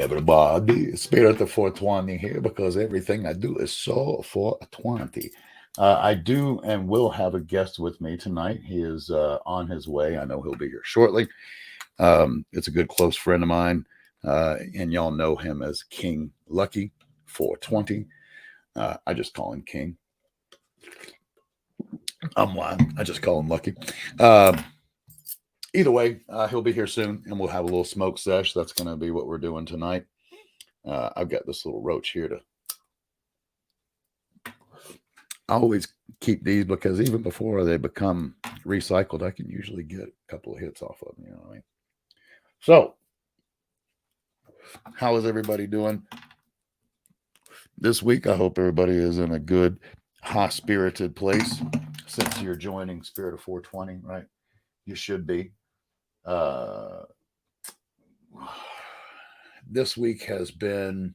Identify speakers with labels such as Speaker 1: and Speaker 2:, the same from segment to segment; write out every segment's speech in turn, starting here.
Speaker 1: everybody. Spirit of 420 here because everything I do is so 420. I do and will have a guest with me tonight. He is on his way. I know he'll be here shortly. It's a good close friend of mine, and y'all know him as King Lucky 420. I just call him King. I'm lying. I just call him Lucky. Either way, he'll be here soon, and we'll have a little smoke sesh. That's going to be what we're doing tonight. I've got this little roach here to. I always keep these because even before they become recycled, I can usually get a couple of hits off of them. You know what I mean? So, how is everybody doing this week? I hope everybody is in a good, high-spirited place. Since you're joining Spirit of 420, right? You should be. This week has been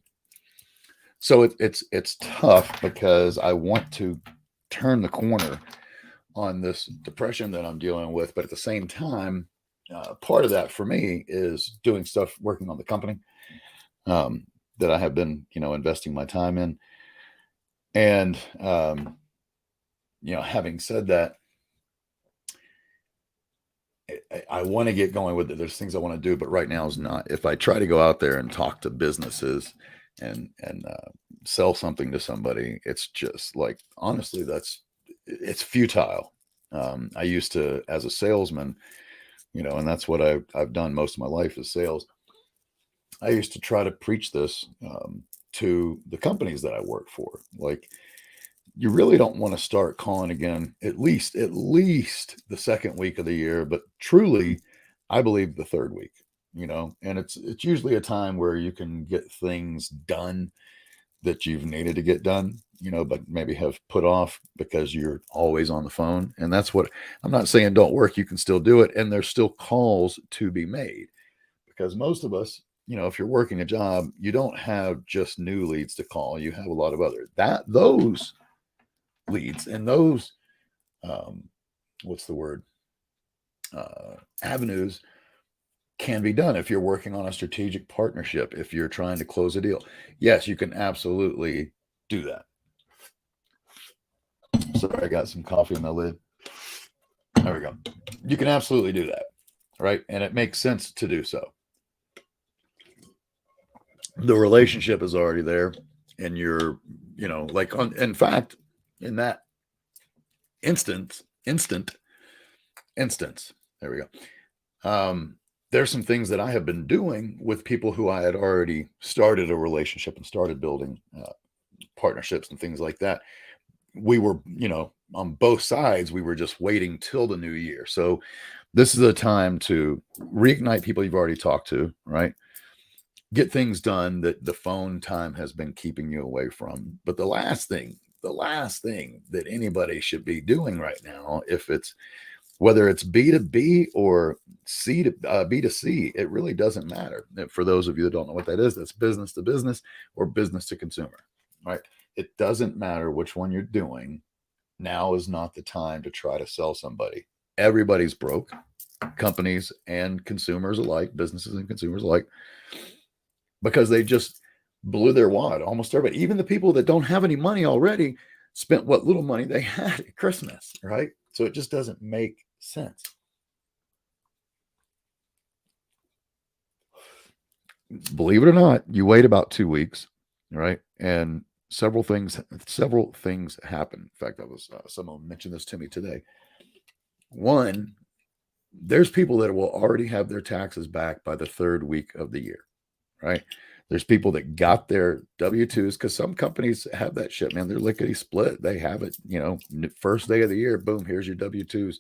Speaker 1: so it's tough because I want to turn the corner on this depression that I'm dealing with, but at the same time, part of that for me is doing stuff, working on the company that I have been, investing my time in, and having said that, I want to get going with it. There's things I want to do, but right now is not. If I try to go out there and talk to businesses and sell something to somebody, it's just like, honestly, it's futile. I used to, as a salesman, and that's what I've done most of my life is sales. I used to try to preach this to the companies that I work for. Like, you really don't want to start calling again, at least the second week of the year, but truly, I believe the third week, and it's usually a time where you can get things done that you've needed to get done, but maybe have put off because you're always on the phone. And that's what I'm not saying don't work. You can still do it. And there's still calls to be made because most of us, if you're working a job, you don't have just new leads to call. You have a lot of other those leads and those avenues can be done if you're working on a strategic partnership, if you're trying to close a deal. Yes, you can absolutely do that. Sorry, I got some coffee in my lid. There we go. You can absolutely do that, right? And it makes sense to do so. The relationship is already there, and you're, in fact, in that instant, there we go. There's some things that I have been doing with people who I had already started a relationship and started building partnerships and things like that. We were, on both sides, we were just waiting till the new year. So this is a time to reignite people you've already talked to, right? Get things done that the phone time has been keeping you away from. But the last thing that anybody should be doing right now, whether it's B2B or B2C, it really doesn't matter. For those of you that don't know what that is, that's business to business or business to consumer, right? It doesn't matter which one you're doing. Now is not the time to try to sell somebody. Everybody's broke, companies and consumers alike, businesses and consumers alike, because they just blew their wad. Almost everybody, even the people that don't have any money already, spent what little money they had at Christmas, right? So it just doesn't make sense. Believe it or not, you wait about 2 weeks, right? And several things happen. In fact, someone mentioned this to me today. One, there's people that will already have their taxes back by the third week of the year, right? There's people that got their W-2s because some companies have that shit, man. They're lickety split. They have it, first day of the year, boom, here's your W-2s.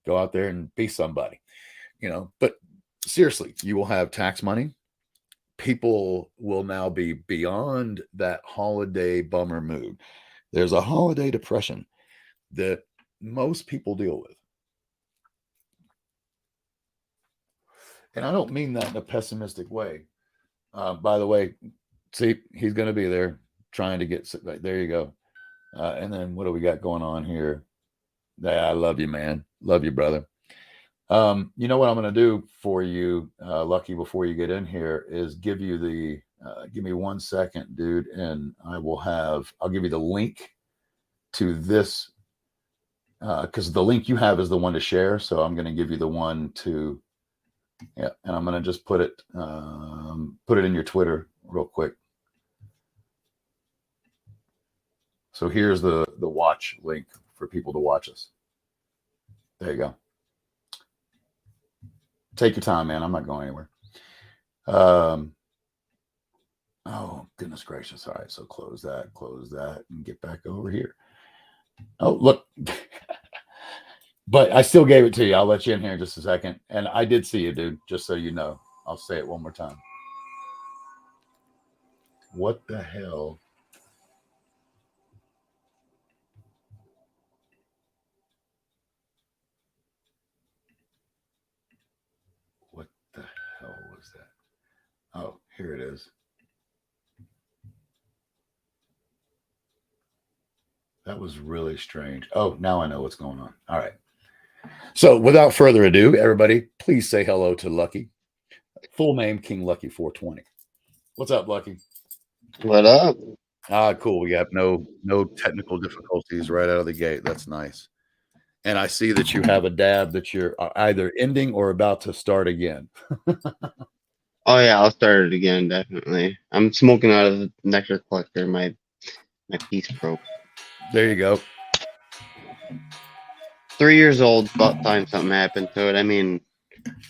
Speaker 1: Go out there and be somebody, But seriously, you will have tax money. People will now be beyond that holiday bummer mood. There's a holiday depression that most people deal with. And I don't mean that in a pessimistic way. By the way, see, he's going to be there trying to get right there. You go. And then what do we got going on here? I love you, man. Love you, brother. You know what I'm going to do for you, Lucky, before you get in here is give you give me 1 second, dude, and I'll give you the link to this because the link you have is the one to share. So I'm going to give you the one to, yeah, and I'm going to just put it in your Twitter real quick. So here's the watch link for people to watch us. There you go. Take your time, man. I'm not going anywhere. Oh, goodness gracious. All right. So close that, and get back over here. Oh, look. But I still gave it to you. I'll let you in here in just a second. And I did see you, dude, just so you know. I'll say it one more time. What the hell? What the hell was that? Oh, here it is. That was really strange. Oh, now I know what's going on. All right. So without further ado, everybody, please say hello to Lucky. Full name, KingLucky420. What's up, Lucky?
Speaker 2: What up?
Speaker 1: Cool. We have no technical difficulties right out of the gate. That's nice. And I see that you have a dab that you're either ending or about to start again.
Speaker 2: Oh yeah, I'll start it again, definitely. I'm smoking out of the nectar collector. My piece broke.
Speaker 1: There you go.
Speaker 2: 3 years old, about time something happened to it. I mean,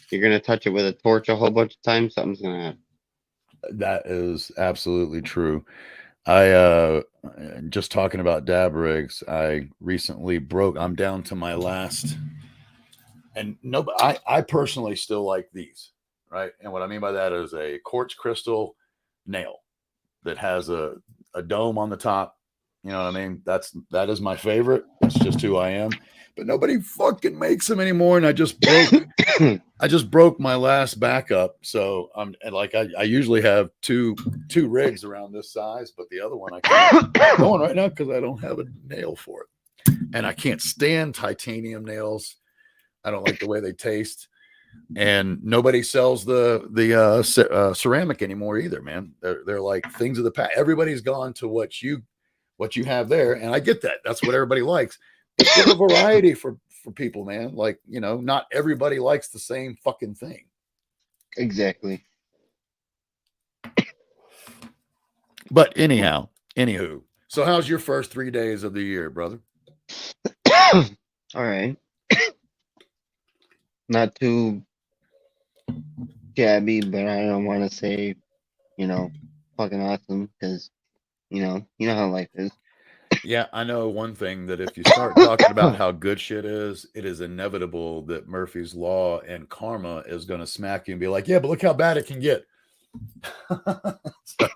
Speaker 2: you're gonna touch it with a torch a whole bunch of times, something's gonna happen.
Speaker 1: That is absolutely true. I just talking about dab rigs, I recently I'm down to my last, and no, I personally still like these, right? And what I mean by that is a quartz crystal nail that has a dome on the top. You know what I mean? That is my favorite. That's just who I am. But nobody fucking makes them anymore, and I just broke my last backup. So I'm like I usually have two rigs around this size, but the other one I can't going right now because I don't have a nail for it, and I can't stand titanium nails. I don't like the way they taste, and nobody sells the ceramic anymore either, man. They're like things of the past. Everybody's gone to what you have there, and I get that. That's what everybody likes. But give a variety for people, man. Like, not everybody likes the same fucking thing.
Speaker 2: Exactly.
Speaker 1: But anywho, so how's your first 3 days of the year, brother?
Speaker 2: All right. Not too shabby, but I don't want to say, fucking awesome because you know how life is.
Speaker 1: Yeah, I know one thing that if you start talking about how good shit is, it is inevitable that Murphy's Law and karma is going to smack you and be like, yeah, but look how bad it can get. So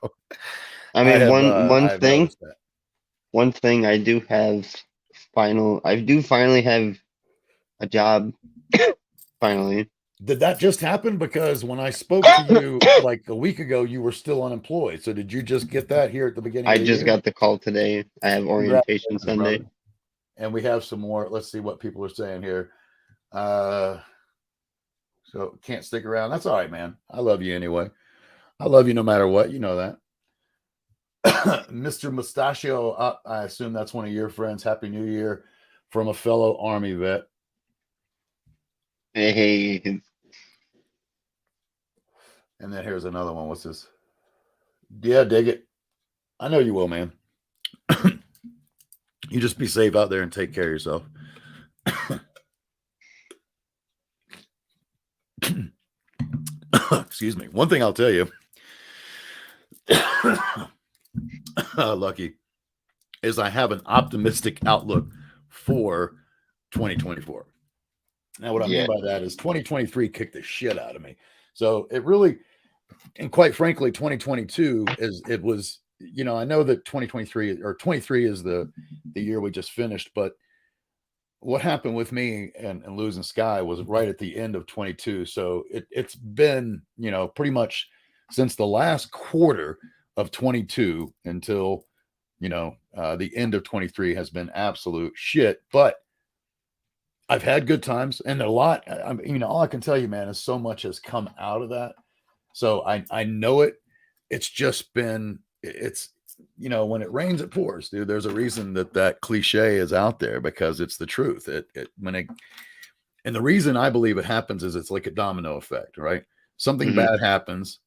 Speaker 2: I mean,
Speaker 1: I have noticed that.
Speaker 2: One thing I do have I do finally have a job. Finally.
Speaker 1: Did that just happen? Because when I spoke to you like a week ago, you were still unemployed. So did you just get that here at the beginning
Speaker 2: I
Speaker 1: of the
Speaker 2: just
Speaker 1: year?
Speaker 2: got the call today. I have orientation Sunday.
Speaker 1: Brother. And we have some more. Let's see what people are saying here. So can't stick around. That's all right, man. I love you anyway. I love you no matter what. You know that. Mr. Mustachio, I assume that's one of your friends. Happy New Year from a fellow Army vet.
Speaker 2: Hey.
Speaker 1: And then here's another one. What's this? Yeah, dig it. I know you will, man. You just be safe out there and take care of yourself. Excuse me. One thing I'll tell you, Lucky, is I have an optimistic outlook for 2024. Now, what I mean by that is 2023 kicked the shit out of me. So it really, and quite frankly, 2022 was, I know that 2023 or 23 is the year we just finished, but what happened with me and losing Sky was right at the end of 22. So it's been, pretty much since the last quarter of 22 until, the end of 23 has been absolute shit. But I've had good times, and a lot. I mean, all I can tell you, man, is so much has come out of that. So I know it. It's just been it's when it rains, it pours, dude. There's a reason that cliche is out there because it's the truth. It when it and the reason I believe it happens is it's like a domino effect, right? Something
Speaker 2: Hmm.
Speaker 1: bad happens,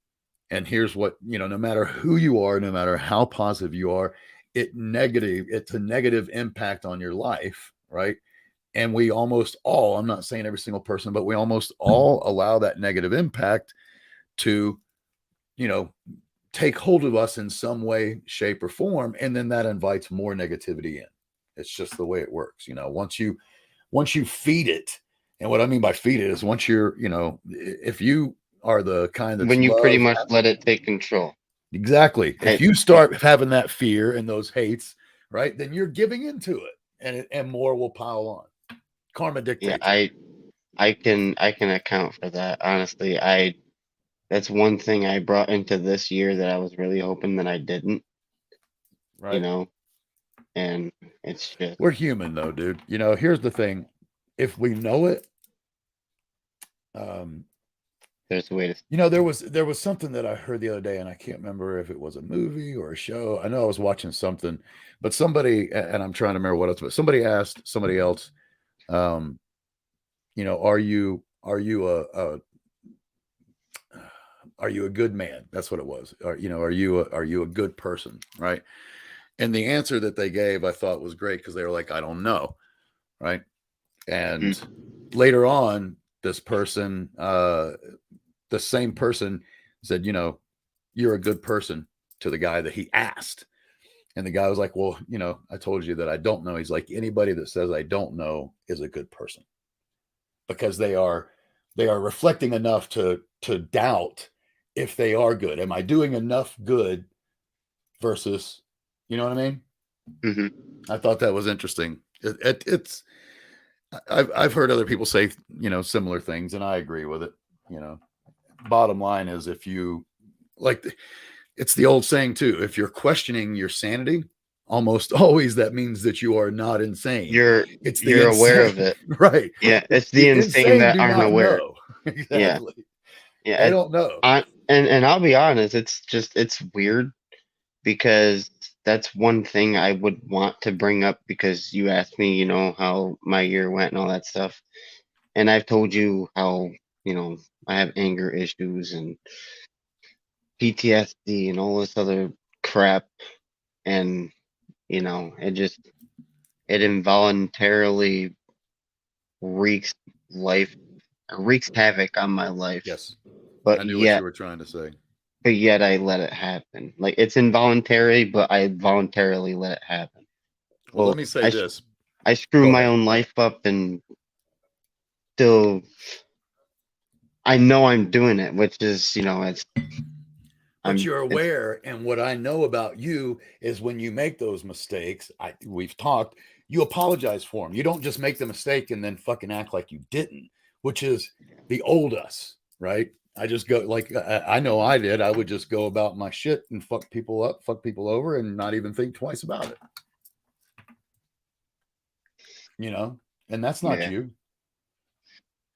Speaker 1: and here's what no matter who you are, no matter how positive you are, it's a negative impact on your life, right? And we almost all, I'm not saying every single person, but we almost all allow that negative impact to you know take hold of us in some way, shape, or form, and then that invites more negativity in. It's just the way it works. Once you feed it, and what I mean by feed it is once you're, if you are the kind that's
Speaker 2: When you pretty
Speaker 1: love,
Speaker 2: much let it take control.
Speaker 1: exactly. If
Speaker 2: I
Speaker 1: you
Speaker 2: yeah,
Speaker 1: start having that fear and those hates, right, then you're giving into it, and more will pile on. Karma
Speaker 2: yeah,
Speaker 1: dictates it,
Speaker 2: I can account for that. Honestly, I that's one thing I brought into this year that I was really hoping that I didn't, you
Speaker 1: right?
Speaker 2: know, and it's just
Speaker 1: We're human though, dude. Here's the thing: if we know it, um,
Speaker 2: there's a way to.
Speaker 1: there was something that I heard the other day, and I can't remember if it was a movie or a show. I know I was watching something, but somebody, and I'm trying to remember what else, but somebody asked somebody else, um, are you a good man? That's what it was. Are you a good person, right? And the answer that they gave, I thought was great because they were like, I don't know, right? And
Speaker 2: Mm,
Speaker 1: later on, this person, the same person said, you're a good person to the guy that he asked. And the guy was like, well, I told you that I don't know. He's like, anybody that says I don't know is a good person because they are reflecting enough to doubt if they are good. Am I doing enough good versus, you know what I mean?
Speaker 2: hmm.
Speaker 1: I thought that was interesting. It's I've heard other people say similar things, and I agree with it. You know, Bottom line is if you like, it's the old saying too. If you're questioning your sanity, almost always that means that you are not insane.
Speaker 2: You're
Speaker 1: It's the
Speaker 2: you're aware of
Speaker 1: insane,
Speaker 2: it.
Speaker 1: right?
Speaker 2: Yeah, it's the
Speaker 1: The
Speaker 2: insane
Speaker 1: insane
Speaker 2: that
Speaker 1: do
Speaker 2: aren't
Speaker 1: not
Speaker 2: aware.
Speaker 1: know.
Speaker 2: Yeah,
Speaker 1: Exactly.
Speaker 2: yeah.
Speaker 1: They don't know.
Speaker 2: And I'll be honest, it's weird because that's one thing I would want to bring up because you asked me, how my year went and all that stuff. And I've told you how, I have anger issues and PTSD and all this other crap. And, it involuntarily wreaks life, wreaks havoc on my life.
Speaker 1: Yes.
Speaker 2: But
Speaker 1: I knew what you
Speaker 2: yet,
Speaker 1: were trying to say.
Speaker 2: but yet I let it happen. Like it's involuntary, but I voluntarily let it happen.
Speaker 1: Well, let
Speaker 2: So
Speaker 1: me say this.
Speaker 2: I screw
Speaker 1: Go
Speaker 2: my
Speaker 1: ahead.
Speaker 2: own life up and still I know I'm doing it, which is,
Speaker 1: But
Speaker 2: I'm
Speaker 1: you're
Speaker 2: it's
Speaker 1: aware, and what I know about you is when you make those mistakes, we've talked, you apologize for them. You don't just make the mistake and then fucking act like you didn't, which is the old us, right? I just go like I know I did. I would just go about my shit and fuck people up, fuck people over, and not even think twice about it. You know, and that's not
Speaker 2: yeah.
Speaker 1: you.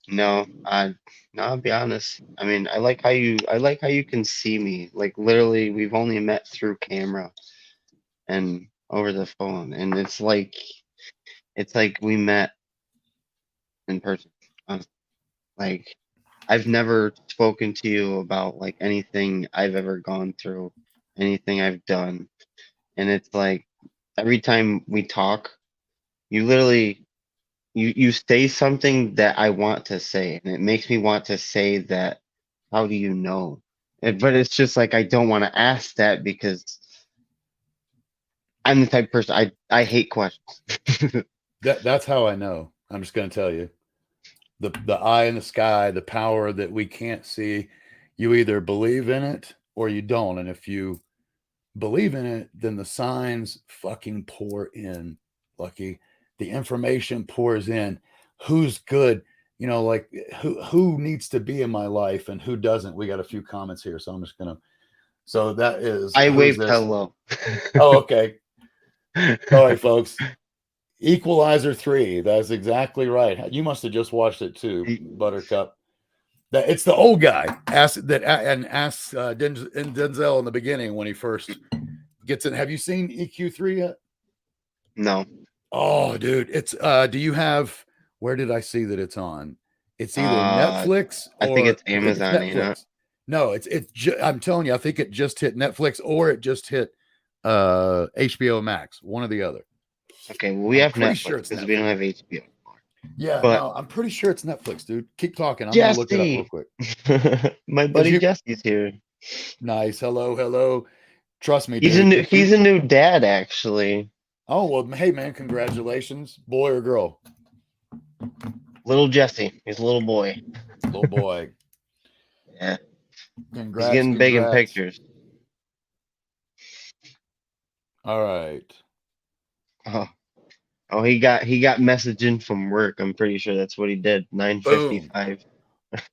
Speaker 2: No, I'll be honest. I mean, I like how you can see me. Like literally we've only met through camera and over the phone and it's like we met in person. Honestly. Like I've never spoken to you about like anything I've ever gone through, anything I've done. And it's like every time we talk, you literally you say something that I want to say, and it makes me want to say that, how do you know? But it's just like I don't want to ask that because I'm the type of person I hate questions.
Speaker 1: That's how I know. I'm just going to tell you. The eye in the sky, the power that we can't see, you either believe in it or you don't. And if you believe in it, then the signs fucking pour in, Lucky. The information pours in. Who's good? Like who needs to be in my life and who doesn't? We got a few comments here, so I'm just gonna. So that is
Speaker 2: I
Speaker 1: who's
Speaker 2: waved
Speaker 1: this?
Speaker 2: hello.
Speaker 1: Oh, okay. Sorry, folks. Equalizer 3. That's exactly right. You must have just watched it too, Buttercup. That it's the old guy. Ask Denzel in the beginning when he first gets in. Have you seen EQ3 yet?
Speaker 2: No.
Speaker 1: Oh, dude, it's do you have where did I see that it's on? It's either
Speaker 2: Uh,
Speaker 1: Netflix
Speaker 2: I think
Speaker 1: or
Speaker 2: it's
Speaker 1: I think it's
Speaker 2: Amazon, ain't it?
Speaker 1: Netflix. No, I'm telling you, I think it just hit Netflix or it just hit HBO Max, one or the other.
Speaker 2: Okay, well, we
Speaker 1: I'm
Speaker 2: have
Speaker 1: pretty
Speaker 2: Netflix
Speaker 1: sure it's
Speaker 2: because we don't
Speaker 1: Netflix.
Speaker 2: have HBO.
Speaker 1: Yeah,
Speaker 2: But
Speaker 1: no, I'm pretty sure it's Netflix, dude. Keep talking. I'm gonna look it up real
Speaker 2: Jesse,
Speaker 1: quick.
Speaker 2: my
Speaker 1: Did
Speaker 2: buddy
Speaker 1: you
Speaker 2: Jesse's here.
Speaker 1: nice? Hello, hello. Trust me,
Speaker 2: He's a
Speaker 1: dude.
Speaker 2: new
Speaker 1: If you
Speaker 2: he's a new dad actually.
Speaker 1: oh well, hey man, congratulations, boy or girl?
Speaker 2: Little Jesse, he's a little boy.
Speaker 1: Little boy.
Speaker 2: Yeah, he's
Speaker 1: Congrats,
Speaker 2: getting big in
Speaker 1: congrats.
Speaker 2: pictures.
Speaker 1: All right.
Speaker 2: Oh, oh, he got messaging from work. I'm pretty sure that's what he did.
Speaker 1: Boom.
Speaker 2: 9:55.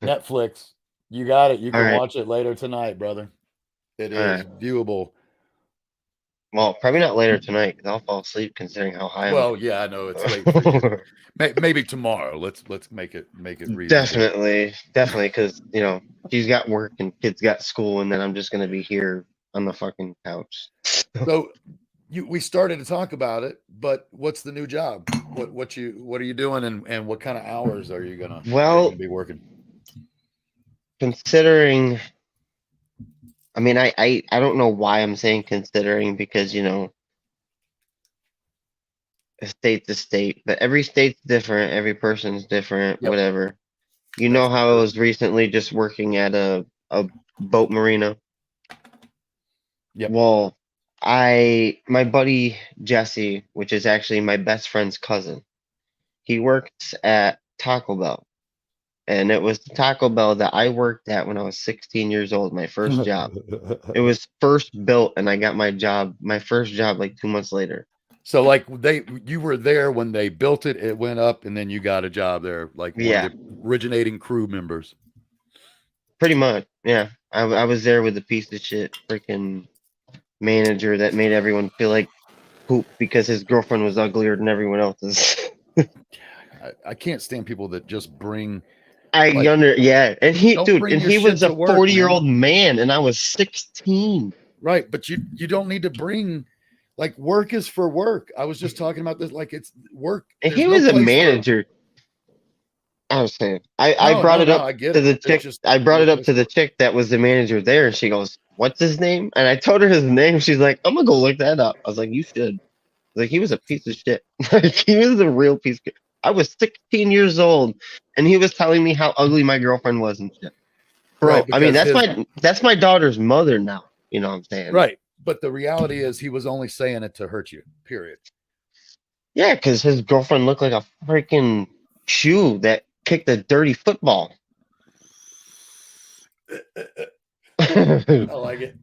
Speaker 1: Netflix. You got it. You
Speaker 2: All
Speaker 1: can
Speaker 2: right,
Speaker 1: watch it later tonight, brother. It
Speaker 2: all
Speaker 1: is
Speaker 2: right.
Speaker 1: viewable.
Speaker 2: Well, probably not later tonight because I'll fall asleep considering how high I'm
Speaker 1: Well, yeah, I know it's late for you.
Speaker 2: getting.
Speaker 1: Maybe tomorrow. Let's make it reasonable.
Speaker 2: Definitely, because she's got work and kids got school, and then I'm just gonna be here on the fucking couch.
Speaker 1: So we started to talk about it, but what's the new job? What are you doing and what kind of hours are you gonna
Speaker 2: Well,
Speaker 1: be working?
Speaker 2: considering, I mean, I don't know why I'm saying considering because state to state, but every state's different, every person's different,
Speaker 1: Yep,
Speaker 2: whatever. You
Speaker 1: that's
Speaker 2: know
Speaker 1: for
Speaker 2: how I
Speaker 1: sure.
Speaker 2: was recently just working at a boat marina.
Speaker 1: Yep.
Speaker 2: Well, my buddy Jesse, which is actually my best friend's cousin, he works at Taco Bell. And it was the Taco Bell that I worked at when I was 16 years old, my first job. It was first built, and I got my first job like 2 months later.
Speaker 1: So like you were there when they built it, it went up, and then you got a job there, like one of
Speaker 2: Yeah,
Speaker 1: the originating crew members.
Speaker 2: pretty much. Yeah, I was there with the piece of shit freaking manager that made everyone feel like poop because his girlfriend was uglier than everyone else's.
Speaker 1: I can't stand people that just bring like
Speaker 2: Yeah, and
Speaker 1: don't bring your
Speaker 2: he
Speaker 1: shit
Speaker 2: was a
Speaker 1: to work,
Speaker 2: 40-year-old
Speaker 1: man.
Speaker 2: man, and I was 16.
Speaker 1: Right, but you don't need to bring like work is for work. I was just talking about this like it's work.
Speaker 2: And
Speaker 1: There's
Speaker 2: he
Speaker 1: no
Speaker 2: was a
Speaker 1: place for
Speaker 2: manager. I was saying, I
Speaker 1: no,
Speaker 2: brought
Speaker 1: no,
Speaker 2: it
Speaker 1: no.
Speaker 2: up
Speaker 1: I get
Speaker 2: to
Speaker 1: it.
Speaker 2: the
Speaker 1: There's
Speaker 2: chick.
Speaker 1: just
Speaker 2: I brought
Speaker 1: no
Speaker 2: it up
Speaker 1: place
Speaker 2: to the
Speaker 1: for it.
Speaker 2: chick that was the manager there, and she goes, "What's his name?" And I told her his name. She's like, "I'm gonna go look that up." I was like, "You should." Like he was a piece of shit. Like he was a real piece. I was 16 years old, and he was telling me how ugly my girlfriend was and shit.
Speaker 1: Right,
Speaker 2: Bro, I mean
Speaker 1: because his
Speaker 2: that's my daughter's mother now. You know what I'm saying?
Speaker 1: right. But the reality is he was only saying it to hurt you. Period.
Speaker 2: Yeah, because his girlfriend looked like a freaking shoe that kicked a dirty football.
Speaker 1: I like it.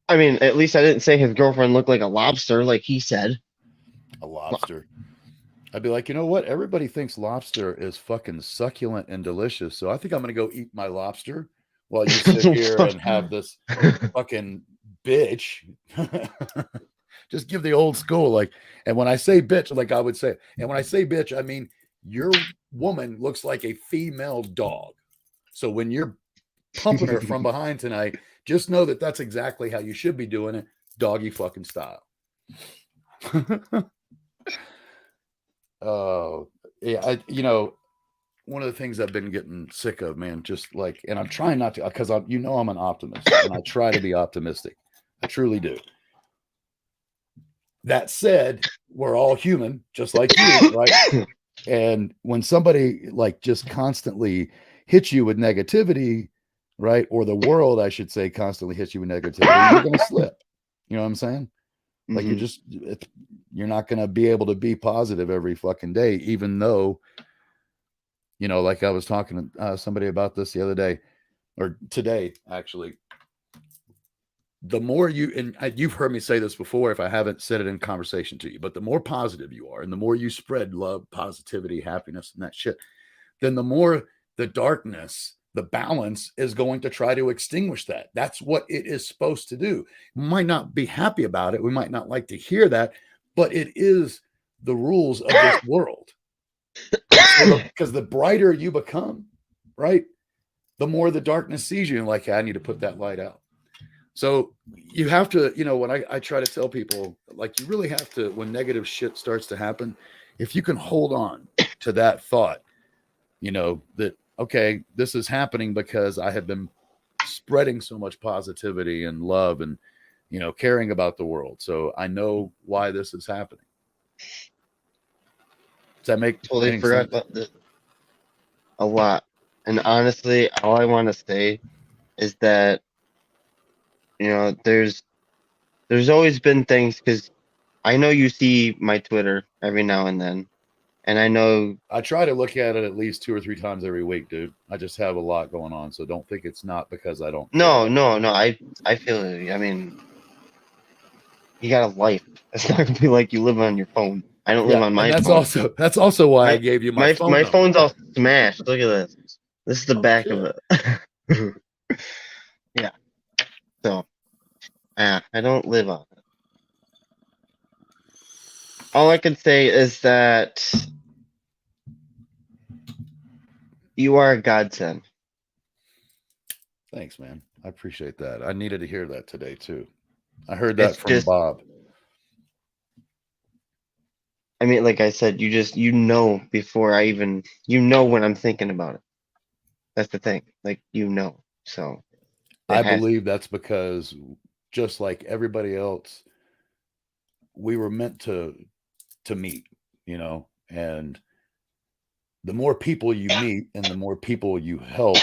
Speaker 2: I mean, at least I didn't say his girlfriend looked like a lobster, like he said.
Speaker 1: A lobster. I'd be like, you know what? Everybody thinks lobster is fucking succulent and delicious. So I think I'm going to go eat my lobster while you sit here and have this fucking bitch. Just give the old school. Like, and when I say bitch, like I would say, and when I say bitch, I mean, your woman looks like a female dog. So when you're pumping her from behind tonight, just know that that's exactly how you should be doing it, doggy fucking style. Oh, yeah. One of the things I've been getting sick of, man, just like, and I'm trying not to, because I'm an optimist and I try to be optimistic. I truly do. That said, we're all human, just like you, right? And when somebody like just constantly hits you with negativity, right? Or the world, I should say, constantly hits you with negativity, you're going to slip. You know what I'm saying? Like
Speaker 2: Mhm.
Speaker 1: you're not going to be able to be positive every fucking day, even though, like I was talking to somebody about this the other day or today, actually. The more you've heard me say this before, if I haven't said it in conversation to you, but the more positive you are and the more you spread love, positivity, happiness, and that shit, then the more the darkness, the balance is going to try to extinguish that. That's what it is supposed to do. We might not be happy about it. We might not like to hear that, but it is the rules of this world. So because the brighter you become, right, the more the darkness sees you, and like, I need to put that light out. So you have to, when I try to tell people, like, you really have to, when negative shit starts to happen, if you can hold on to that thought, that, okay, this is happening because I have been spreading so much positivity and love and, caring about the world. So I know why this is happening. Does that make
Speaker 2: Totally
Speaker 1: any
Speaker 2: forgot
Speaker 1: sense?
Speaker 2: about this a lot. And honestly, all I want to say is that, there's always been things, because I know you see my Twitter every now and then, and I know.
Speaker 1: I try to look at it at least 2 or 3 times every week, dude. I just have a lot going on. So don't think it's not because I don't care.
Speaker 2: No, no, no. I feel it. I mean, you got a life. It's not gonna be like you live on your phone. I don't live
Speaker 1: Yeah.
Speaker 2: on
Speaker 1: And
Speaker 2: my
Speaker 1: that's
Speaker 2: phone.
Speaker 1: also why I
Speaker 2: My
Speaker 1: gave you my
Speaker 2: my
Speaker 1: phone
Speaker 2: my
Speaker 1: number.
Speaker 2: phone's all smashed. Look at this. This is the
Speaker 1: Oh,
Speaker 2: back
Speaker 1: shit.
Speaker 2: of it. Yeah. So, I don't live on it. All I can say is that you are a godsend.
Speaker 1: Thanks, man. I appreciate that. I needed to hear that today too. I heard that
Speaker 2: It's
Speaker 1: from
Speaker 2: just,
Speaker 1: Bob.
Speaker 2: I mean, like I said, before I even, when I'm thinking about it. That's the thing. Like, so it
Speaker 1: I
Speaker 2: has.
Speaker 1: believe that's because, just like everybody else, we were meant to meet, and the more people you meet and the more people you help,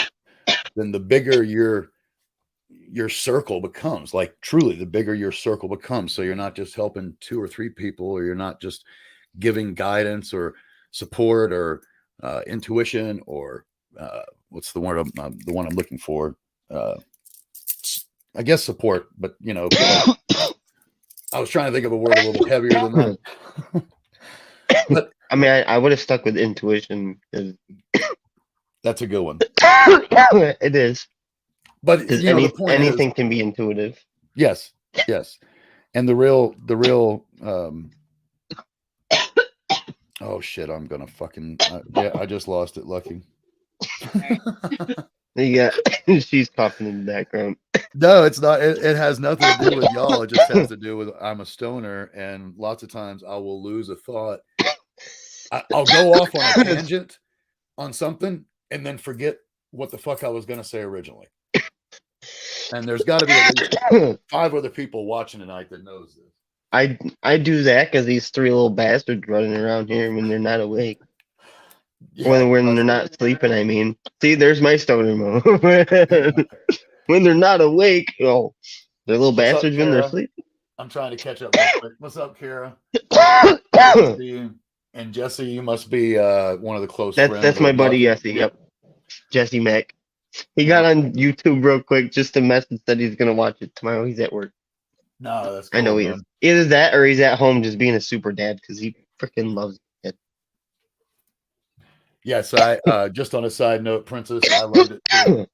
Speaker 1: then the bigger your circle becomes. Like, truly, the bigger your circle becomes. So you're not just helping 2 or 3 people, or you're not just giving guidance or support or intuition, or what's the word the one I'm looking for, uh, I guess support, but I was trying to think of a word a little heavier than that. But
Speaker 2: I mean, I would have stuck with intuition, because
Speaker 1: that's a good one.
Speaker 2: it is.
Speaker 1: But
Speaker 2: Because
Speaker 1: the point is,
Speaker 2: anything can be intuitive.
Speaker 1: yes, and the real oh shit, I'm gonna fucking yeah, I just lost it, Lucky.
Speaker 2: You got she's coughing in the background.
Speaker 1: No, it's not. It has nothing to do with y'all. It just has to do with, I'm a stoner, and lots of times I will lose a thought. I'll go off on a tangent on something and then forget what the fuck I was going to say originally. And there's got to be at least 5 other people watching tonight that knows this.
Speaker 2: I do that because these 3 little bastards running around here when they're not awake.
Speaker 1: Yeah,
Speaker 2: When they're not sleeping, I mean. See, there's my stoner mode. When they're not awake, they're little
Speaker 1: What's up,
Speaker 2: bastards when they're
Speaker 1: Kara?
Speaker 2: sleeping.
Speaker 1: I'm trying to catch up real quick. What's up, Kara? And Jesse, you must be one of the close friends.
Speaker 2: That's my
Speaker 1: of
Speaker 2: buddy
Speaker 1: Lucky.
Speaker 2: Jesse. Yep, Jesse Mack. He got on YouTube real quick just to message that he's gonna watch it tomorrow. He's at work.
Speaker 1: No, that's
Speaker 2: I
Speaker 1: cool,
Speaker 2: know he
Speaker 1: man.
Speaker 2: is. Either that or he's at home just being a super dad because he freaking loves it.
Speaker 1: Yes, I just on a side note, Princess, I loved it too.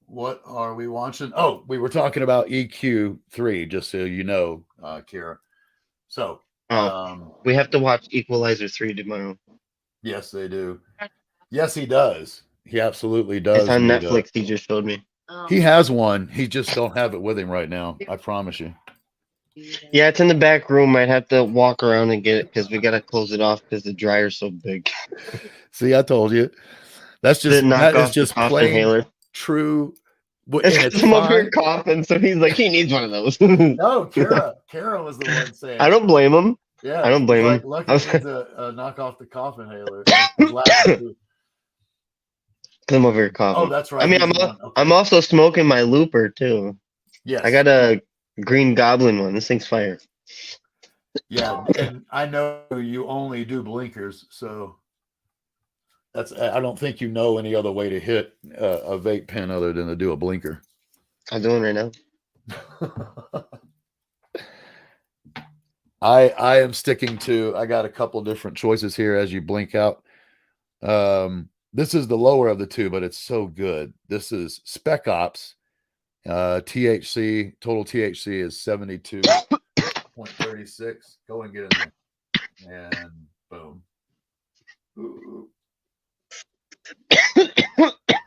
Speaker 1: What are we watching? Oh, we were talking about EQ3, just so you know, Kira. So,
Speaker 2: We have to watch Equalizer 3 tomorrow.
Speaker 1: yes, they do. Yes, he does. He absolutely
Speaker 2: It's
Speaker 1: does
Speaker 2: on
Speaker 1: need
Speaker 2: Netflix. He just showed me.
Speaker 1: He has one. He just don't have it with him right now. I promise you.
Speaker 2: Yeah, it's in the back room. I'd have to walk around and get it because we gotta close it off because the dryer's so big.
Speaker 1: See, I told you.
Speaker 2: To knock
Speaker 1: That is
Speaker 2: off the
Speaker 1: just
Speaker 2: cough
Speaker 1: plain
Speaker 2: inhaler.
Speaker 1: true. And
Speaker 2: It's
Speaker 1: it's
Speaker 2: I'm over here
Speaker 1: fine.
Speaker 2: coughing, so he's like, he needs one of those.
Speaker 1: No, Kara was the one saying.
Speaker 2: I don't blame him.
Speaker 1: Yeah,
Speaker 2: I don't
Speaker 1: she's
Speaker 2: blame
Speaker 1: like,
Speaker 2: him.
Speaker 1: Lucky needs a knock off the cough inhaler. She's laughing too.
Speaker 2: I'm over here coughing.
Speaker 1: Oh, that's right.
Speaker 2: I mean, I'm also smoking my looper too.
Speaker 1: Yes.
Speaker 2: I got a Green Goblin one. This thing's fire.
Speaker 1: Yeah, and I know you only do blinkers, so I don't think you know any other way to hit a vape pen other than to do a blinker.
Speaker 2: I'm doing right now.
Speaker 1: I am sticking to, I got a couple different choices here as you blink out. This is the lower of the two, but it's so good. This is Spec Ops. THC, total THC is 72.36. Go and get in there. And boom. Ooh.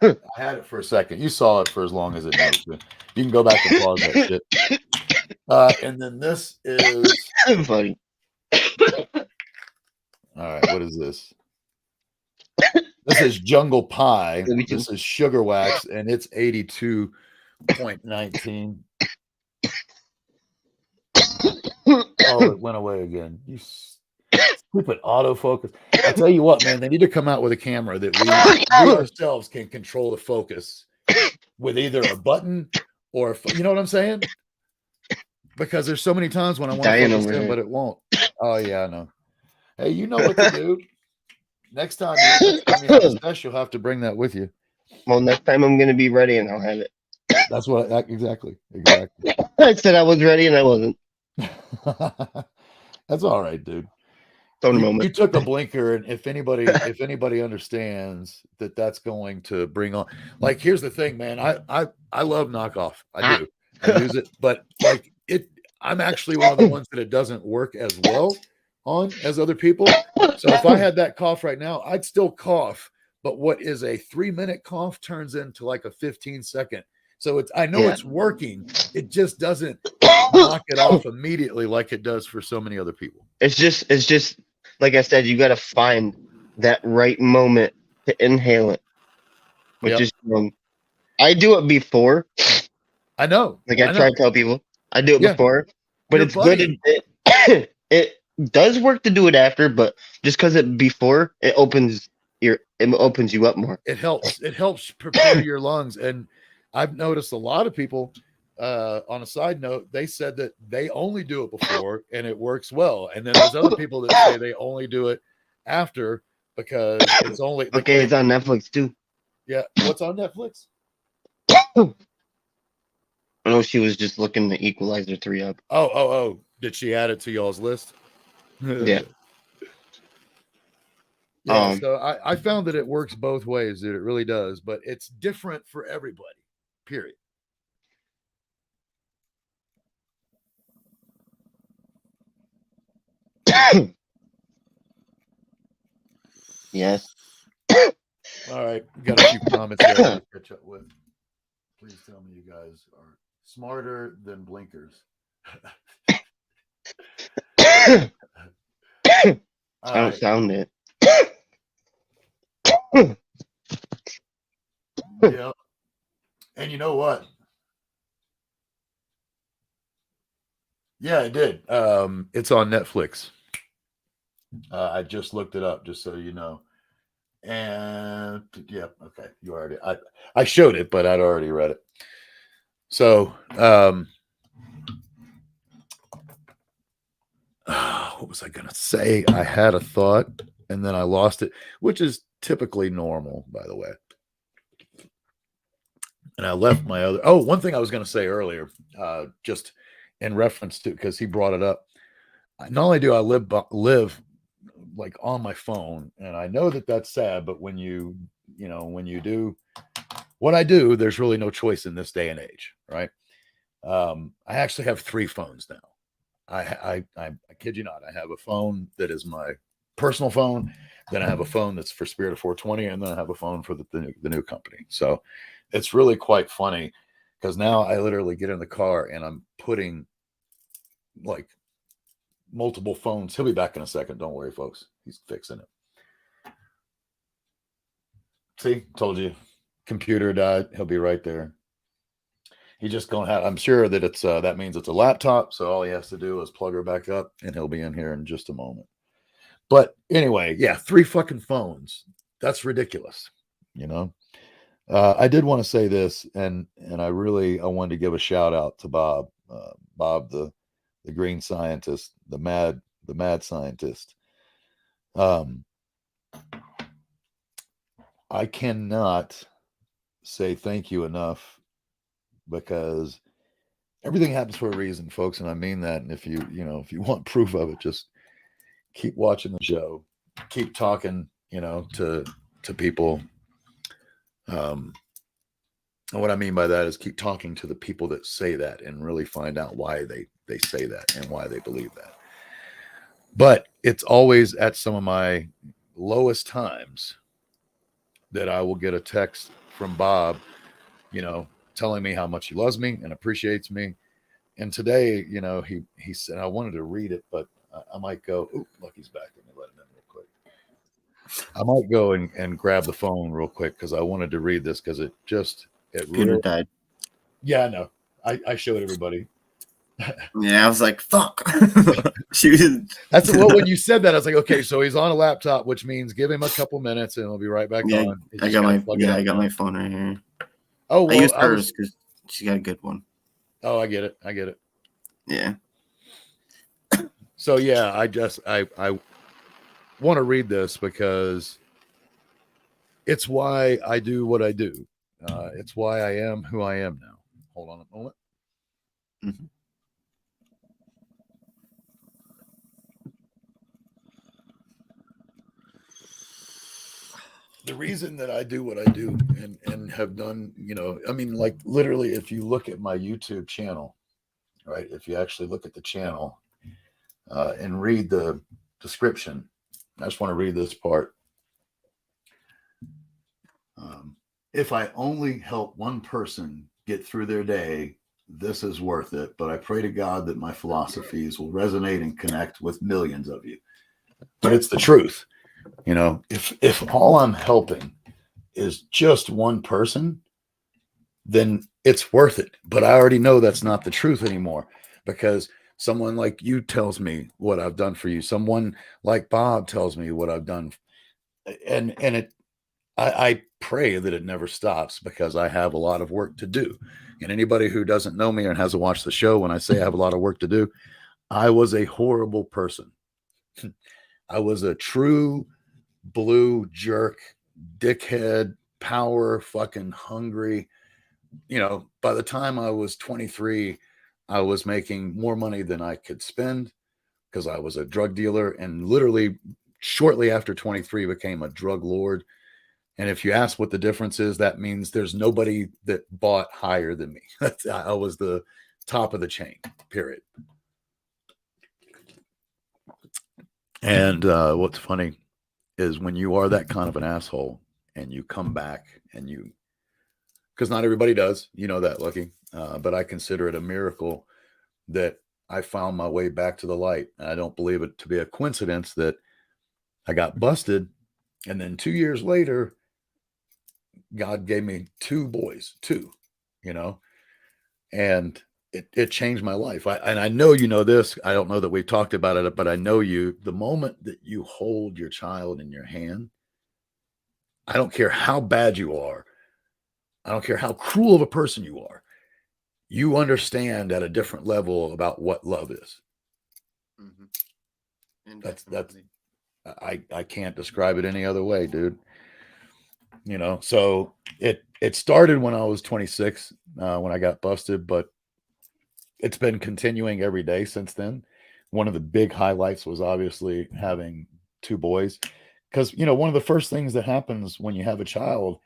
Speaker 1: I had it for a second. You saw it for as long as it needs to. You can go back and pause that shit. And then this is
Speaker 2: Funny.
Speaker 1: all right. What is this? This is Jungle Pie.
Speaker 2: Me too.
Speaker 1: This is Sugar Wax, and it's 82.19. Oh, it went away again. You stupid autofocus. I tell you what, man, they need to come out with a camera that we ourselves can control the focus with either a button or you know what I'm saying? Because there's so many times when I want to
Speaker 2: Dying
Speaker 1: focus
Speaker 2: over
Speaker 1: in,
Speaker 2: here.
Speaker 1: but it won't. Oh yeah, I know. Hey, you know what to do. Next time you have a Sesh, you'll have to bring that with you.
Speaker 2: Well, next time I'm gonna be ready and I'll have it.
Speaker 1: That's what exactly.
Speaker 2: I said I was ready and I wasn't.
Speaker 1: That's all right, dude.
Speaker 2: Don't
Speaker 1: You
Speaker 2: moment.
Speaker 1: took a blinker, and if anybody understands that that's going to bring on, like, here's the thing, man. I love knockoff. I do. I use it, but like I'm actually one of the ones that it doesn't work as well on as other people. So if I had that cough right now, I'd still cough, but what is a 3-minute cough turns into like a 15-second. So I know it's working. It just doesn't knock it off immediately like it does for so many other people.
Speaker 2: It's just like I said, you got to find that right moment to inhale it, which is I do it before.
Speaker 1: I know.
Speaker 2: Like I try to tell people, I do it before, but
Speaker 1: Your
Speaker 2: it's good. It does work to do it after, but just because it before it opens you up more.
Speaker 1: It helps prepare your lungs, and I've noticed a lot of people. On a side note, they said that they only do it before and it works well, and then there's other people that say they only do it after because it's only
Speaker 2: okay. It's on Netflix too.
Speaker 1: Yeah, what's on Netflix?
Speaker 2: I know she was just looking the Equalizer 3 up.
Speaker 1: Oh! Did she add it to y'all's list?
Speaker 2: Yeah.
Speaker 1: Yeah. So I found that it works both ways, dude. It really does, but it's different for everybody. Period.
Speaker 2: Yes.
Speaker 1: All right, we got a few comments here to catch up with. Please tell me you guys are smarter than blinkers.
Speaker 2: I don't sound it.
Speaker 1: Yeah. And you know what? Yeah, it did. It's on Netflix. I just looked it up, just so you know. And yeah, okay, you already. I showed it, but I'd already read it. So, what was I gonna say? I had a thought and then I lost it, which is typically normal, by the way. And I left my other. Oh, one thing I was going to say earlier, just in reference to because he brought it up. Not only do I live like on my phone, and I know that that's sad, but when you do what I do, there's really no choice in this day and age, right? I actually have 3 phones now. I kid you not. I have a phone that is my personal phone. Then I have a phone that's for Spirit of 420, and then I have a phone for the new company. So it's really quite funny because now I literally get in the car and I'm putting like multiple phones. He'll be back in a second. Don't worry, folks. He's fixing it. See, told you. Computer died. He'll be right there. He just gonna have. I'm sure that it's that means it's a laptop. So all he has to do is plug her back up, and he'll be in here in just a moment. But anyway, yeah, 3 fucking phones. That's ridiculous. You know. I did want to say this, and I wanted to give a shout out to Bob, Bob the green scientist, the mad scientist. I cannot say thank you enough because everything happens for a reason, folks, and I mean that. And if you want proof of it, just keep watching the show, keep talking, to people. And what I mean by that is keep talking to the people that say that and really find out why they say that and why they believe that. But it's always at some of my lowest times that I will get a text from Bob, you know, telling me how much he loves me and appreciates me. And today, you know, he said I wanted to read it, but I might go. Oop, look, he's back. Let me let him in real quick. I might go and grab the phone real quick because I wanted to read this because it
Speaker 3: Peter
Speaker 1: really.
Speaker 3: died.
Speaker 1: Yeah, I know. I showed everybody.
Speaker 3: Yeah, I was like, fuck. She was.
Speaker 1: That's well, when you said that, I was like, okay, so he's on a laptop, which means give him a couple minutes and he'll be right back
Speaker 3: Yeah,
Speaker 1: on. You just got to plug it in.
Speaker 3: I got my phone right here.
Speaker 1: Oh,
Speaker 3: I
Speaker 1: well,
Speaker 3: used hers because she got a good one.
Speaker 1: Oh, I get it. I get it.
Speaker 3: Yeah.
Speaker 1: So yeah, I want to read this because it's why I do what I do. It's why I am who I am now. Hold on a moment.
Speaker 3: Mm-hmm.
Speaker 1: The reason that I do what I do and have done, you know, I mean, like literally, if you look at my YouTube channel, right? If you actually look at the channel and read the description, I just want to read this part. If I only help one person get through their day, this is worth it. But I pray to God that my philosophies will resonate and connect with millions of you. But it's the truth. You know, if all I'm helping is just one person, then it's worth it. But I already know that's not the truth anymore because someone like you tells me what I've done for you. Someone like Bob tells me what I've done. And I pray that it never stops because I have a lot of work to do. And anybody who doesn't know me and hasn't watched the show, when I say I have a lot of work to do, I was a horrible person. I was a true blue jerk, dickhead, power fucking hungry. You know, by the time I was 23, I was making more money than I could spend because I was a drug dealer and literally shortly after 23 became a drug lord. And if you ask what the difference is, that means there's nobody that bought higher than me. I was the top of the chain, period. And what's funny is when you are that kind of an asshole and you come back and you, because not everybody does, you know that, Lucky, but I consider it a miracle that I found my way back to the light. And I don't believe it to be a coincidence that I got busted. And then 2 years later, God gave me two boys, you know, and it changed my life. And I know you know this. I don't know that we talked about it, but I know you. The moment that you hold your child in your hand, I don't care how bad you are. I don't care how cruel of a person you are. You understand at a different level about what love is.
Speaker 3: Mm-hmm.
Speaker 1: That's I can't describe it any other way, dude. You know, so it started when I was 26, when I got busted, but it's been continuing every day since then. One of the big highlights was obviously having two boys, because you know one of the first things that happens when you have a child,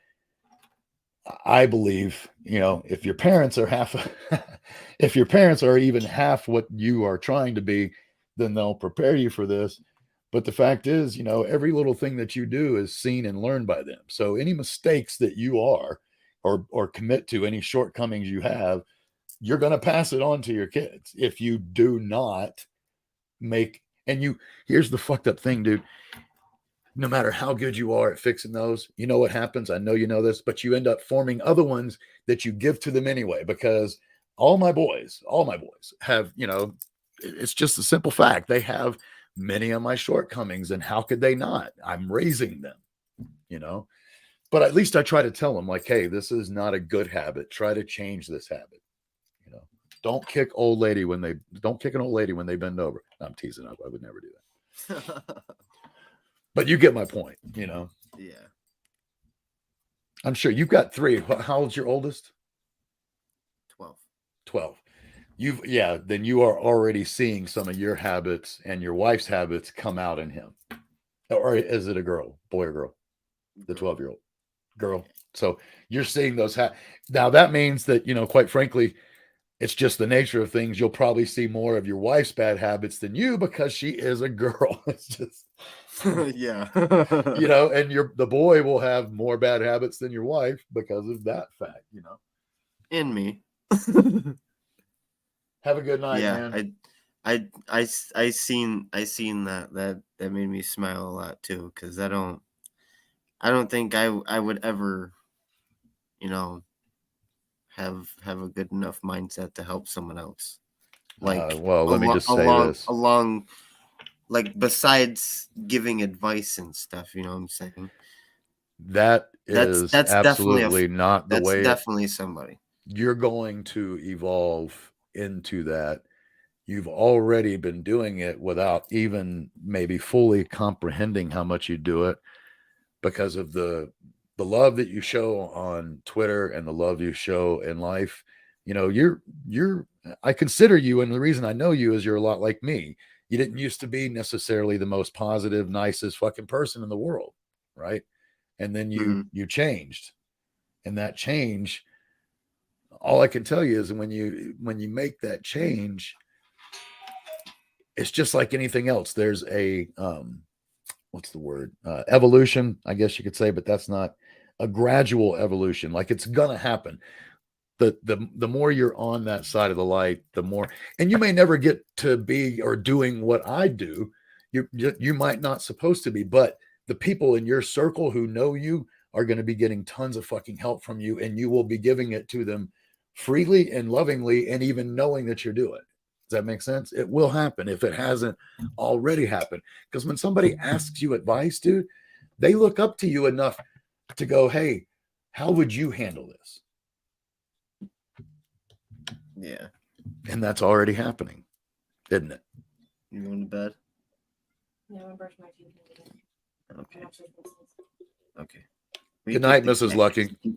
Speaker 1: I believe, you know, if your parents are half, if your parents are even half what you are trying to be, then they'll prepare you for this. But the fact is, you know, every little thing that you do is seen and learned by them. So any mistakes that you are or commit to, any shortcomings you have, you're going to pass it on to your kids if you do not make. And you, here's the fucked up thing, dude. No matter how good you are at fixing those, you know what happens? I know you know this, but you end up forming other ones that you give to them anyway, because all my boys have, you know, it's just a simple fact. They have many of my shortcomings, and how could they not? I'm raising them, you know, but at least I try to tell them, like, hey, this is not a good habit. Try to change this habit. You know, don't kick an old lady when they bend over. I'm teasing up. I would never do that. But you get my point, you know.
Speaker 3: Yeah.
Speaker 1: I'm sure you've got three. How old's your oldest?
Speaker 3: 12.
Speaker 1: 12. Then you are already seeing some of your habits and your wife's habits come out in him. Or is it a girl, boy or girl? The 12-year-old girl. So you're seeing those. Now that means that, you know, quite frankly, It's just the nature of things. You'll probably see more of your wife's bad habits than you because she is a girl. It's just,
Speaker 3: Yeah.
Speaker 1: and the boy will have more bad habits than your wife because of that fact,
Speaker 3: In me.
Speaker 1: Have a good night,
Speaker 3: Yeah,
Speaker 1: man.
Speaker 3: I seen that made me smile a lot too, because I don't think I would ever, have a good enough mindset to help someone else. Like
Speaker 1: Well, let me just say this.
Speaker 3: along, like, besides giving advice and stuff, you know what I'm saying?
Speaker 1: That is
Speaker 3: That's
Speaker 1: absolutely not the way
Speaker 3: definitely somebody.
Speaker 1: you're going to evolve into that. You've already been doing it without even maybe fully comprehending how much you do it because of the love that you show on Twitter and the love you show in life. You're I consider you, and the reason I know you is you're a lot like me. You didn't used to be necessarily the most positive, nicest fucking person in the world, right? And then you changed. And that change, all I can tell you is when you make that change, it's just like anything else. There's a what's the word? Evolution, I guess you could say, but that's not a gradual evolution. Like it's gonna happen. The more you're on that side of the light, the more, and you may never get to be or doing what I do. You might not supposed to be, but the people in your circle who know you are going to be getting tons of fucking help from you, and you will be giving it to them freely and lovingly, and even knowing that you're doing. Does that make sense? It will happen if it hasn't already happened. Because when somebody asks you advice, dude, they look up to you enough to go, "Hey, how would you handle this?"
Speaker 3: Yeah.
Speaker 1: And that's already happening, isn't it?
Speaker 3: You going to bed?
Speaker 4: No, I'm brushing my teeth.
Speaker 3: Okay. Okay.
Speaker 1: Good night, Mrs. Lucky.
Speaker 3: He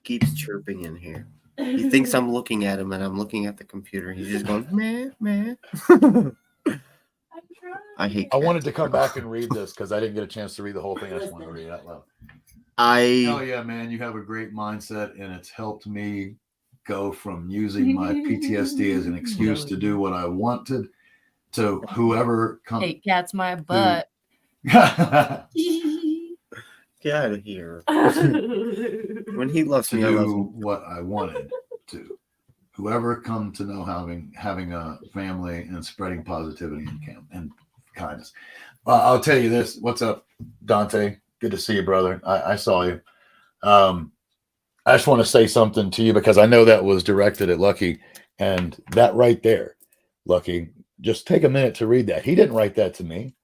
Speaker 3: keeps chirping in here. He thinks I'm looking at him and I'm looking at the computer. He's just going, meh. I hate
Speaker 1: I
Speaker 3: cats.
Speaker 1: wanted to come back and read this because I didn't get a chance to read the whole thing. I just wanted to read it out loud. Hell yeah, man. You have a great mindset, and it's helped me go from using my PTSD as an excuse to do what I wanted to whoever comes.
Speaker 4: Hey, cat's my butt.
Speaker 1: Get
Speaker 3: out of here. When he loves me, I love him.
Speaker 1: What I wanted to. Whoever come to know having a family and spreading positivity and kindness. I'll tell you this. What's up, Dante? Good to see you, brother. I saw you. I just want to say something to you because I know that was directed at Lucky, and that right there, Lucky, just take a minute to read that. He didn't write that to me.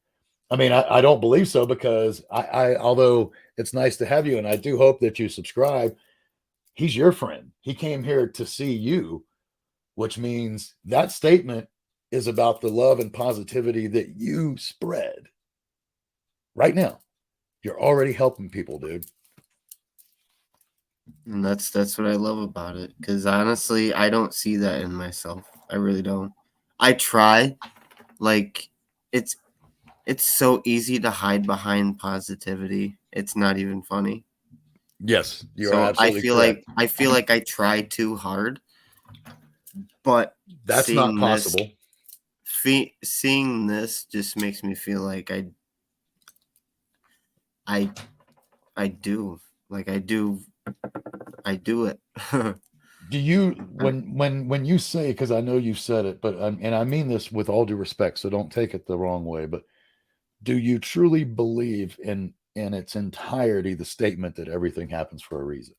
Speaker 1: I mean, I don't believe so because although it's nice to have you, and I do hope that you subscribe, he's your friend. He came here to see you, which means that statement is about the love and positivity that you spread right now. You're already helping people, dude.
Speaker 3: And that's what I love about it. Because honestly, I don't see that in myself. I really don't. I try. Like, it's so easy to hide behind positivity. It's not even funny.
Speaker 1: Yes, you're
Speaker 3: so
Speaker 1: absolutely
Speaker 3: correct.
Speaker 1: correct.
Speaker 3: I feel like I try too hard. But
Speaker 1: that's not possible.
Speaker 3: Seeing this just makes me feel like I do. Like I do it.
Speaker 1: Do you when you say, because I know you've said it, but and I mean this with all due respect, so don't take it the wrong way, but do you truly believe in its entirety the statement that everything happens for a reason?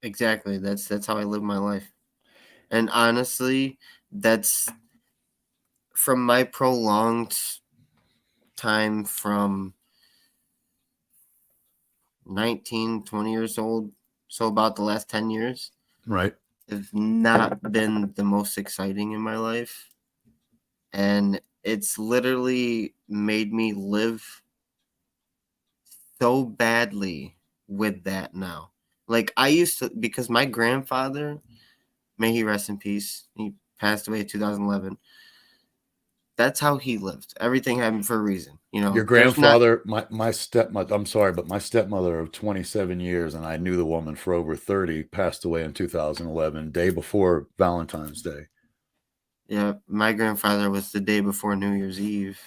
Speaker 3: Exactly. That's how I live my life. And honestly, that's from my prolonged time from 19, 20 years old, so about the last 10 years,
Speaker 1: right,
Speaker 3: have not been the most exciting in my life. And it's literally made me live so badly with that now. Like I used to, because my grandfather, may he rest in peace, he passed away in 2011. that's how he lived. Everything happened for a reason. You know,
Speaker 1: Your
Speaker 3: there's not.
Speaker 1: grandfather, my stepmother, I'm sorry, but my stepmother of 27 years, and I knew the woman for over 30, passed away in 2011, day before Valentine's Day.
Speaker 3: Yeah, my grandfather was the day before New Year's Eve.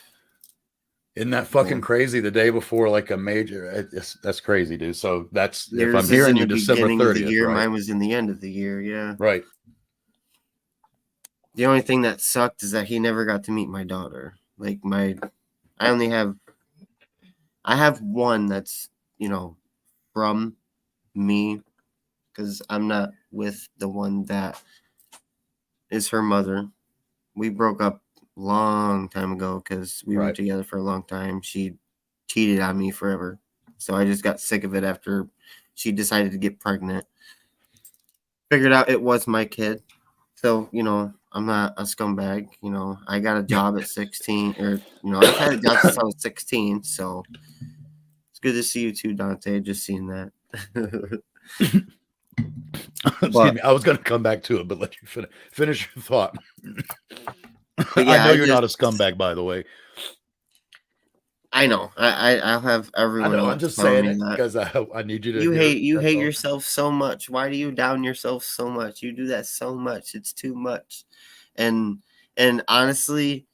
Speaker 1: Isn't that fucking
Speaker 3: Yeah.
Speaker 1: crazy? The day before, like a major, that's crazy, dude. So that's, if
Speaker 3: Yours
Speaker 1: I'm
Speaker 3: is
Speaker 1: hearing
Speaker 3: in
Speaker 1: you,
Speaker 3: the
Speaker 1: December
Speaker 3: beginning of the
Speaker 1: 30th,
Speaker 3: year.
Speaker 1: right?
Speaker 3: Mine was in the end of the year. Yeah.
Speaker 1: Right.
Speaker 3: The only thing that sucked is that he never got to meet my daughter. Like I have one that's, you know, from me, because I'm not with the one that is her mother. We broke up a long time ago because we were
Speaker 1: Right.
Speaker 3: together for a long time. She cheated on me forever. So I just got sick of it after she decided to get pregnant. Figured out it was my kid. So, you know, I'm not a scumbag. You know, I got a job at 16, or, you know, I've had a job since I was 16. So it's good to see you too, Dante. Just seeing that.
Speaker 1: Excuse me. I was going to come back to it, but let you finish your thought.
Speaker 3: But
Speaker 1: I
Speaker 3: yeah,
Speaker 1: know you're not a scumbag, by the way.
Speaker 3: I know. I'll have
Speaker 1: I
Speaker 3: everyone
Speaker 1: know. I'm
Speaker 3: else
Speaker 1: just
Speaker 3: telling
Speaker 1: saying
Speaker 3: me
Speaker 1: it
Speaker 3: that.
Speaker 1: because I need you to
Speaker 3: You
Speaker 1: hear it.
Speaker 3: hate
Speaker 1: That's all.
Speaker 3: yourself so much. Why do you down yourself so much? You do that so much. It's too much. And honestly,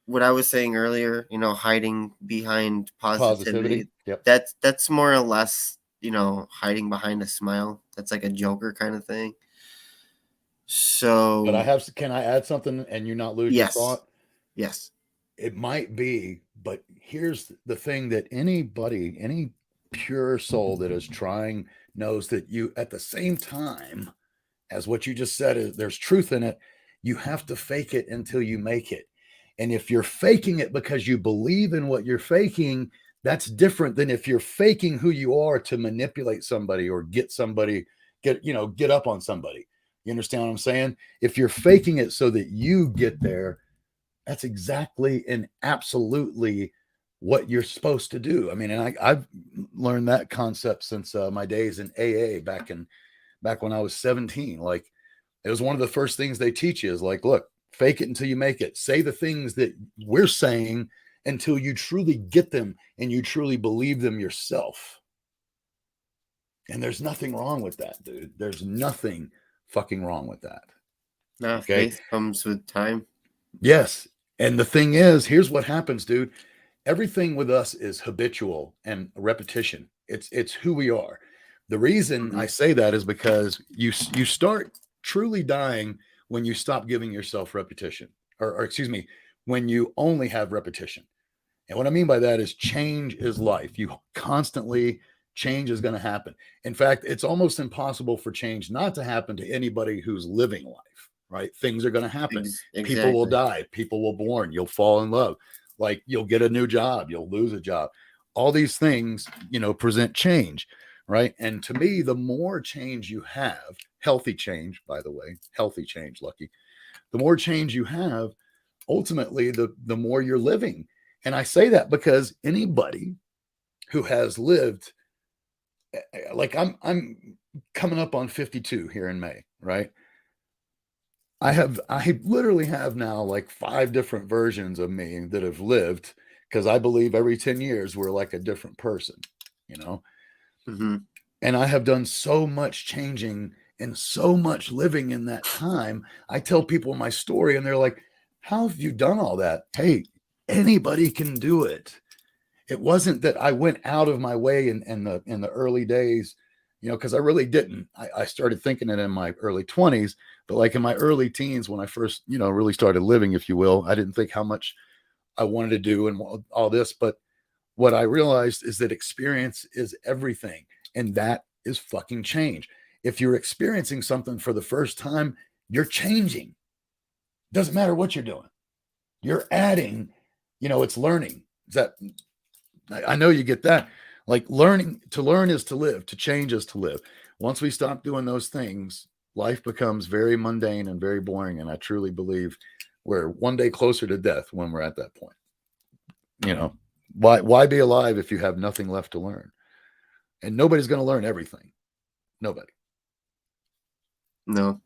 Speaker 3: what I was saying earlier, you know, hiding behind positivity,
Speaker 1: Yep.
Speaker 3: that's more or less, you know, hiding behind a smile. That's like a Joker kind of thing. So
Speaker 1: But can I add something and you not lose your
Speaker 3: yes.
Speaker 1: thought?
Speaker 3: Yes.
Speaker 1: It might be, but here's the thing that anybody, any pure soul that is trying knows that you, at the same time as what you just said, is there's truth in it. You have to fake it until you make it. And if you're faking it because you believe in what you're faking, that's different than if you're faking who you are to manipulate somebody or get up on somebody. You understand what I'm saying? If you're faking it so that you get there, that's exactly and absolutely what you're supposed to do. I mean, and I've learned that concept since my days in AA back when I was 17. Like, it was one of the first things they teach you is like, look, fake it until you make it. Say the things that we're saying until you truly get them and you truly believe them yourself. And there's nothing wrong with that, dude. There's nothing fucking wrong with that.
Speaker 3: Nah,
Speaker 1: Okay.
Speaker 3: faith comes with time.
Speaker 1: Yes. And the thing is, here's what happens, dude. Everything with us is habitual and repetition. It's who we are. The reason I say that is because you start truly dying when you stop giving yourself repetition, or excuse me, when you only have repetition. And what I mean by that is change is life. You constantly change is going to happen. In fact, it's almost impossible for change not to happen to anybody who's living life, right? Things are going to happen.
Speaker 3: Exactly.
Speaker 1: People will die. People will born. You'll fall in love. Like, you'll get a new job. You'll lose a job. All these things, present change, right? And to me, the more change you have, healthy change, by the way, healthy change, Lucky, the more change you have, ultimately, the more you're living. And I say that because anybody who has lived, like I'm coming up on 52 here in May, right? I literally have now like 5 different versions of me that have lived, because I believe every 10 years we're like a different person,
Speaker 3: Mm-hmm.
Speaker 1: And I have done so much changing and so much living in that time. I tell people my story and they're like, how have you done all that? Hey, anybody can do it. It wasn't that I went out of my way in the early days, because I really didn't. I started thinking it in my early 20s, but like in my early teens, when I first, really started living, if you will, I didn't think how much I wanted to do and all this. But what I realized is that experience is everything. And that is fucking change. If you're experiencing something for the first time, you're changing. Doesn't matter what you're doing. You're adding, it's learning. Is that, I know you get that. Like, to learn is to live, to change is to live. Once we stop doing those things, life becomes very mundane and very boring. And I truly believe we're one day closer to death when we're at that point. Why be alive if you have nothing left to learn? And nobody's going to learn everything. Nobody.
Speaker 3: No.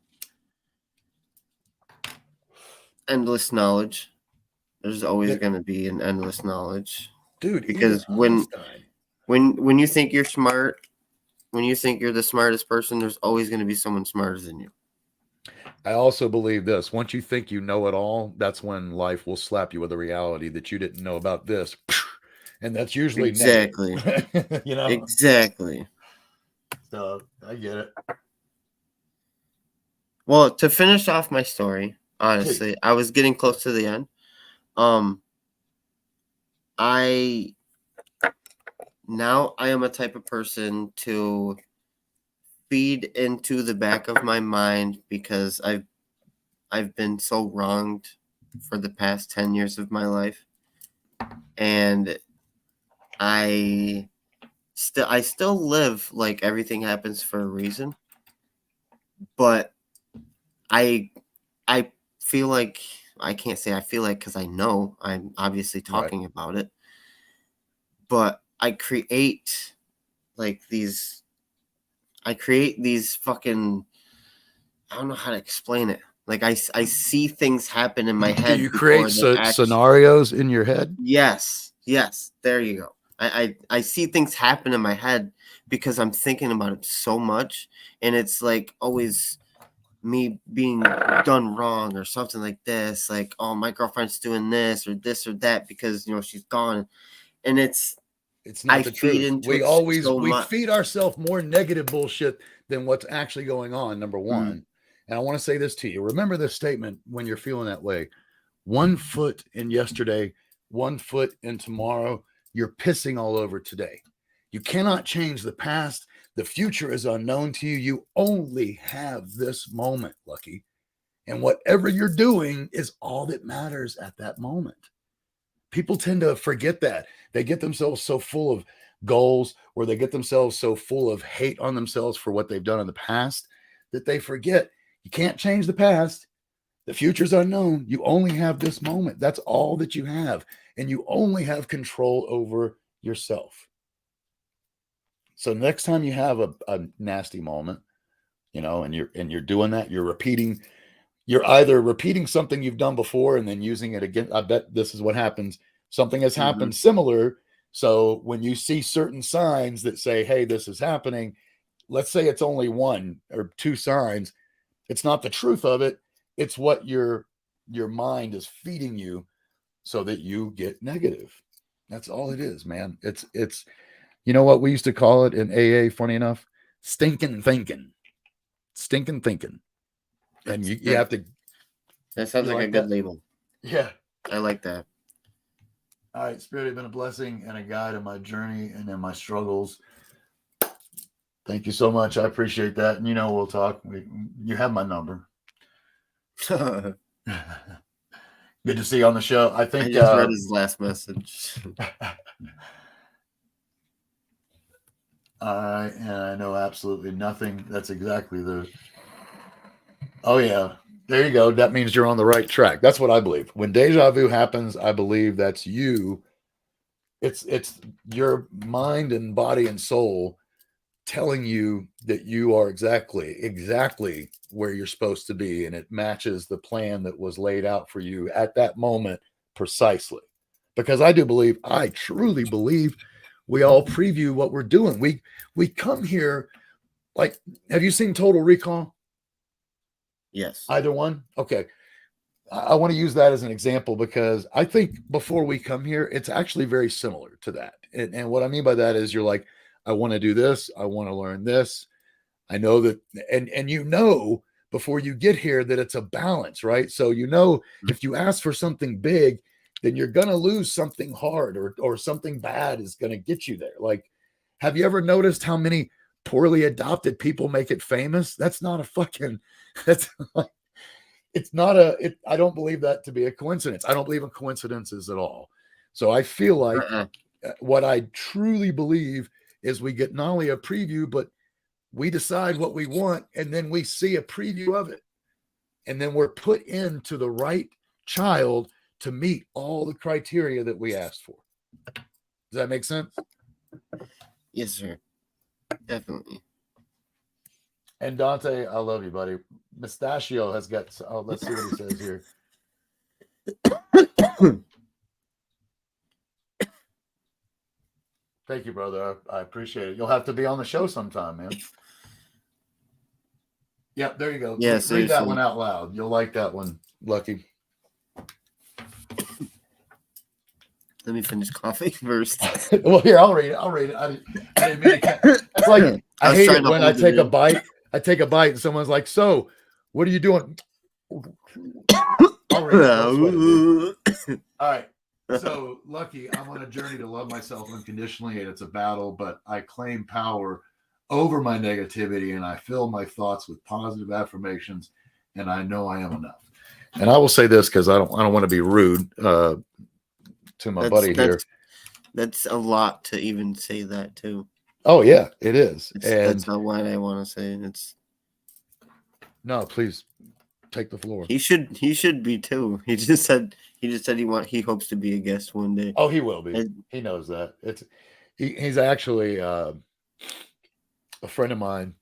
Speaker 3: Endless knowledge. There's always
Speaker 1: Yeah.
Speaker 3: going to be an endless knowledge.
Speaker 1: Dude,
Speaker 3: Because
Speaker 1: even
Speaker 3: when
Speaker 1: Einstein.
Speaker 3: when you think you're smart, when you think you're the smartest person, there's always going to be someone smarter than you.
Speaker 1: I also believe this. Once you think you know it all, that's when life will slap you with a reality that you didn't know about this. And that's usually
Speaker 3: Exactly.
Speaker 1: negative. You know?
Speaker 3: Exactly.
Speaker 1: So I get it.
Speaker 3: Well, to finish off my story, honestly, I was getting close to the end. I am a type of person to feed into the back of my mind because I've been so wronged for the past 10 years of my life. And I still live like everything happens for a reason. But I feel like I can't say I feel like because I know I'm obviously talking about it. But I create these fucking, I don't know how to explain it. Like I see things happen in my head.
Speaker 1: Do you
Speaker 3: before
Speaker 1: create
Speaker 3: they
Speaker 1: scenarios in your head?
Speaker 3: Yes. There you go. I see things happen in my head because I'm thinking about it so much, and it's like always me being done wrong or something like this. Like, oh, my girlfriend's doing this or that because she's gone, and it's
Speaker 1: not
Speaker 3: I
Speaker 1: the
Speaker 3: feed
Speaker 1: truth.
Speaker 3: into
Speaker 1: We
Speaker 3: it
Speaker 1: always
Speaker 3: so much.
Speaker 1: feed ourselves more negative bullshit than what's actually going on, number one. And I want to say this to you. Remember this statement when you're feeling that way. 1 foot in yesterday, 1 foot in tomorrow, you're pissing all over today. You cannot change the past. The future is unknown to you. You only have this moment, Lucky. And whatever you're doing is all that matters at that moment. People tend to forget that. They get themselves so full of goals, or they get themselves so full of hate on themselves for what they've done in the past, that they forget you can't change the past. The future's unknown. You only have this moment. That's all that you have. And you only have control over yourself. So next time you have a nasty moment, and you're doing that, you're either repeating something you've done before and then using it again. I bet this is what happens. Something has happened similar. So when you see certain signs that say, hey, this is happening, let's say it's only 1 or 2 signs. It's not the truth of it. It's what your mind is feeding you so that you get negative. That's all it is, man. It's you know what we used to call it in AA, funny enough? Stinking thinking. Stinking thinking. And you have to.
Speaker 3: That sounds like a good label.
Speaker 1: Yeah.
Speaker 3: I like that.
Speaker 1: All right, Spirit, you've been a blessing and a guide in my journey and in my struggles. Thank you so much. I appreciate that. And we'll talk. You have my number. Good to see you on the show. I think
Speaker 3: I just read his last message.
Speaker 1: And I know absolutely nothing. That's exactly oh yeah, there you go. That means you're on the right track. That's what I believe. When deja vu happens, I believe that's you. It's your mind and body and soul telling you that you are exactly where you're supposed to be, and it matches the plan that was laid out for you at that moment precisely. Because I truly believe we all preview what we're doing. We come here, like, have you seen Total Recall?
Speaker 3: Yes.
Speaker 1: Either one? Okay. I want to use that as an example because I think before we come here, it's actually very similar to that. And what I mean by that is you're like, I want to do this. I want to learn this. I know that, and before you get here that it's a balance, right? So if you ask for something big, then you're going to lose something hard or something bad is going to get you there. Like, have you ever noticed how many poorly adopted people make it famous? That's not that's like, I don't believe that to be a coincidence. I don't believe in coincidences at all. So I feel like what I truly believe is we get not only a preview, but we decide what we want, and then we see a preview of it. And then we're put into the right child to meet all the criteria that we asked for. Does that make sense?
Speaker 3: Yes, sir. Definitely.
Speaker 1: And Dante, I love you, buddy. Mustachio has got, let's see what he says here. Thank you, brother. I appreciate it. You'll have to be on the show sometime, man. Yep, there you go.
Speaker 3: Yeah,
Speaker 1: Read that
Speaker 3: seriously.
Speaker 1: one out loud. You'll like that one, Lucky.
Speaker 3: Let me finish coughing first.
Speaker 1: Well, here, I'll read it. I didn't mean to. It's like I
Speaker 3: was
Speaker 1: hate
Speaker 3: trying
Speaker 1: it
Speaker 3: to
Speaker 1: when I
Speaker 3: hold it
Speaker 1: take a
Speaker 3: in.
Speaker 1: bite. I take a bite and someone's like, "So, what are you doing?" I'll read it. Don't sweat it, dude. All right. So, Lucky, I'm on a journey to love myself unconditionally, and it's a battle, but I claim power over my negativity, and I fill my thoughts with positive affirmations, and I know I am enough. And I will say this because I don't want to be rude to my buddy here.
Speaker 3: That's a lot to even say that too.
Speaker 1: Oh yeah, it is.
Speaker 3: That's not what I want to say. It's
Speaker 1: no, please take the floor.
Speaker 3: He should be too. He just said he hopes to be a guest one day.
Speaker 1: Oh, he will be. He knows that. He's actually a friend of mine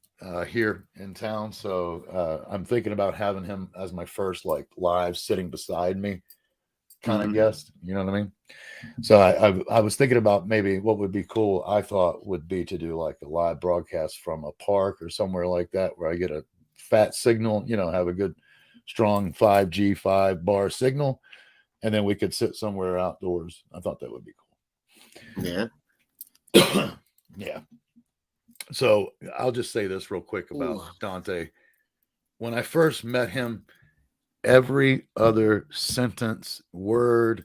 Speaker 1: here in town, so I'm thinking about having him as my first like live sitting beside me kind of guest. You know what I mean? So I was thinking about maybe what would be cool. I thought would be to do like a live broadcast from a park or somewhere like that where I get a fat signal. You know, have a good strong 5G 5-bar signal, and then we could sit somewhere outdoors. I thought that would be cool.
Speaker 3: Yeah.
Speaker 1: Yeah. So I'll just say this real quick about Dante. When I first met him, every other sentence, word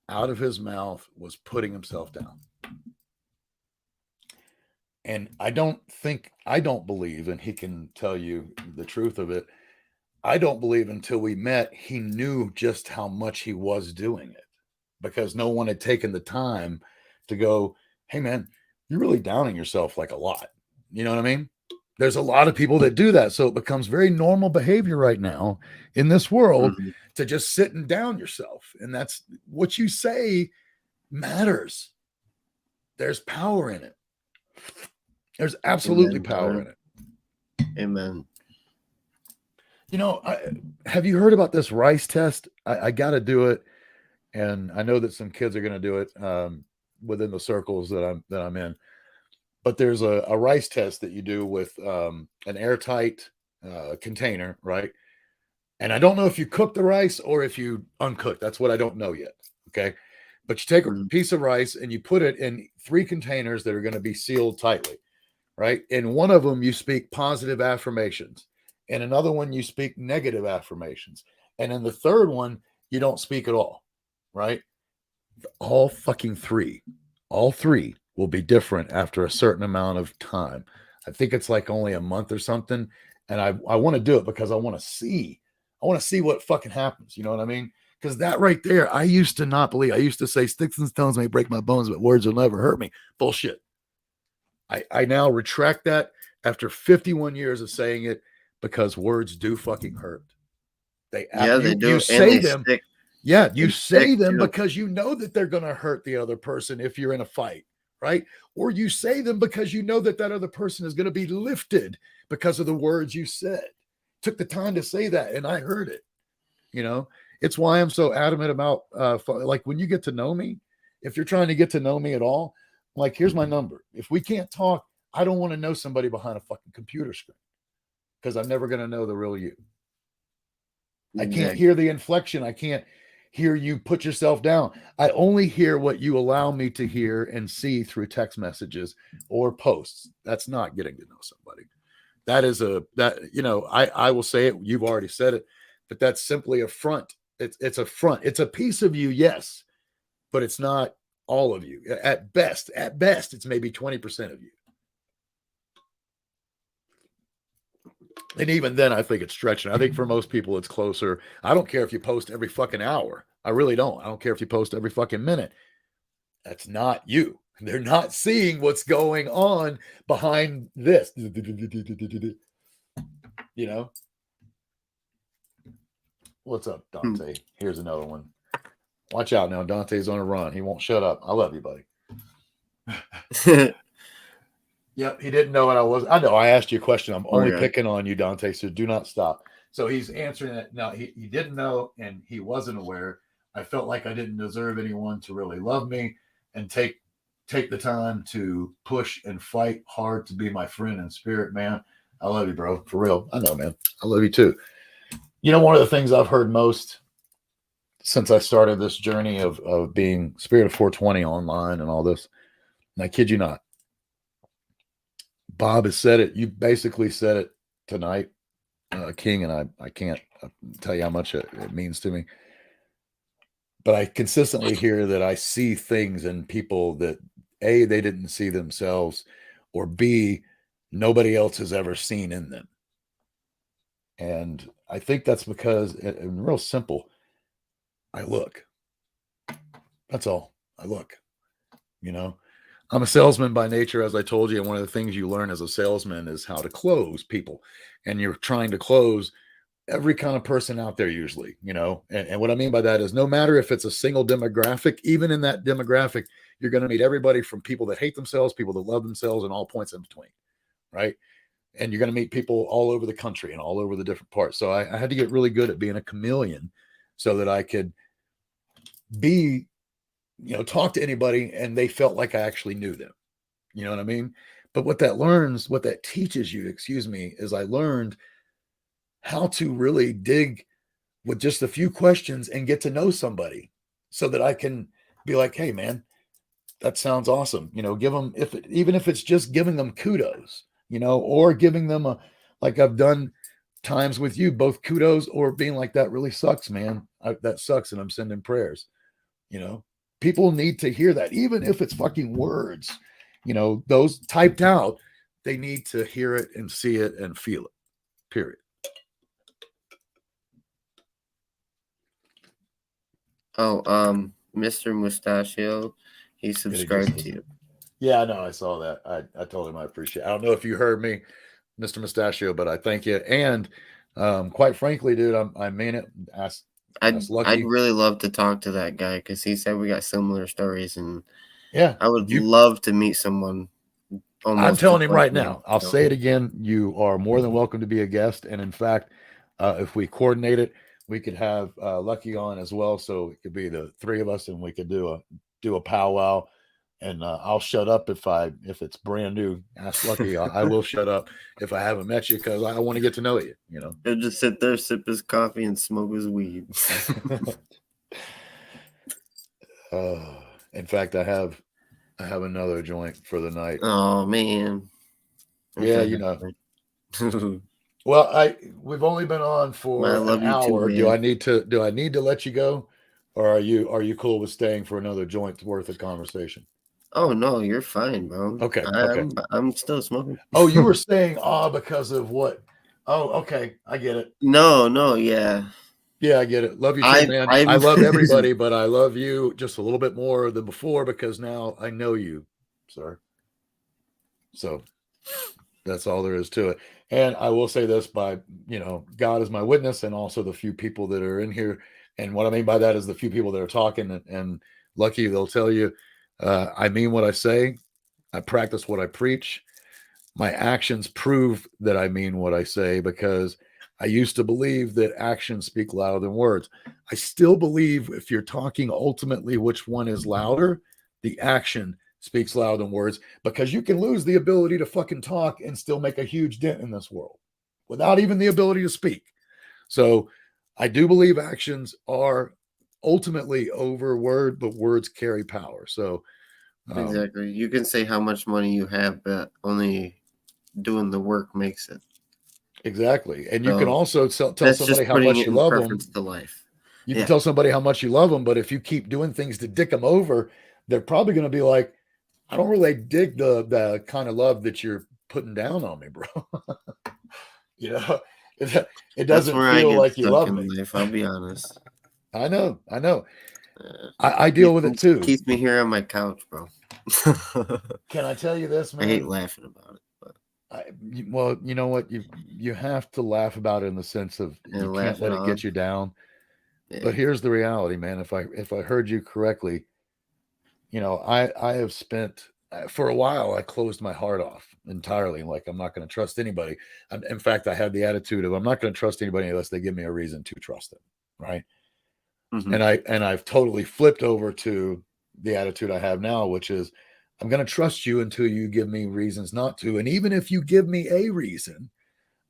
Speaker 1: out of his mouth was putting himself down. And I don't believe, and he can tell you the truth of it, I don't believe until we met, he knew just how much he was doing it, because no one had taken the time to go, hey man, you're really downing yourself like a lot. You know what I mean? There's a lot of people that do that. So it becomes very normal behavior right now in this world to just sit and down yourself. And that's what you say matters. There's power in it. There's absolutely power in it.
Speaker 3: Amen.
Speaker 1: You know, have you heard about this rice test? I got to do it. And I know that some kids are going to do it within the circles that I'm in. But there's a rice test that you do with an airtight container, right? And I don't know if you cook the rice or if you uncook. That's what I don't know yet. Okay. But you take a piece of rice and you put it in 3 containers that are going to be sealed tightly, right? In one of them, you speak positive affirmations. In another one, you speak negative affirmations. And in the third one, you don't speak at all, right? All three will be different after a certain amount of time. I think it's like only a month or something. And I want to do it because I want to see what fucking happens. You know what I mean? Because that right there, I used to not believe. I used to say sticks and stones may break my bones, but words will never hurt me. Bullshit. I now retract that after 51 years of saying it, because words do fucking hurt. They do. You say them. Stick. Yeah, you say them because you know that they're going to hurt the other person if you're in a fight, right? Or you say them because you know that other person is going to be lifted because of the words you said. Took the time to say that, and I heard it. You know, it's why I'm so adamant about like when you get to know me, if you're trying to get to know me at all, like here's my number. If we can't talk, I don't want to know somebody behind a fucking computer screen, because I'm never going to know the real you. I can't hear the inflection. I can't hear you put yourself down. I only hear what you allow me to hear and see through text messages or posts. That's not getting to know somebody. That is I will say it. You've already said it, but that's simply a front. It's a front. It's a piece of you, yes, but it's not all of you. At best, it's maybe 20% of you. And even then, I think it's stretching. I think for most people, it's closer. I don't care if you post every fucking hour. I really don't. I don't care if you post every fucking minute. That's not you. They're not seeing what's going on behind this. You know? What's up, Dante? Here's another one. Watch out now. Dante's on a run. He won't shut up. I love you, buddy. Yep, he didn't know what I was. I know. I asked you a question. I'm only picking on you, Dante, so do not stop. So he's answering it. No, he didn't know, and he wasn't aware. I felt like I didn't deserve anyone to really love me and take take the time to push and fight hard to be my friend and spirit, man. I love you, bro. For real. I know, man. I love you too. You know, one of the things I've heard most since I started this journey of being Spirit of 420 online and all this, and I kid you not, Bob has said it. You basically said it tonight, King, and I can't tell you how much it means to me. But I consistently hear that I see things in people that A, they didn't see themselves, or B, nobody else has ever seen in them. And I think that's because, and real simple, I look. That's all. I look. You know, I'm a salesman by nature, as I told you. And one of the things you learn as a salesman is how to close people. And you're trying to close every kind of person out there usually, you know. And what I mean by that is no matter if it's a single demographic, even in that demographic, you're going to meet everybody from people that hate themselves, people that love themselves, and all points in between, right? And you're going to meet people all over the country and all over the different parts. So I had to get really good at being a chameleon so that I could be, you know, talk to anybody and they felt like I actually knew them. You know what I mean? But what that teaches you, is I learned how to really dig with just a few questions and get to know somebody so that I can be like, hey man, that sounds awesome. You know, give them, even if it's just giving them kudos, you know, or giving them like I've done times with you, both kudos or being like, that really sucks, man. That sucks. And I'm sending prayers, you know, people need to hear that, even if it's fucking words, you know, those typed out, they need to hear it and see it and feel it, period.
Speaker 3: Oh, Mr. Mustachio, he subscribed to you.
Speaker 1: Yeah, I know. I saw that. I told him I appreciate it. I don't know if you heard me, Mr. Mustachio, but I thank you. And quite frankly, dude, I mean it.
Speaker 3: I'd really love to talk to that guy because he said we got similar stories, and
Speaker 1: yeah,
Speaker 3: I would love to meet someone.
Speaker 1: I'm telling him right now. I'll say it again. You are more than welcome to be a guest, and in fact, if we coordinate it, we could have Lucky on as well. So it could be the three of us, and we could do a powwow. And I'll shut up if it's brand new. Ask Lucky. I will shut up if I haven't met you because I want to get to know you. You know,
Speaker 3: he'll just sit there, sip his coffee, and smoke his weed.
Speaker 1: In fact, I have another joint for the night.
Speaker 3: Oh man.
Speaker 1: Yeah, you know. Well, we've only been on for an hour. Do I need to let you go, or are you cool with staying for another joint's worth of conversation?
Speaker 3: Oh no, you're fine, bro.
Speaker 1: Okay.
Speaker 3: I'm still smoking.
Speaker 1: Oh, you were saying because of what? Oh, okay. I get it.
Speaker 3: No, yeah.
Speaker 1: Yeah, I get it. Love you too, man. I love everybody, but I love you just a little bit more than before because now I know you, sir. So that's all there is to it. And I will say this God is my witness, and also the few people that are in here. And what I mean by that is the few people that are talking and Lucky, they'll tell you, I mean what I say. I practice what I preach. My actions prove that I mean what I say because I used to believe that actions speak louder than words. I still believe if you're talking ultimately which one is louder, the action speaks louder than words because you can lose the ability to fucking talk and still make a huge dent in this world without even the ability to speak. So I do believe actions are ultimately over word, but words carry power. So
Speaker 3: exactly. You can say how much money you have, but only doing the work makes it.
Speaker 1: Exactly. And you can also tell somebody how much you love them.
Speaker 3: To life.
Speaker 1: You can tell somebody how much you love them, but if you keep doing things to dick them over, they're probably going to be like, I don't really dig the kind of love that you're putting down on me, bro. You know, it doesn't feel like you love me.
Speaker 3: Life, I'll be honest.
Speaker 1: I know. I deal with it too.
Speaker 3: Keeps me here on my couch, bro.
Speaker 1: Can I tell you this, man?
Speaker 3: I hate laughing about it.
Speaker 1: Well, you know what? You have to laugh about it in the sense of you can't let it get you down. Yeah. But here's the reality, man. If I heard you correctly, you know, I have spent for a while. I closed my heart off entirely. Like I'm not going to trust anybody. In fact, I had the attitude of I'm not going to trust anybody unless they give me a reason to trust them, right? Mm-hmm. And I've totally flipped over to the attitude I have now, which is I'm going to trust you until you give me reasons not to. And even if you give me a reason,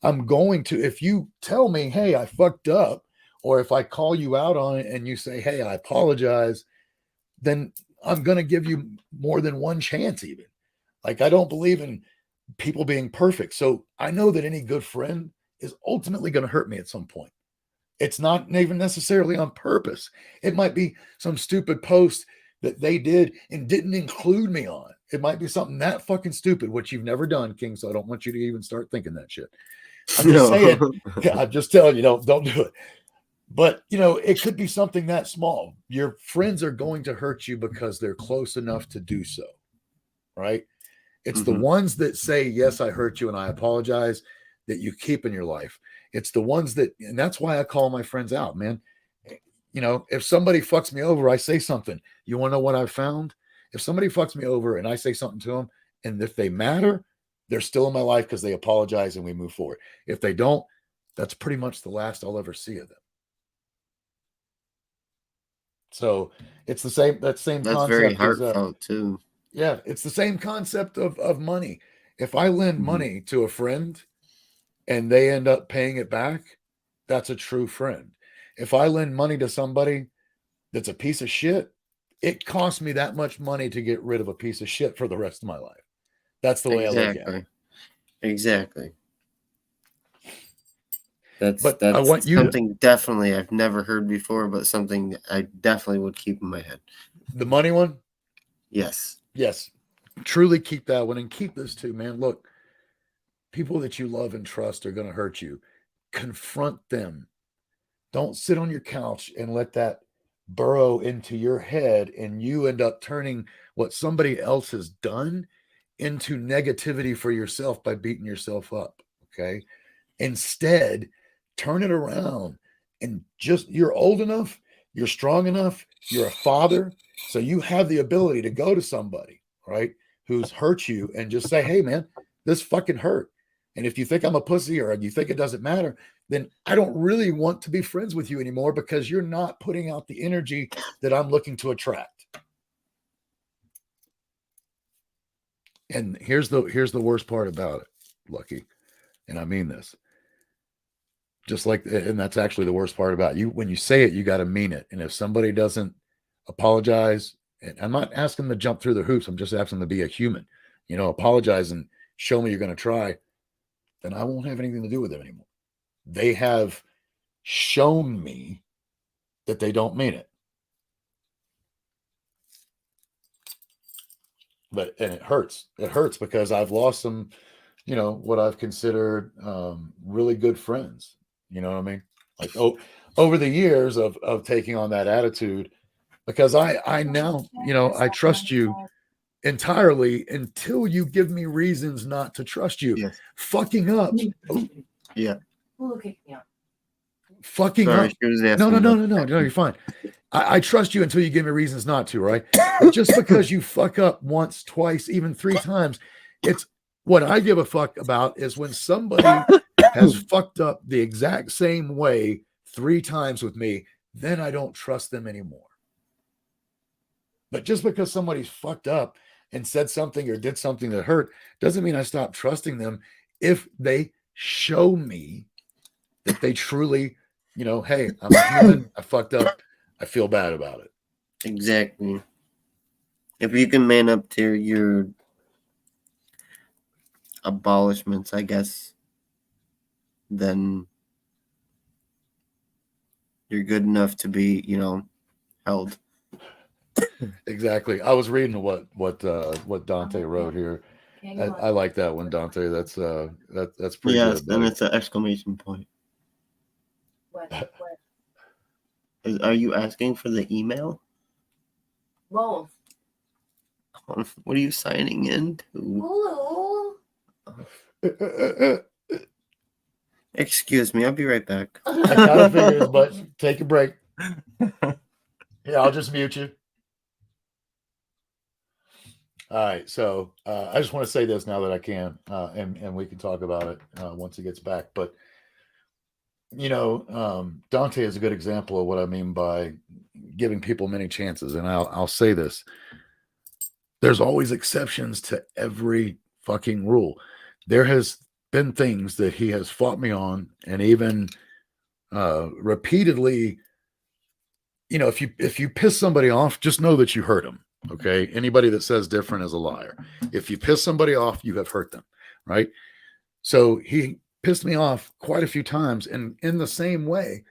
Speaker 1: I'm going to, if you tell me, hey, I fucked up, or if I call you out on it and you say, hey, I apologize, then I'm going to give you more than one chance, even. Like, I don't believe in people being perfect. So I know that any good friend is ultimately going to hurt me at some point. It's not even necessarily on purpose. It might be some stupid post that they did and didn't include me on. It might be something that fucking stupid, which you've never done, King. So I don't want you to even start thinking that shit. I'm just saying, I'm just telling you, don't do it. But, it could be something that small. Your friends are going to hurt you because they're close enough to do so, right? It's the ones that say, yes, I hurt you and I apologize, that you keep in your life. It's the ones that, and that's why I call my friends out, man. If somebody fucks me over, I say something. You want to know what I've found? If somebody fucks me over and I say something to them, and if they matter, they're still in my life because they apologize and we move forward. If they don't, that's pretty much the last I'll ever see of them. So it's the same. That's concept.
Speaker 3: Very heartfelt too.
Speaker 1: Yeah, it's the same concept of money. If I lend money to a friend and they end up paying it back, that's a true friend. If I lend money to somebody that's a piece of shit, it costs me that much money to get rid of a piece of shit for the rest of my life. That's the way I look at it.
Speaker 3: Exactly. That's
Speaker 1: I want you
Speaker 3: something definitely I've never heard before, but something I definitely would keep in my head.
Speaker 1: The money one?
Speaker 3: Yes.
Speaker 1: Yes. Truly keep that one, and keep this too, man. Look, people that you love and trust are going to hurt you. Confront them. Don't sit on your couch and let that burrow into your head and you end up turning what somebody else has done into negativity for yourself by beating yourself up. Okay. Instead, turn it around and you're old enough, you're strong enough, you're a father. So you have the ability to go to somebody, right, who's hurt you and just say, hey, man, this fucking hurt. And if you think I'm a pussy or you think it doesn't matter, then I don't really want to be friends with you anymore because you're not putting out the energy that I'm looking to attract. And here's the worst part about it, Lucky. And I mean this. And that's actually the worst part about you. When you say it, you got to mean it. And if somebody doesn't apologize, and I'm not asking them to jump through the hoops, I'm just asking them to be a human, apologize and show me you're going to try, then I won't have anything to do with them anymore. They have shown me that they don't mean it. And it hurts. It hurts because I've lost some, what I've considered really good friends. You know what I mean? Like, over the years of taking on that attitude, because I now, I trust you entirely until you give me reasons not to trust you.
Speaker 3: Yes.
Speaker 1: Fucking up.
Speaker 3: Yeah.
Speaker 1: Fucking
Speaker 3: Sorry,
Speaker 1: up. No, you're fine. I trust you until you give me reasons not to, right? But just because you fuck up once, twice, even 3 times, it's what I give a fuck about is when somebody has fucked up the exact same way 3 times with me, then I don't trust them anymore. But just because somebody's fucked up and said something or did something that hurt doesn't mean I stop trusting them if they show me that they truly, hey, I'm a human, I fucked up, I feel bad about it.
Speaker 3: Exactly. If you can man up to your abolishments, I guess, then you're good enough to be, held.
Speaker 1: Exactly. I was reading what Dante wrote here. I like that one, Dante. That's pretty good.
Speaker 3: Yes, and it's an exclamation point.
Speaker 4: What?
Speaker 3: Are you asking for the email?
Speaker 4: Both.
Speaker 3: What are you signing into?
Speaker 4: Ooh.
Speaker 3: Excuse me, I'll be right back.
Speaker 1: I gotta figure this, but take a break. Yeah, I'll just mute you. All right, so I just want to say this now that I can, and we can talk about it once he gets back. But Dante is a good example of what I mean by giving people many chances. And I'll say this: there's always exceptions to every fucking rule. There has been things that he has fought me on, and even repeatedly, you know, if you piss somebody off, just know that you hurt them. Okay. Anybody that says different is a liar. If you piss somebody off, you have hurt them. Right. So he pissed me off quite a few times, and in the same way.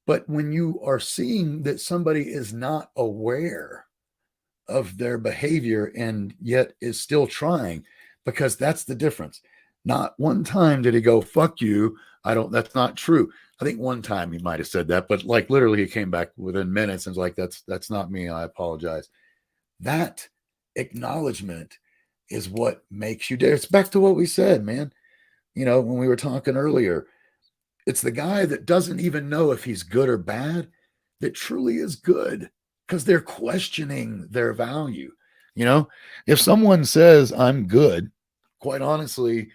Speaker 1: But when you are seeing that somebody is not aware of their behavior and yet is still trying, because that's the difference. Not one time did he go, fuck you. That's not true. I think one time he might have said that, but like literally he came back within minutes and was like, that's not me. I apologize. That acknowledgement is what makes you dare. It's back to what we said, man. You know, when we were talking earlier, it's the guy that doesn't even know if he's good or bad that truly is good, because they're questioning their value. You know, if someone says I'm good, quite honestly,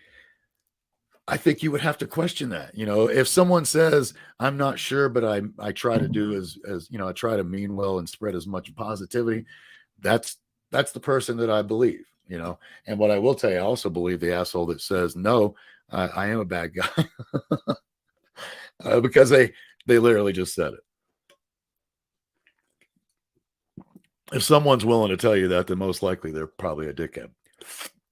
Speaker 1: I think you would have to question that. You know, if someone says I'm not sure, but I try to do as you know, I try to mean well and spread as much positivity, that's the person that I believe, you know. And what I will tell you, I also believe the asshole that says no, I am a bad guy. Because they literally just said it. If someone's willing to tell you that, then most likely they're probably a dickhead.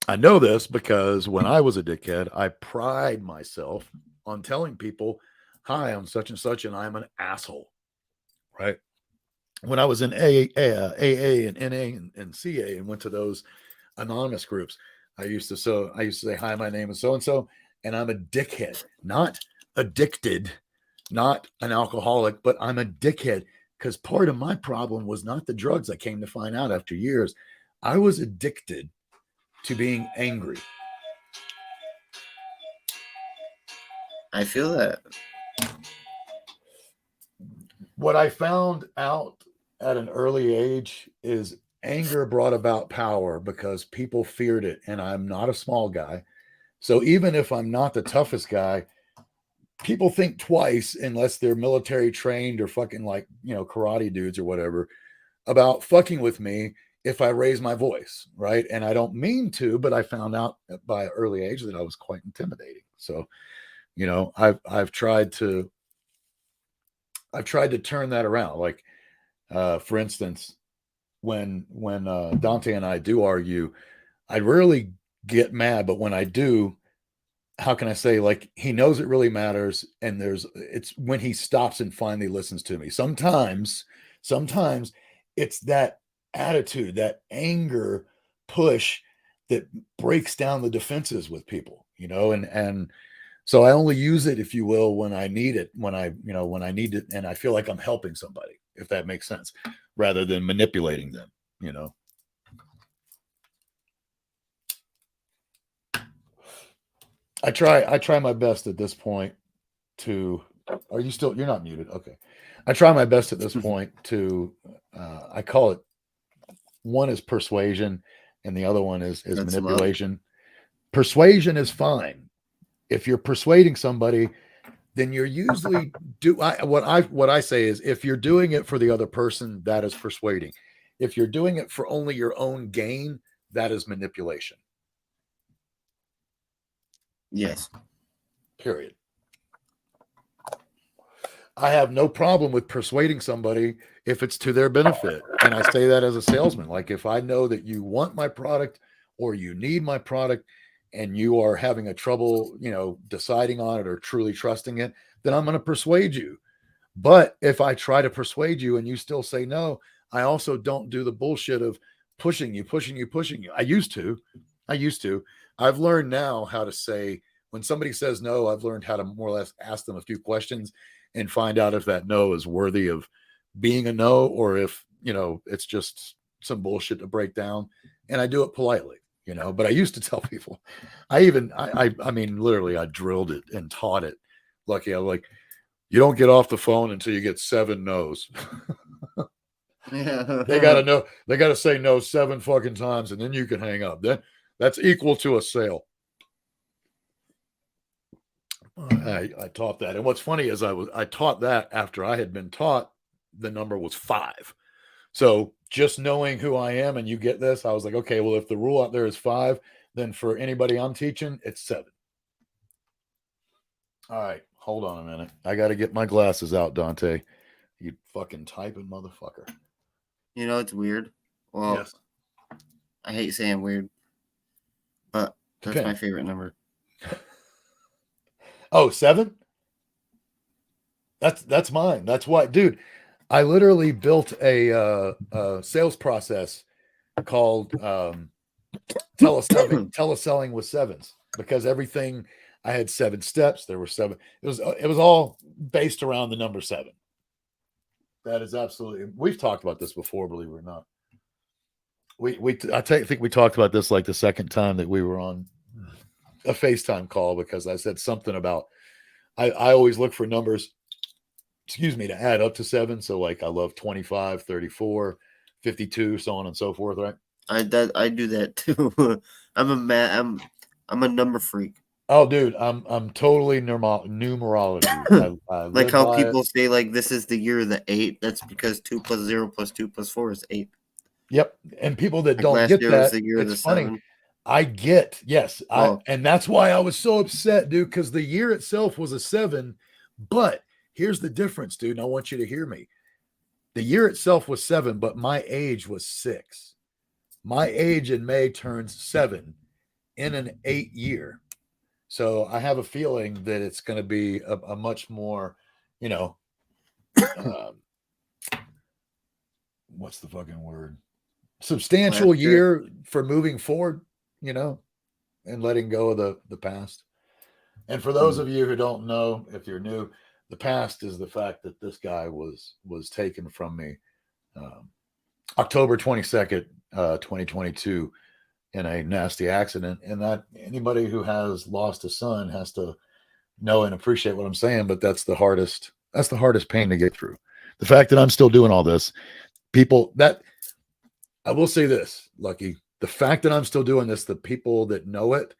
Speaker 1: I know this because when I was a dickhead, I pride myself on telling people, hi, I'm such and such, and I'm an asshole, right? When I was in AA and NA and CA and went to those anonymous groups, I used to say, hi, my name is so-and-so, and I'm a dickhead, not addicted, not an alcoholic, but I'm a dickhead, because part of my problem was not the drugs. I came to find out after years. I was addicted to being angry.
Speaker 3: I feel that.
Speaker 1: What I found out at an early age is anger brought about power because people feared it. And I'm not a small guy. So even if I'm not the toughest guy, people think twice, unless they're military trained or fucking like, you know, karate dudes or whatever, about fucking with me if I raise my voice, right? And I don't mean to, but I found out by an early age that I was quite intimidating. So, you know, I've tried to turn that around. Like, for instance, when Dante and I do argue, I rarely get mad, but when I do, how can I say, like, he knows it really matters, and it's when he stops and finally listens to me. Sometimes it's that attitude, that anger push that breaks down the defenses with people, you know, and so I only use it, if you will, when I need it, when I need it, and I feel like I'm helping somebody, if that makes sense, rather than manipulating them, you know. I try my best at this point to, you're not muted. Okay. I try my best at this point to, I call it, one is persuasion and the other one is
Speaker 3: That's
Speaker 1: manipulation. Love. Persuasion is fine. If you're persuading somebody, then you're usually what I say is, if you're doing it for the other person, that is persuading. If you're doing it for only your own gain, that is manipulation.
Speaker 3: Yes.
Speaker 1: Period. I have no problem with persuading somebody if it's to their benefit. And I say that as a salesman. Like, if I know that you want my product or you need my product and you are having a trouble, you know, deciding on it or truly trusting it, then I'm going to persuade you. But if I try to persuade you and you still say no, I also don't do the bullshit of pushing you. I used to. I've learned now how to say, when somebody says no, I've learned how to more or less ask them a few questions and find out if that no is worthy of being a no, or if, you know, it's just some bullshit to break down. And I do it politely, you know. But I used to tell people, I mean, literally, I drilled it and taught it. Lucky, I'm like, you don't get off the phone until you get 7 no's. They got to know. They got to say no 7 fucking times, and then you can hang up. Then that's equal to a sale. I taught that. And what's funny is I taught that after I had been taught the number was 5. So just knowing who I am and you get this, I was like, okay, well, if the rule out there is 5, then for anybody I'm teaching, it's 7. All right, hold on a minute. I got to get my glasses out, Dante. You fucking typing motherfucker.
Speaker 3: You know, it's weird. Well,
Speaker 1: Yes.
Speaker 3: I hate saying weird, but that's
Speaker 1: Okay.
Speaker 3: my favorite number.
Speaker 1: Oh, 7? That's mine. That's why, dude. I literally built a sales process called teleselling with 7s, because everything I had 7 steps. There were 7. It was all based around the number 7. That is absolutely. We've talked about this before, believe it or not. I think we talked about this like the second time that we were on a FaceTime call, because I said something about I always look for numbers, to add up to 7. So like I love 25, 34, 52, so on and so forth, right?
Speaker 3: I do that too. I'm a number freak.
Speaker 1: Oh, dude, I'm totally numerology. I
Speaker 3: Like
Speaker 1: live
Speaker 3: how
Speaker 1: by
Speaker 3: people
Speaker 1: it.
Speaker 3: say like this is the year of the 8. That's because 2 + 0 + 2 + 4 is 8.
Speaker 1: Yep. And people that
Speaker 3: Like
Speaker 1: don't
Speaker 3: last
Speaker 1: get
Speaker 3: year was
Speaker 1: that,
Speaker 3: the year of
Speaker 1: it's
Speaker 3: the
Speaker 1: funny.
Speaker 3: 7.
Speaker 1: Yes,
Speaker 3: Oh.
Speaker 1: and that's why I was so upset, dude, because the year itself was a 7, but here's the difference, dude. And I want you to hear me. The year itself was 7, but my age was 6. My age in May turns 7 in an 8 year. So I have a feeling that it's going to be a much more, um, what's the fucking word? Substantial
Speaker 3: Last year.
Speaker 1: year for moving forward, and letting go of the past. And for those of you who don't know, if you're new, the past is the fact that this guy was taken from me October 22nd, 2022, in a nasty accident. And that anybody who has lost a son has to know and appreciate what I'm saying. But that's the hardest pain to get through. The fact that I'm still doing all this, people that I will say this, Lucky, the fact that I'm still doing this, the people that know it,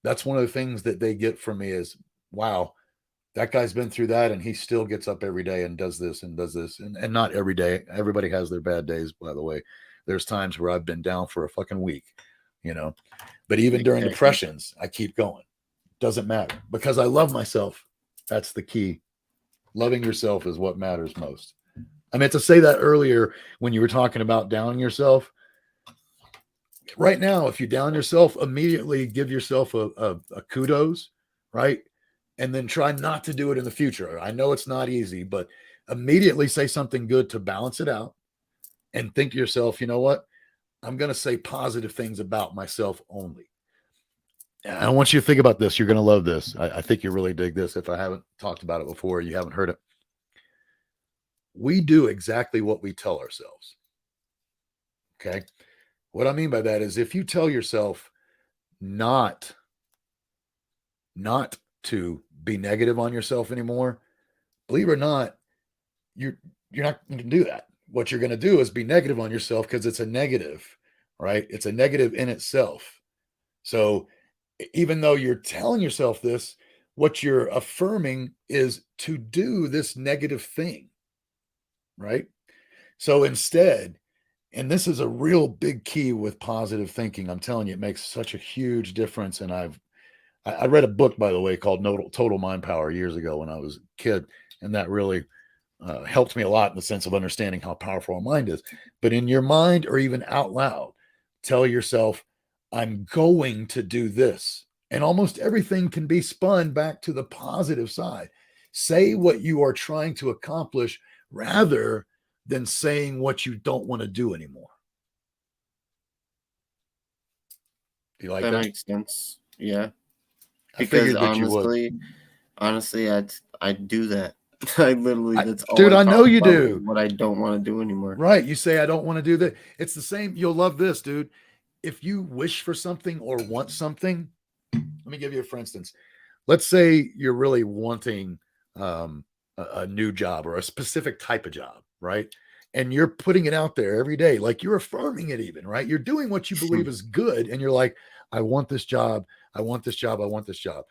Speaker 1: that's one of the things that they get from me is, wow, that guy's been through that and he still gets up every day and does this and does this. And not every day. Everybody has their bad days, by the way. There's times where I've been down for a fucking week, but even during depressions, I keep going. Doesn't matter, because I love myself. That's the key. Loving yourself is what matters most. I meant to say that earlier when you were talking about downing yourself. Right now, if you down yourself, immediately give yourself a kudos, right? And then try not to do it in the future. I know it's not easy, but immediately say something good to balance it out, and think to yourself, you know what? I'm going to say positive things about myself only. And I want you to think about this. You're going to love this. I think you really dig this. If I haven't talked about it before, you haven't heard it. We do exactly what we tell ourselves. Okay. What I mean by that is, if you tell yourself not to be negative on yourself anymore, believe it or not, you're not going to do that. What you're going to do is be negative on yourself, because it's a negative, right? It's a negative in itself. So even though you're telling yourself this, what you're affirming is to do this negative thing, right? So instead, and this is a real big key with positive thinking, I'm telling you, it makes such a huge difference. And I read a book, by the way, called Total Mind Power years ago when I was a kid, and that really helped me a lot in the sense of understanding how powerful our mind is. But in your mind, or even out loud, tell yourself, I'm going to do this. And almost everything can be spun back to the positive side. Say what you are trying to accomplish rather than saying what you don't want to do anymore. Do you like that?
Speaker 3: That makes sense. Yeah.
Speaker 1: I
Speaker 3: Because
Speaker 1: figured that you would.
Speaker 3: honestly, I do that. I literally, that's all.
Speaker 1: Dude, I know
Speaker 3: talk
Speaker 1: you
Speaker 3: about
Speaker 1: do.
Speaker 3: is what I don't want to do anymore.
Speaker 1: Right. You say, I don't want to do that. It's the same. You'll love this, dude. If you wish for something or want something, let me give you a for instance. Let's say you're really wanting a new job or a specific type of job, right? And you're putting it out there every day, like you're affirming it even, right? You're doing what you believe is good. And you're like, I want this job. I want this job. I want this job.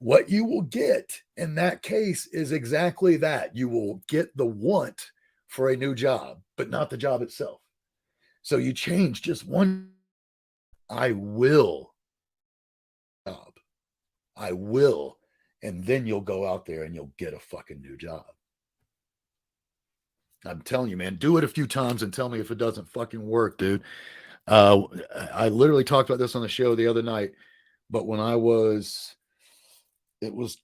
Speaker 1: What you will get in that case is exactly that. You will get the want for a new job, but not the job itself. So you change just one. I will job. I will. And then you'll go out there and you'll get a fucking new job. I'm telling you, man, do it a few times and tell me if it doesn't fucking work, dude. I literally talked about this on the show the other night, but when it was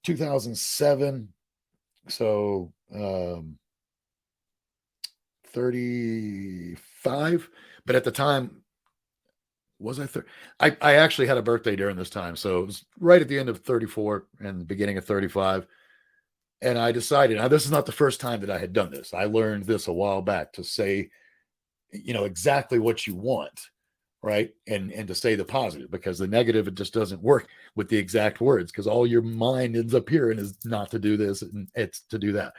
Speaker 1: 2007. So, 35, but at the time, was I 30? I actually had a birthday during this time. So it was right at the end of 34 and the beginning of 35. And I decided, now this is not the first time that I had done this. I learned this a while back to say, exactly what you want, right? And to say the positive, because the negative, it just doesn't work with the exact words, because all your mind ends up hearing is not to do this and it's to do that.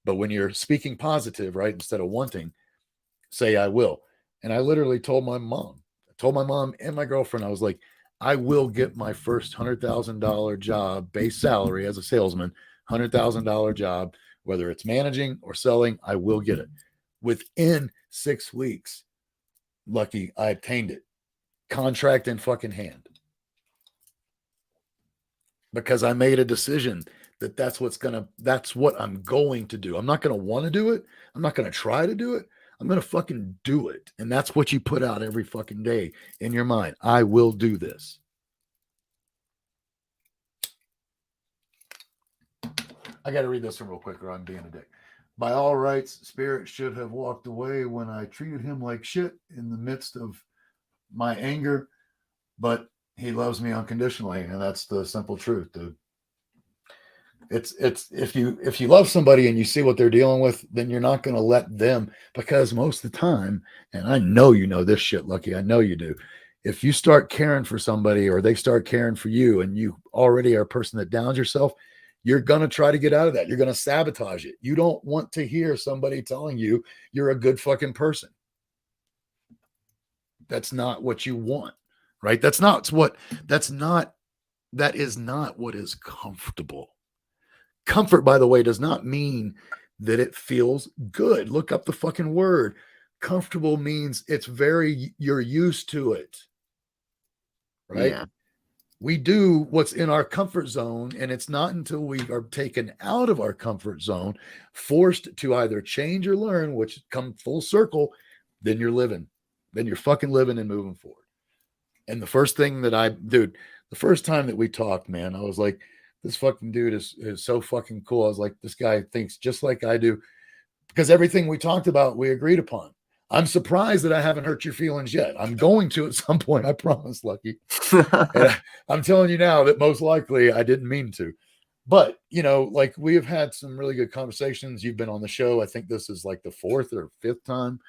Speaker 1: But when you're speaking positive, right, instead of wanting, say I will. And I literally told my mom and my girlfriend, I was like, I will get my first $100,000 job, base salary as a salesman, $100,000 job, whether it's managing or selling, I will get it. Within 6 weeks, lucky, I obtained it. Contract in fucking hand. Because I made a decision that that's what I'm going to do. I'm not going to want to do it. I'm not going to try to do it. I'm going to fucking do it. And that's what you put out every fucking day in your mind. I will do this. I got to read this one real quick or I'm being a dick. By all rights, Spirit should have walked away when I treated him like shit in the midst of my anger, but he loves me unconditionally, and that's the simple truth, dude. It's if you love somebody and you see what they're dealing with, then you're not going to let them, because most of the time, and I know you know this shit, Lucky, I know you do. If you start caring for somebody or they start caring for you and you already are a person that downs yourself, you're going to try to get out of that. You're going to sabotage it. You don't want to hear somebody telling you you're a good fucking person. That's not what you want, right? That is not what is comfortable. Comfort, by the way, does not mean that it feels good. Look up the fucking word. Comfortable means you're used to it, right?
Speaker 3: Yeah.
Speaker 1: We do what's in our comfort zone, and it's not until we are taken out of our comfort zone, forced to either change or learn, which come full circle, then you're fucking living and moving forward. And the first time that we talked, man, I was like, this fucking dude is so fucking cool. I was like, this guy thinks just like I do, because everything we talked about, we agreed upon. I'm surprised that I haven't hurt your feelings yet. I'm going to at some point, I promise, Lucky. And I'm telling you now that most likely I didn't mean to. But, like, we have had some really good conversations. You've been on the show. I think this is like the 4th or 5th time,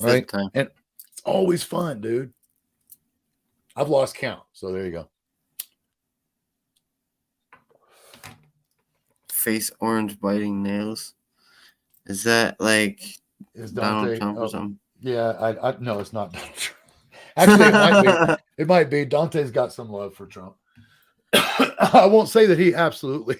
Speaker 1: right?
Speaker 3: 5th time.
Speaker 1: And it's always fun, dude. I've lost count. So there you go.
Speaker 3: Face orange biting nails. Is that like
Speaker 1: Is
Speaker 3: Donald Trump or something?
Speaker 1: Yeah, I no, it's not Donald Trump. Actually, it might be. It might be. Dante's got some love for Trump. I won't say that he absolutely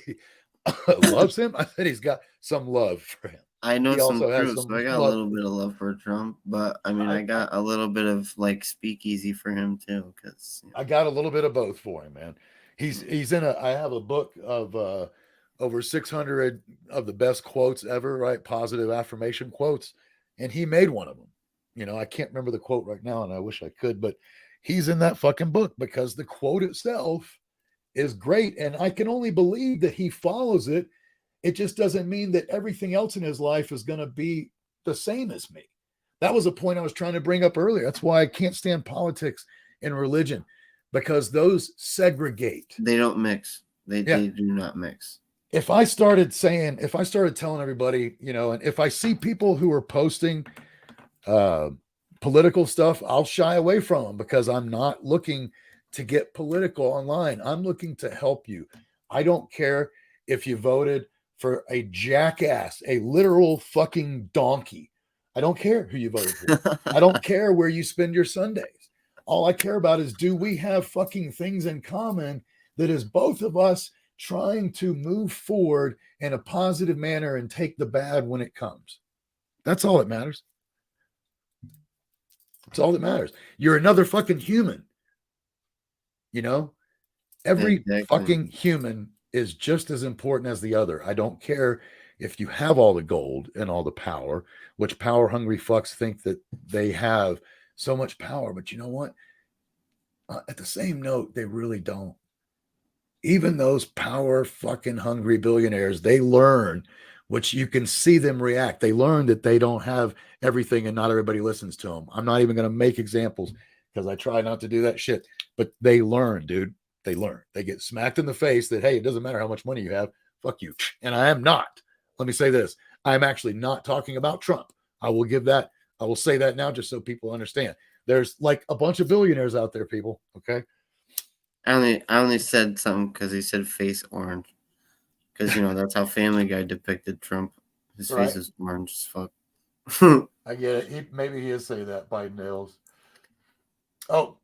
Speaker 1: loves him. I said he's got some love for him.
Speaker 3: I know
Speaker 1: He
Speaker 3: some
Speaker 1: also has
Speaker 3: troops,
Speaker 1: some
Speaker 3: so I got a
Speaker 1: love
Speaker 3: little bit of love for Trump, but I mean, I got a little bit of like speakeasy for him too, because
Speaker 1: I got a little bit of both for him, man. He's in I have a book of over 600 of the best quotes ever, right? Positive affirmation quotes, and he made one of them. I can't remember the quote right now, and I wish I could, but he's in that fucking book because the quote itself is great, and I can only believe that he follows it. It just doesn't mean that everything else in his life is going to be the same as me. That was a point I was trying to bring up earlier. That's why I can't stand politics and religion, because those segregate.
Speaker 3: they don't mix. They do not mix.
Speaker 1: If I started telling everybody, and if I see people who are posting political stuff, I'll shy away from them, because I'm not looking to get political online. I'm looking to help you. I don't care if you voted for a jackass, a literal fucking donkey. I don't care who you voted for. I don't care where you spend your Sundays. All I care about is, do we have fucking things in common that is both of us trying to move forward in a positive manner and take the bad when it comes? That's all that matters. It's all that matters. You're another fucking human. You know, every
Speaker 3: Exactly.
Speaker 1: fucking human is just as important as the other. I don't care if you have all the gold and all the power, which power hungry fucks think that they have so much power. But you know what? At the same note, they really don't. Even those power fucking hungry billionaires, they learn, which you can see them react. They learn that they don't have everything and not everybody listens to them. I'm not even going to make examples because I try not to do that shit, but they learn, dude. They learn. They get smacked in the face that, hey, it doesn't matter how much money you have. Fuck you. And I am not. Let me say this. I'm actually not talking about Trump. I will say that now just so people understand. There's like a bunch of billionaires out there, people. Okay.
Speaker 3: I only said something because he said face orange. Because, that's how Family Guy depicted Trump. His
Speaker 1: Right.
Speaker 3: face is orange as fuck.
Speaker 1: I get it. Maybe he is say that, Biden nails. Oh,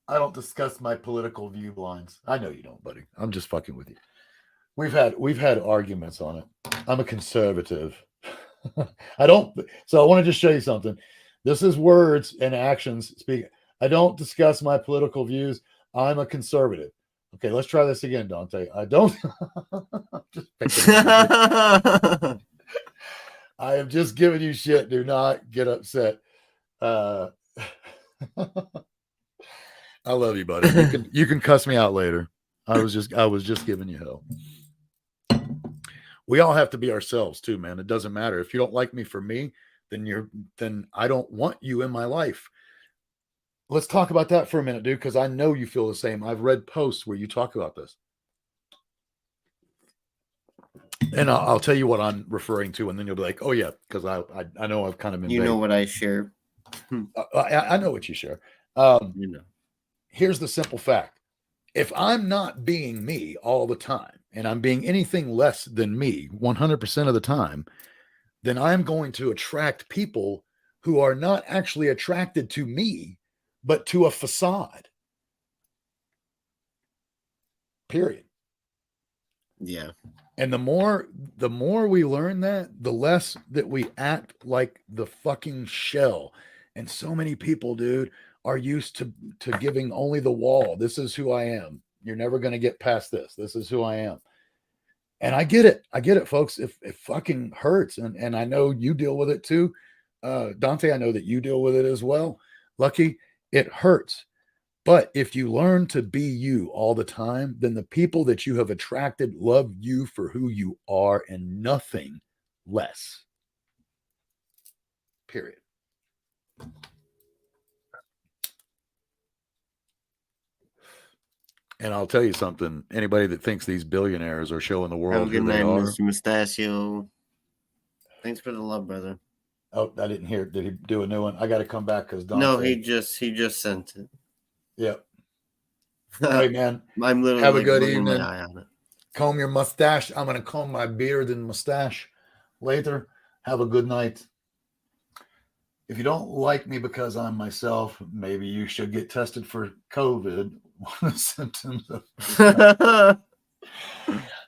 Speaker 1: I don't discuss my political view lines. I know you don't, buddy. I'm just fucking with you. We've had arguments on it. I'm a conservative. I don't. So I want to just show you something. This is words and actions speak. I don't discuss my political views. I'm a conservative. Okay, let's try this again, Dante. I don't. Just picking on you. I am just giving you shit. Do not get upset. I love you, buddy. You can cuss me out later. I was just giving you hell. We all have to be ourselves too, man. It doesn't matter. If you don't like me for me, then I don't want you in my life. Let's talk about that for a minute, dude, because I know you feel the same. I've read posts where you talk about this. And I'll tell you what I'm referring to, and then you'll be like, oh, yeah, because I know I've kind of been
Speaker 3: You know what I share.
Speaker 1: I know what you share. Here's the simple fact. If I'm not being me all the time, and I'm being anything less than me 100% of the time, then I'm going to attract people who are not actually attracted to me, but to a facade. Period.
Speaker 3: Yeah.
Speaker 1: And the more we learn that, the less that we act like the fucking shell. And so many people, dude, are used to giving only the wall. This is who I am. You're never going to get past this. This is who I am. And I get it, folks. It fucking hurts. And I know you deal with it too. Dante, I know that you deal with it as well. Lucky, it hurts. But if you learn to be you all the time, then the people that you have attracted love you for who you are and nothing less. Period. And I'll tell you something. Anybody that thinks these billionaires are showing the world
Speaker 3: Have a good
Speaker 1: who
Speaker 3: night,
Speaker 1: they are.
Speaker 3: Mr. Mustachio. Thanks for the love, brother.
Speaker 1: Oh, I didn't hear. Did he do a new one? I got to come back because Dante.
Speaker 3: No, he just sent it.
Speaker 1: Yep. Hey, man.
Speaker 3: I'm literally
Speaker 1: have a good evening.
Speaker 3: My eye on it.
Speaker 1: Comb your mustache. I'm going to comb my beard and mustache later. Have a good night. If you don't like me because I'm myself, maybe you should get tested for COVID. One of the symptoms of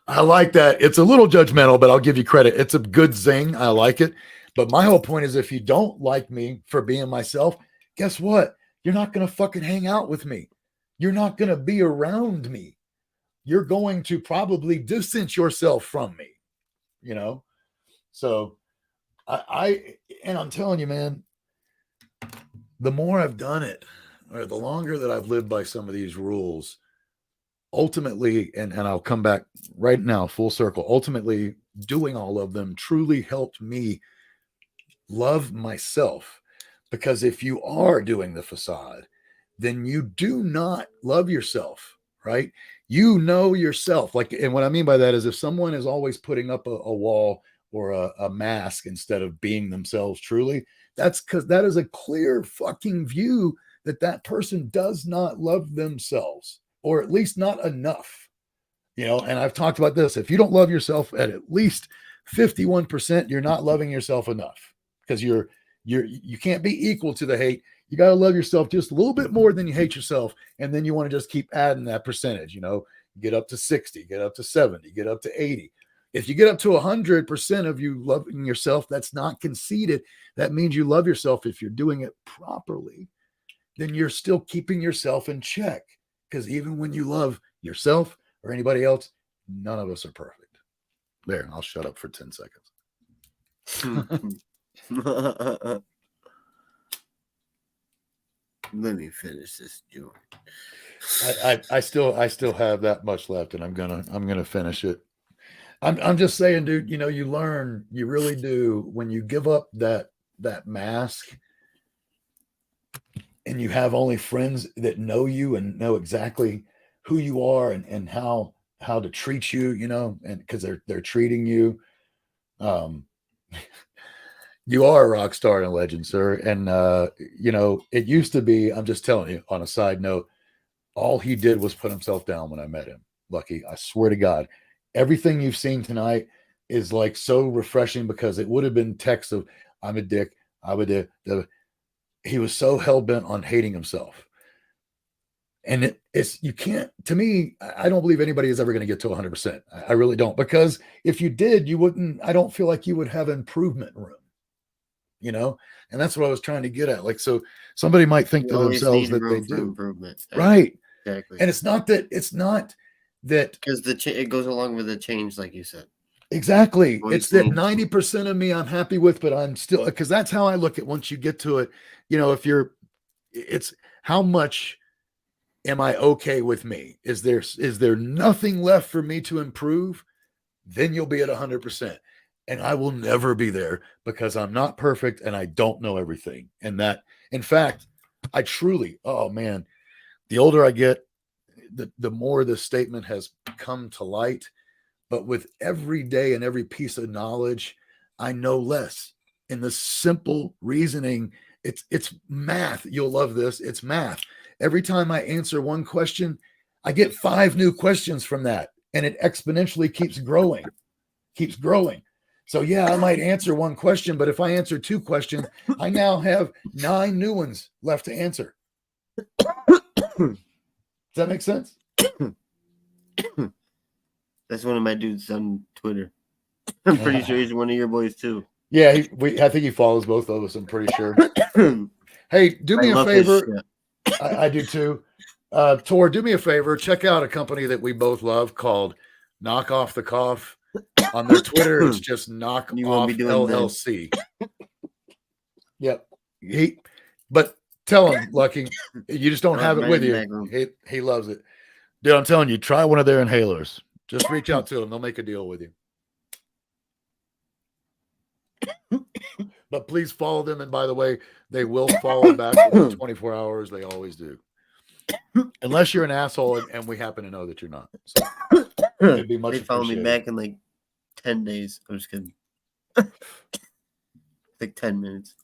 Speaker 1: I like that. It's a little judgmental, but I'll give you credit. It's a good zing. I like it. But my whole point is if you don't like me for being myself, guess what? You're not going to fucking hang out with me. You're not going to be around me. You're going to probably distance yourself from me, So and I'm telling you, man, the more I've done it, or the longer that I've lived by some of these rules, ultimately, and I'll come back right now, full circle, ultimately doing all of them truly helped me love myself. Because if you are doing the facade, then you do not love yourself, right? You know yourself. And what I mean by that is if someone is always putting up a wall or a mask instead of being themselves truly, that's because that is a clear fucking view that person does not love themselves, or at least not enough, and I've talked about this. If you don't love yourself at least 51%, you're not loving yourself enough, because you can't be equal to the hate. You got to love yourself just a little bit more than you hate yourself. And then you want to just keep adding that percentage, get up to 60, get up to 70, get up to 80. If you get up to 100% of you loving yourself, that's not conceited. That means you love yourself if you're doing it properly. then you're still keeping yourself in check. Because even when you love yourself or anybody else, none of us are perfect. There, I'll shut up for 10 seconds.
Speaker 3: Let me finish this joint.
Speaker 1: I still have that much left, and I'm gonna finish it. I'm just saying, dude, you know, you learn, you really do, when you give up that mask and you have only friends that know you and know exactly who you are and how to treat you, you know, and because they're treating you. You are a rock star and a legend, sir. And you know, it used to be, I'm just telling you on a side note, all he did was put himself down when I met him. Lucky, I swear to God, everything you've seen tonight is like so refreshing, because it would have been text of I'm a dick, I'm a dick. He was so hell-bent on hating himself. And it's, you can't, to me, I don't believe anybody is ever going to get to 100%. I really don't, because if you did, you wouldn't, I don't feel like you would have improvement room, you know? And that's what I was trying to get at. Like, so somebody might think to themselves that they do.
Speaker 3: Improvement.
Speaker 1: Right.
Speaker 3: Exactly.
Speaker 1: And it's not that
Speaker 3: because it goes along with the change, like you said.
Speaker 1: Exactly. It's that 90% of me I'm happy with, but I'm still, because that's how I look at, once you get to it, you know, it's how much am I okay with me? Is there nothing left for me to improve? Then you'll be at 100%. And I will never be there, because I'm not perfect and I don't know everything. And that, in fact, I truly, oh man, the older I get, the more this statement has come to light. But with every day and every piece of knowledge, I know less. In the simple reasoning, it's math. You'll love this. It's math. Every time I answer one question, I get 5 new questions from that. And it exponentially keeps growing. So yeah, I might answer one question, but if I answer 2 questions, I now have 9 new ones left to answer. Does that make sense?
Speaker 3: That's one of my dudes on Twitter. I'm pretty sure he's one of your boys too.
Speaker 1: Yeah, I think he follows both of us. I'm pretty sure. Hey, do me a favor. I do too. Tor, do me a favor. Check out a company that we both love called Knock Off the Cough. On their Twitter, it's just Knock Off LLC. Yep. But tell him, Lucky, you just don't have it with you. He loves it. Dude, I'm telling you, try one of their inhalers. Just reach out to them. They'll make a deal with you. But please follow them. And by the way, they will follow back within 24 hours. They always do. Unless you're an asshole and we happen to know that you're not. So it'd be much appreciated. They
Speaker 3: follow me back in like 10 days. I'm just kidding. Like 10 minutes.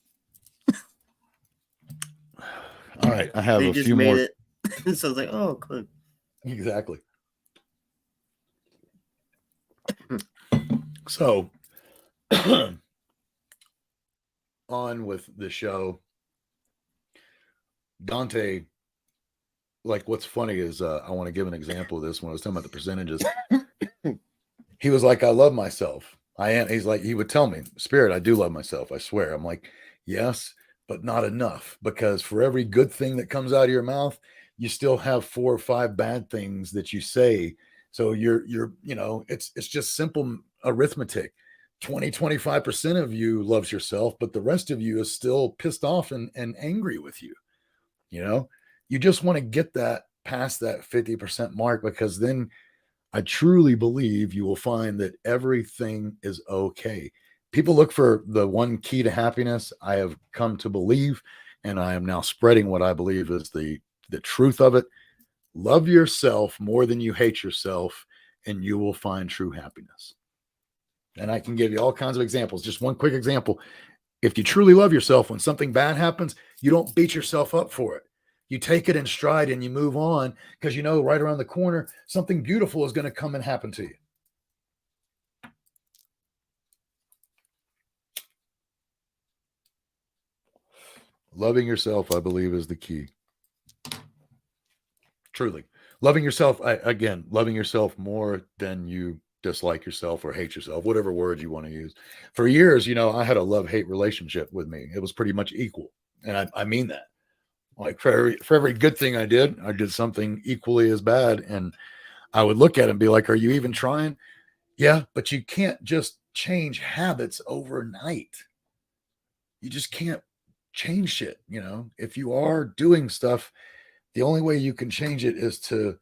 Speaker 1: All right. I have a few more.
Speaker 3: So I was like, oh, good.
Speaker 1: Exactly. So on with the show. Dante, like, what's funny is I want to give an example of this. When I was talking about the percentages, he was like, I love myself. I am. He's like, he would tell me, Spirit, I do love myself. I swear. I'm like, yes, but not enough, because for every good thing that comes out of your mouth, you still have 4 or 5 bad things that you say. So you're, you know, it's just simple arithmetic. 25% of you loves yourself, but the rest of you is still pissed off and angry with you. You know, you just want to get that past that 50% mark, because then I truly believe you will find that everything is okay. People look for the one key to happiness. I have come to believe, and I am now spreading what I believe is the truth of it. Love yourself more than you hate yourself, and you will find true happiness. And I can give you all kinds of examples. Just one quick example. If you truly love yourself, when something bad happens, you don't beat yourself up for it. You take it in stride and you move on, because you know right around the corner, something beautiful is going to come and happen to you. Loving yourself, I believe, is the key. Truly. Loving yourself, loving yourself more than you dislike yourself or hate yourself, whatever word you want to use. For years, you know, I had a love-hate relationship with me. It was pretty much equal. And I mean that. Like for every good thing I did something equally as bad. And I would look at it and be like, are you even trying? Yeah, but you can't just change habits overnight. You just can't change shit. If you are doing stuff, the only way you can change it is to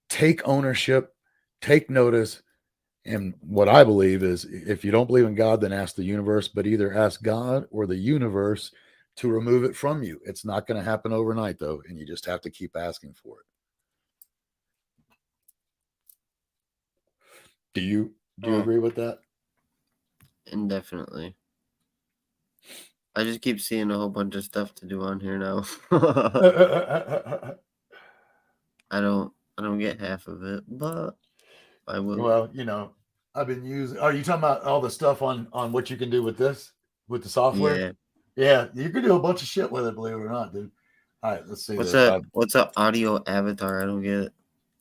Speaker 1: take ownership, take notice. And what I believe is if you don't believe in God, then ask the universe, but either ask God or the universe to remove it from you. It's not going to happen overnight, though, and you just have to keep asking for it. Do you agree with that?
Speaker 3: Indefinitely. I just keep seeing a whole bunch of stuff to do on here now. I don't get half of it, but I will.
Speaker 1: Well, I've been using. Are you talking about all the stuff on what you can do with this, with the software? Yeah, you can do a bunch of shit with it. Believe it or not, dude. All right, let's see.
Speaker 3: What's a audio avatar? I don't get it.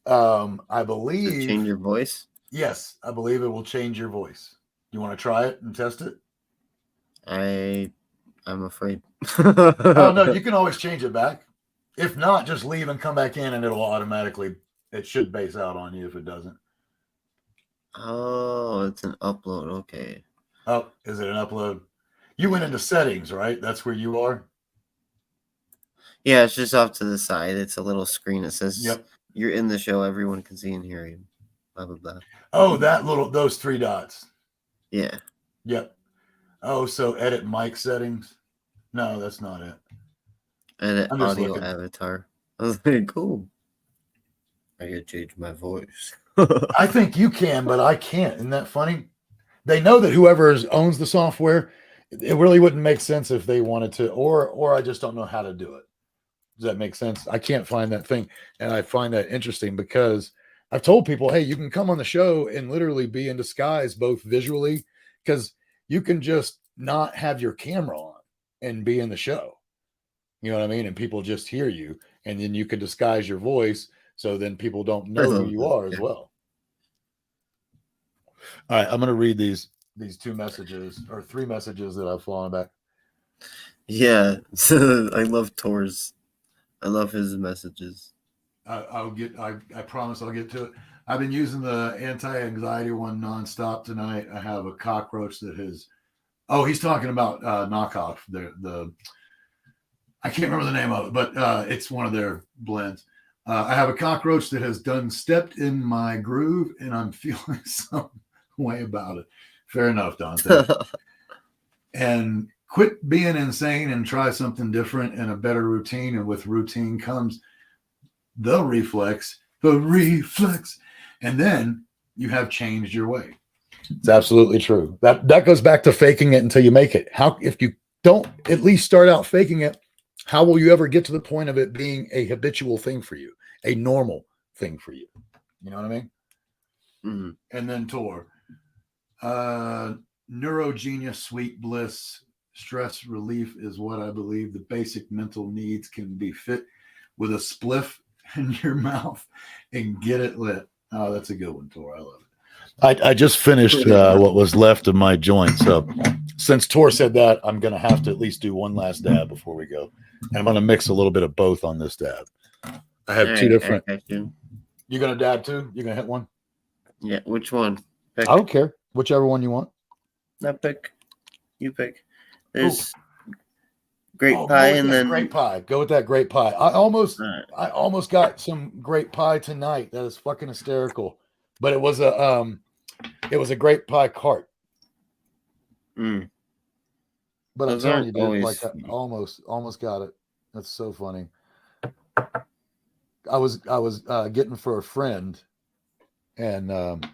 Speaker 1: I
Speaker 3: Does it
Speaker 1: believe.
Speaker 3: change your voice?
Speaker 1: Yes, I believe it will change your voice. You want to try it and test it?
Speaker 3: I'm afraid.
Speaker 1: Oh no, you can always change it back. If not, just leave and come back in, and it'll automatically. It should base out on you if it doesn't.
Speaker 3: Oh, it's an upload. Okay.
Speaker 1: Oh, is it an upload? You went into settings, right? That's where you are.
Speaker 3: Yeah, it's just off to the side. It's a little screen that says
Speaker 1: Yep.
Speaker 3: You're in the show. Everyone can see and hear you. Blah blah blah.
Speaker 1: Oh, those 3 dots.
Speaker 3: Yeah.
Speaker 1: Yep. Oh, so edit mic settings. No, that's not it.
Speaker 3: Edit
Speaker 1: I'm just
Speaker 3: audio
Speaker 1: looking.
Speaker 3: avatar. I was like, cool. I can change my voice.
Speaker 1: I think you can, but I can't. Isn't that funny? They know that whoever owns the software, it really wouldn't make sense if they wanted to, or I just don't know how to do it. Does that make sense? I can't find that thing. And I find that interesting because I've told people, hey, you can come on the show and literally be in disguise, both visually, because you can just not have your camera on and be in the show. You know what I mean? And people just hear you, and then you can disguise your voice. So then people don't know who you are as well. All right, I'm going to read these 2 messages or 3 messages that I've fallen back.
Speaker 3: Yeah, I love Tor's. I love his messages.
Speaker 1: I promise I'll get to it. I've been using the anti-anxiety one nonstop tonight. I have a cockroach that has. Oh, he's talking about knockoff. The I can't remember the name of it, but it's one of their blends. I have a cockroach that has stepped in my groove, and I'm feeling some way about it. Fair enough, Dante. And quit being insane and try something different and a better routine. And with routine comes the reflex, and then you have changed your way. It's absolutely true. That goes back to faking it until you make it. How, if you don't at least start out faking it, how will you ever get to the point of it being a habitual thing for you, a normal thing for you? You know what I mean?
Speaker 3: Mm-hmm.
Speaker 1: And then Tor, neurogenius, sweet bliss, stress relief is what I believe the basic mental needs can be fit with a spliff in your mouth and get it lit. Oh, that's a good one, Tor. I love it. I just finished what was left of my joint. So since Tor said that, I'm going to have to at least do one last dab before we go. And I'm going to mix a little bit of both on this dab. I have 2 different. You going to dab too? You going to hit one?
Speaker 3: Yeah. Which one? Pick.
Speaker 1: I don't care. Whichever one you want.
Speaker 3: Not pick. You pick. There's grape pie and then
Speaker 1: grape pie. Go with that grape pie. I almost got some grape pie tonight. That is fucking hysterical. But it was a grape pie cart.
Speaker 3: Mm.
Speaker 1: But
Speaker 3: Those
Speaker 1: I'm telling you, dude,
Speaker 3: always...
Speaker 1: like I almost got it. That's so funny. I was getting for a friend, and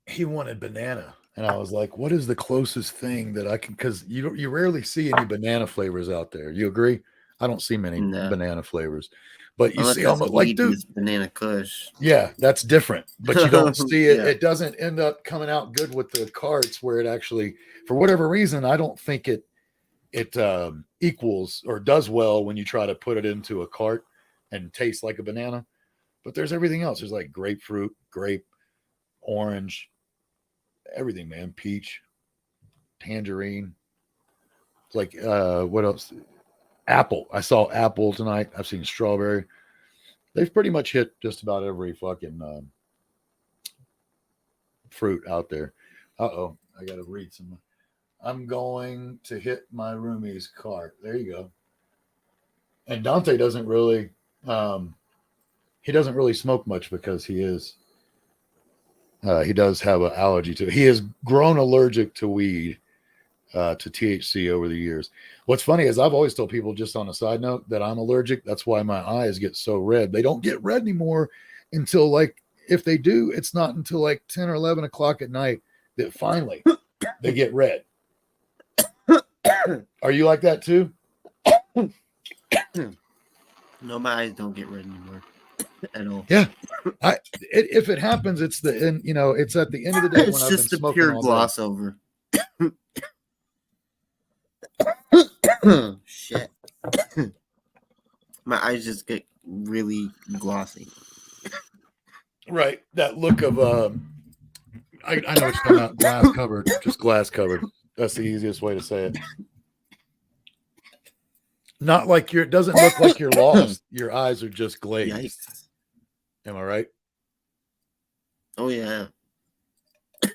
Speaker 1: he wanted banana, and I was like, "What is the closest thing that I can?" Because you rarely see any banana flavors out there. You agree? I don't see many banana flavors, but you see almost like, dude,
Speaker 3: banana kush.
Speaker 1: Yeah, that's different. But you don't see it. Yeah. It doesn't end up coming out good with the carts where it actually, for whatever reason, I don't think it equals or does well when you try to put it into a cart and taste like a banana. But there's everything else. There's like grapefruit, grape, orange, everything, man. Peach, tangerine. Like what else? Apple. I saw apple tonight. I've seen strawberry. They've pretty much hit just about every fucking fruit out there. Uh-oh. I got to read some. I'm going to hit my roomie's cart. There you go. And Dante doesn't really he doesn't really smoke much because he does have an allergy to it. He has grown allergic to weed, to THC over the years. What's funny is I've always told people, just on a side note, that I'm allergic. That's why my eyes get so red. They don't get red anymore until, like, if they do, it's not until like 10 or 11 o'clock at night that finally they get red. Are you like that too?
Speaker 3: No, my eyes don't get red anymore at all.
Speaker 1: Yeah. If it happens, it's the end. You know, it's at the end of the day
Speaker 3: It's
Speaker 1: when I've
Speaker 3: just
Speaker 1: been
Speaker 3: a
Speaker 1: smoking
Speaker 3: pure
Speaker 1: all
Speaker 3: gloss over. Shit. My eyes just get really glossy.
Speaker 1: day. Right. That look of I know what you're talking about. Glass covered, just glass covered. That's the easiest way to say it. Not like it doesn't look like you're lost. Your eyes are just glazed.
Speaker 3: Yikes.
Speaker 1: Am I right?
Speaker 3: Oh, yeah.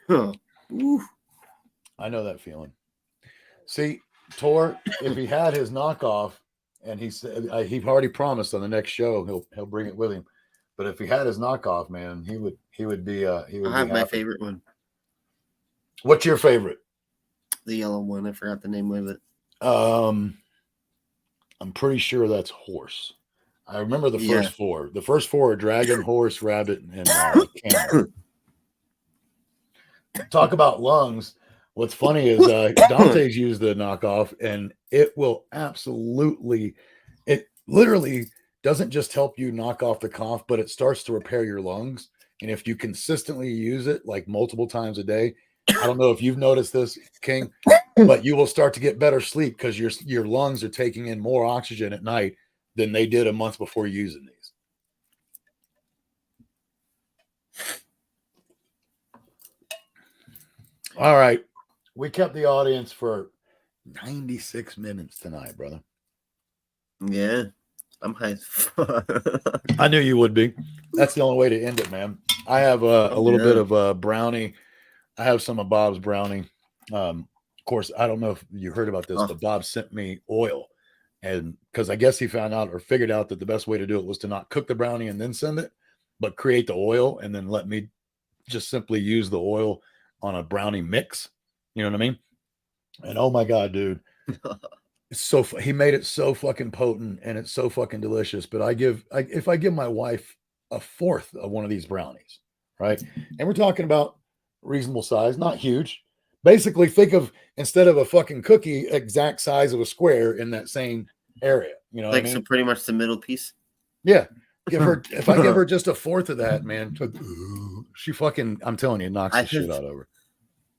Speaker 3: Ooh.
Speaker 1: I know that feeling. See, Tor, if he had his knockoff, and he said he already promised on the next show he'll bring it with him. But if he had his knockoff, man, he would be
Speaker 3: I have my
Speaker 1: happy.
Speaker 3: favorite one.
Speaker 1: What's your favorite?
Speaker 3: The yellow one. I forgot the name of it.
Speaker 1: I'm pretty sure that's horse. I remember the
Speaker 3: Yeah.
Speaker 1: first four. The first four are dragon, horse, rabbit, and camel. Talk about lungs. What's funny is Dante's used the knockoff, and it will absolutely, it literally doesn't just help you knock off the cough, but it starts to repair your lungs. And if you consistently use it like multiple times a day, I don't know if you've noticed this, King, but you will start to get better sleep because your lungs are taking in more oxygen at night than they did a month before using these. All right. We kept the audience for 96 minutes tonight, brother.
Speaker 3: Yeah. I'm high as fuck.
Speaker 1: I knew you would be. That's the only way to end it, man. I have a little bit of brownie. I have some of Bob's brownie. Of course, I don't know if you heard about this, but Bob sent me oil. And because I guess he found out or figured out that the best way to do it was to not cook the brownie and then send it, but create the oil and then let me just simply use the oil on a brownie mix. You know what I mean? And oh my God, dude. It's he made it so fucking potent and it's so fucking delicious. But if I give my wife a fourth of one of these brownies, right? And we're talking about reasonable size, not huge. Basically, think of, instead of a fucking cookie, exact size of a square in that same area. You know what I mean?
Speaker 3: So pretty much the middle piece.
Speaker 1: Yeah. If I give her just a fourth of that, man, she fucking, I'm telling you, knocks the shit out of her.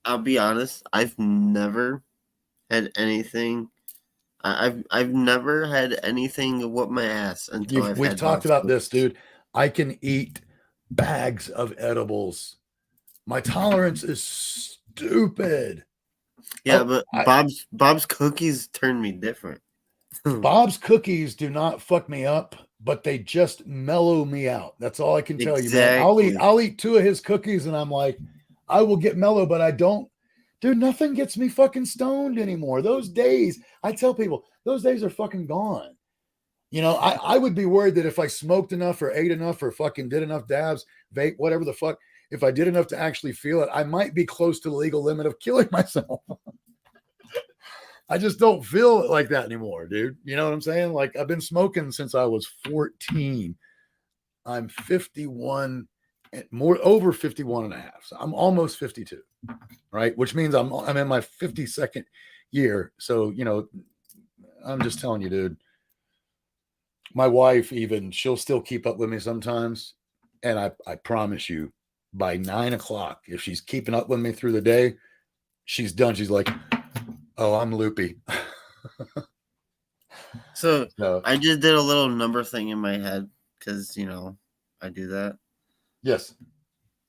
Speaker 3: I'll be honest, I've never had anything. I've never had anything whoop my ass until
Speaker 1: we've talked about this, dude. I can eat bags of edibles. My tolerance is stupid.
Speaker 3: Yeah, but Bob's cookies turn me different.
Speaker 1: Bob's cookies do not fuck me up, but they just mellow me out. That's all I can tell you, man. I'll eat two of his cookies and I'm like, I will get mellow, but I don't. Dude, nothing gets me fucking stoned anymore. Those days, I tell people, those days are fucking gone. You know, I would be worried that if I smoked enough or ate enough or fucking did enough dabs, vape, whatever the fuck, if I did enough to actually feel it, I might be close to the legal limit of killing myself. I just don't feel it like that anymore, dude. You know what I'm saying? Like, I've been smoking since I was 14. I'm 51, over 51 and a half. So I'm almost 52, right? Which means I'm in my 52nd year. So, you know, I'm just telling you, dude. My wife, even, she'll still keep up with me sometimes. And I promise you, by 9 o'clock, if she's keeping up with me through the day, she's done. She's like, oh, I'm loopy.
Speaker 3: So I just did a little number thing in my head because, you know, I do that.
Speaker 1: Yes.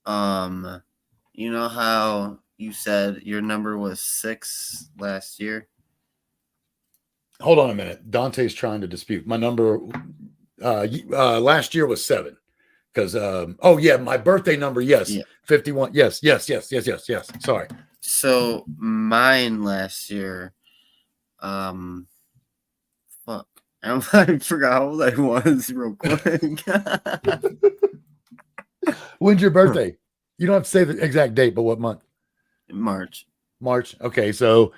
Speaker 3: You know how you said your number was 6 last year?
Speaker 1: Hold on a minute. Dante's trying to dispute my number. Last year was 7 because oh yeah, my birthday number, yes,
Speaker 3: Yeah.
Speaker 1: 51. Yes. Sorry.
Speaker 3: So mine last year, fuck. I forgot how old I was real quick.
Speaker 1: When's your birthday? You don't have to say the exact date, but what month?
Speaker 3: March.
Speaker 1: March. Okay, so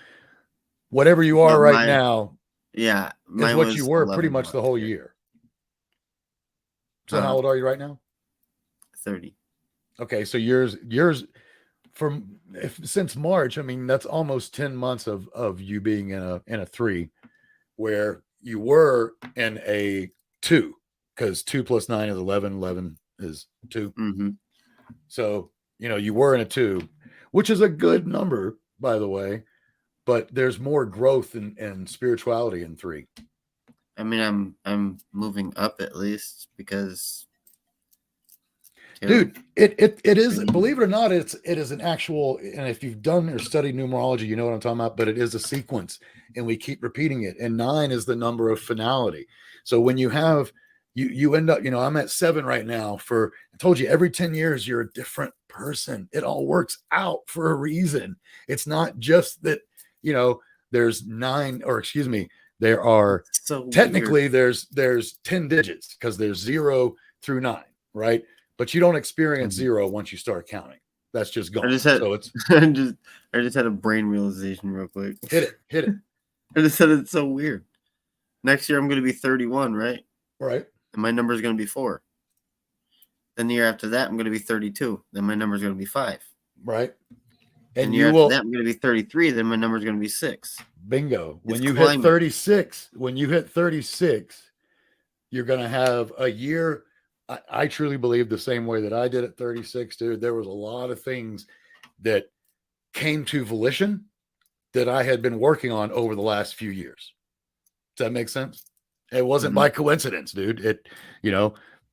Speaker 1: whatever you are
Speaker 3: But
Speaker 1: right
Speaker 3: mine-
Speaker 1: now
Speaker 3: Yeah,
Speaker 1: is
Speaker 3: mine
Speaker 1: what
Speaker 3: was
Speaker 1: you were pretty
Speaker 3: 11
Speaker 1: much the
Speaker 3: last
Speaker 1: whole year. So how old are you right now?
Speaker 3: 30.
Speaker 1: Okay, so yours since March, I mean that's almost 10 months of you being in a 3, where you were in a 2, because 2 plus 9 is 11. 11 is 2.
Speaker 3: Mm-hmm.
Speaker 1: So you were in a 2, which is a good number, by the way, but there's more growth in spirituality in 3.
Speaker 3: I mean, I'm moving up at least because,
Speaker 1: Dude, it is,
Speaker 3: Mhm.
Speaker 1: believe it or not, it is an actual, and if you've done or studied numerology, you know what I'm talking about, but it is a sequence and we keep repeating it. And 9 is the number of finality. So when you have, you end up, I'm at 7 right now. I told you, every 10 years, you're a different person. It all works out for a reason. It's not just that, there's 9, or excuse me, there are
Speaker 3: so
Speaker 1: technically
Speaker 3: weird.
Speaker 1: there's 10 digits because there's 0 through 9, right? But you don't experience
Speaker 3: Mhm.
Speaker 1: 0 once you start counting. That's just gone.
Speaker 3: I just had
Speaker 1: So it's
Speaker 3: I just had a brain realization real quick.
Speaker 1: hit it.
Speaker 3: I just said it's so weird. Next year I'm going to be 31, right?
Speaker 1: Right.
Speaker 3: And my number is going to be 4. Then the year after that I'm going to be 32. Then my number is going to be 5.
Speaker 1: Right.
Speaker 3: And
Speaker 1: And
Speaker 3: the year
Speaker 1: you
Speaker 3: after
Speaker 1: will
Speaker 3: that I'm going to be 33. Then my number is going to be 6.
Speaker 1: bingo. When
Speaker 3: It's
Speaker 1: you
Speaker 3: climbing.
Speaker 1: hit 36, you're going to have a year. I truly believe the same way that I did at 36, dude. There was a lot of things that came to volition that I had been working on over the last few years. Does that make sense? It wasn't by coincidence, dude. It,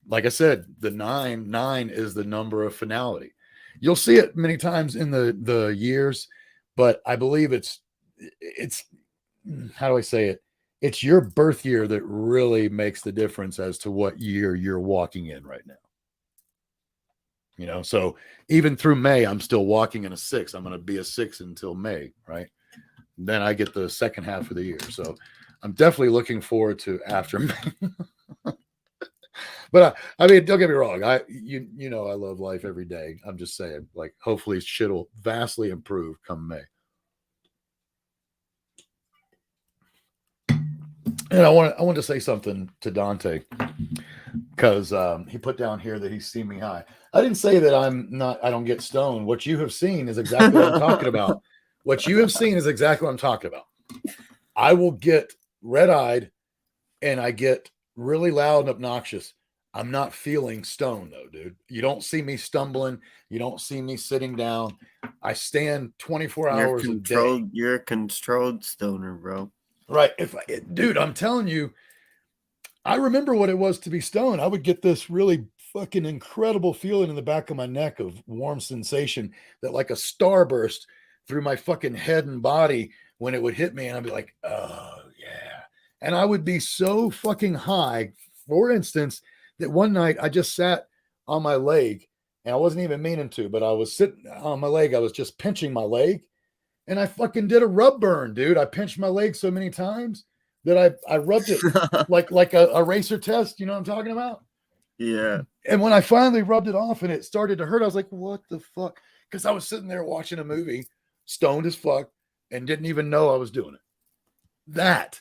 Speaker 1: like I said, the 9 is the number of finality. You'll see it many times in the years, but I believe it's how do I say it? It's your birth year that really makes the difference as to what year you're walking in right now. So even through May, I'm still walking in a 6. I'm going to be a 6 until May, right? Then I get the second half of the year. So I'm definitely looking forward to after May. But I mean, don't get me wrong. I love life every day. I'm just saying, like, hopefully shit will vastly improve come May. And I want to say something to Dante because he put down here that he's seen me high. I didn't say that I don't get stoned. What you have seen is exactly what I'm talking about. What you have seen is exactly what I'm talking about. I will get red-eyed and I get really loud and obnoxious. I'm not feeling stoned though, dude. You don't see me stumbling. You don't see me sitting down. I stand 24 hours a day.
Speaker 3: You're a controlled stoner, bro.
Speaker 1: Right. Dude, I'm telling you, I remember what it was to be stoned. I would get this really fucking incredible feeling in the back of my neck of warm sensation that like a starburst through my fucking head and body when it would hit me. And I'd be like, oh yeah. And I would be so fucking high, for instance, that one night I just sat on my leg and I wasn't even meaning to, but I was sitting on my leg. I was just pinching my leg and I fucking did a rub burn, dude. I pinched my leg so many times that I rubbed it like a racer test. You know what I'm talking about?
Speaker 3: Yeah.
Speaker 1: And when I finally rubbed it off and it started to hurt, I was like, what the fuck? Because I was sitting there watching a movie, stoned as fuck, and didn't even know I was doing it. That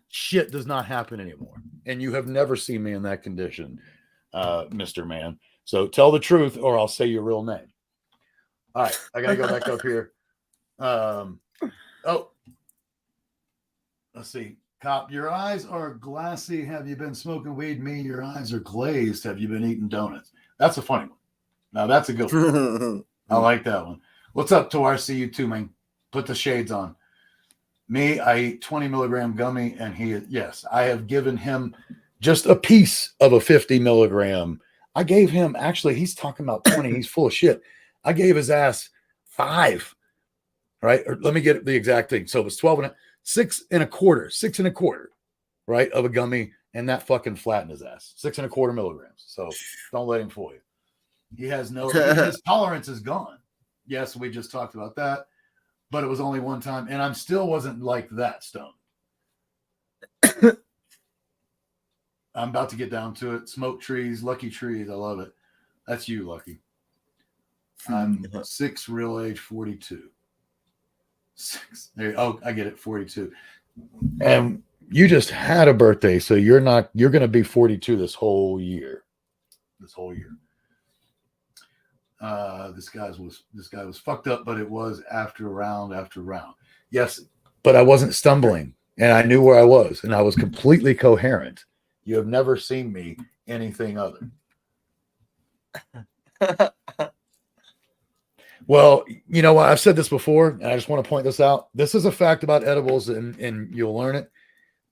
Speaker 1: shit does not happen anymore. And you have never seen me in that condition, Mr. Man. So tell the truth or I'll say your real name. All right. I got to go back up here. Let's see. Cop, your eyes are glassy. Have you been smoking weed? Me, your eyes are glazed. Have you been eating donuts? That's a funny one. Now that's a good one. I like that one. What's up, Tor? See you too, man. Put the shades on. Me, I eat 20 milligram gummy, and yes, I have given him just a piece of a 50 milligram. I gave him, actually, he's talking about 20. He's full of shit. I gave his ass 5, right? Or let me get the exact thing. So it was 6.25, right, of a gummy, and that fucking flattened his ass. 6.25 milligrams. So don't let him fool you. He has his tolerance is gone. Yes, we just talked about that, but it was only one time, and I'm still wasn't like that stoned. I'm about to get down to it. Smoke trees, lucky trees. I love it. That's you, Lucky. I'm 6, real age 42. 6. Oh, I get it, 42. And you just had a birthday, so you're going to be 42 this whole year. This guy was fucked up, but it was after round after round. Yes, but I wasn't stumbling, and I knew where I was, and I was completely coherent. You have never seen me anything other. Well, you know what? I've said this before, and I just want to point this out. This is a fact about edibles, and you'll learn it.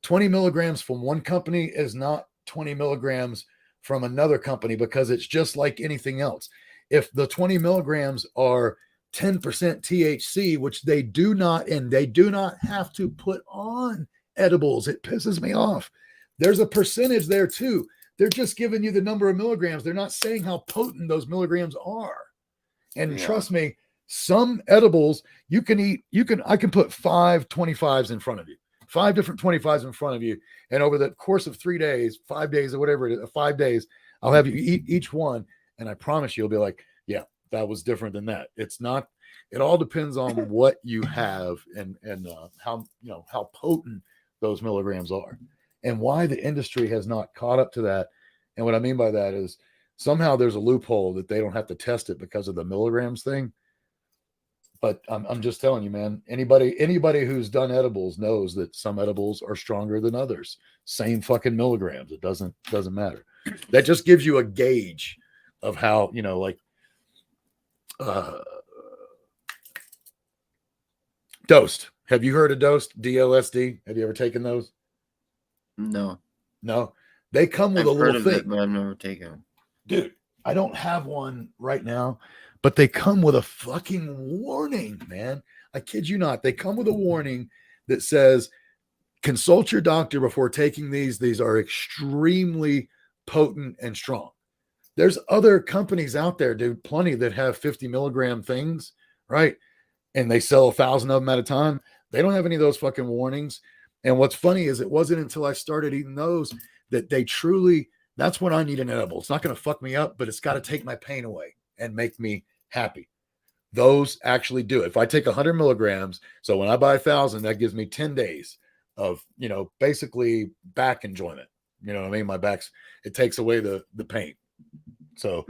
Speaker 1: 20 milligrams from one company is not 20 milligrams from another company, because it's just like anything else. If the 20 milligrams are 10% THC, which they do not, and they do not have to put on edibles, it pisses me off. There's a percentage there too. They're just giving you the number of milligrams. They're not saying how potent those milligrams are. And trust me, some edibles I can put 5 25s in front of you, 5 different 25s in front of you. And over the course of 3 days, 5 days or whatever it is, 5 days, I'll have you eat each one. And I promise you'll be like, yeah, that was different than that. It's not, it all depends on what you have and how potent those milligrams are, and why the industry has not caught up to that. And what I mean by that is somehow there's a loophole that they don't have to test it because of the milligrams thing. But I'm just telling you, man, anybody who's done edibles knows that some edibles are stronger than others. Same fucking milligrams. It doesn't matter. That just gives you a gauge of how, dosed. Have you heard of dosed? DLSD? Have you ever taken those?
Speaker 3: No.
Speaker 1: They come with a little thing.
Speaker 3: It, but I've never taken them.
Speaker 1: Dude, I don't have one right now, but they come with a fucking warning, man. I kid you not. They come with a warning that says, consult your doctor before taking these. These are extremely potent and strong. There's other companies out there, dude, plenty that have 50 milligram things, right? And they sell 1,000 of them at a time. They don't have any of those fucking warnings. And what's funny is it wasn't until I started eating those that they truly, that's when I need an edible. It's not going to fuck me up, but it's got to take my pain away and make me happy. Those actually do it. If I take 100 milligrams, so when I buy 1,000, that gives me 10 days of, basically back enjoyment. You know what I mean? My back's, it takes away the pain. So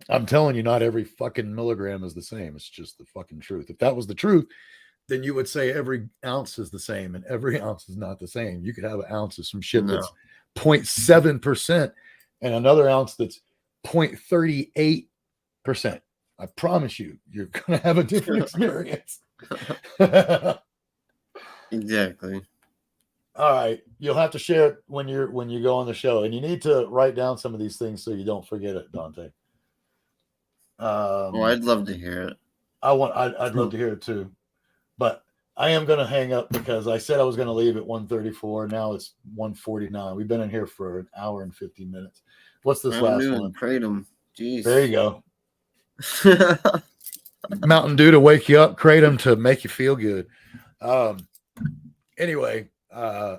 Speaker 1: I'm telling you, not every fucking milligram is the same. It's just the fucking truth. If that was the truth, then you would say every ounce is the same, and every ounce is not the same. You could have an ounce of some shit that's 0.7% and another ounce that's 0.38%. I promise you, you're going to have a different experience.
Speaker 3: Exactly.
Speaker 1: All right. You'll have to share it when you go on the show, and you need to write down some of these things so you don't forget it, Dante.
Speaker 3: I'd love to hear it.
Speaker 1: I'd love to hear it too. But I am going to hang up because I said I was going to leave at 1:34. Now it's 1:49. We've been in here for an hour and 50 minutes. What's this last one?
Speaker 3: Kratom. Jeez.
Speaker 1: There you go. Mountain Dew to wake you up. Kratom to make you feel good. Anyway, I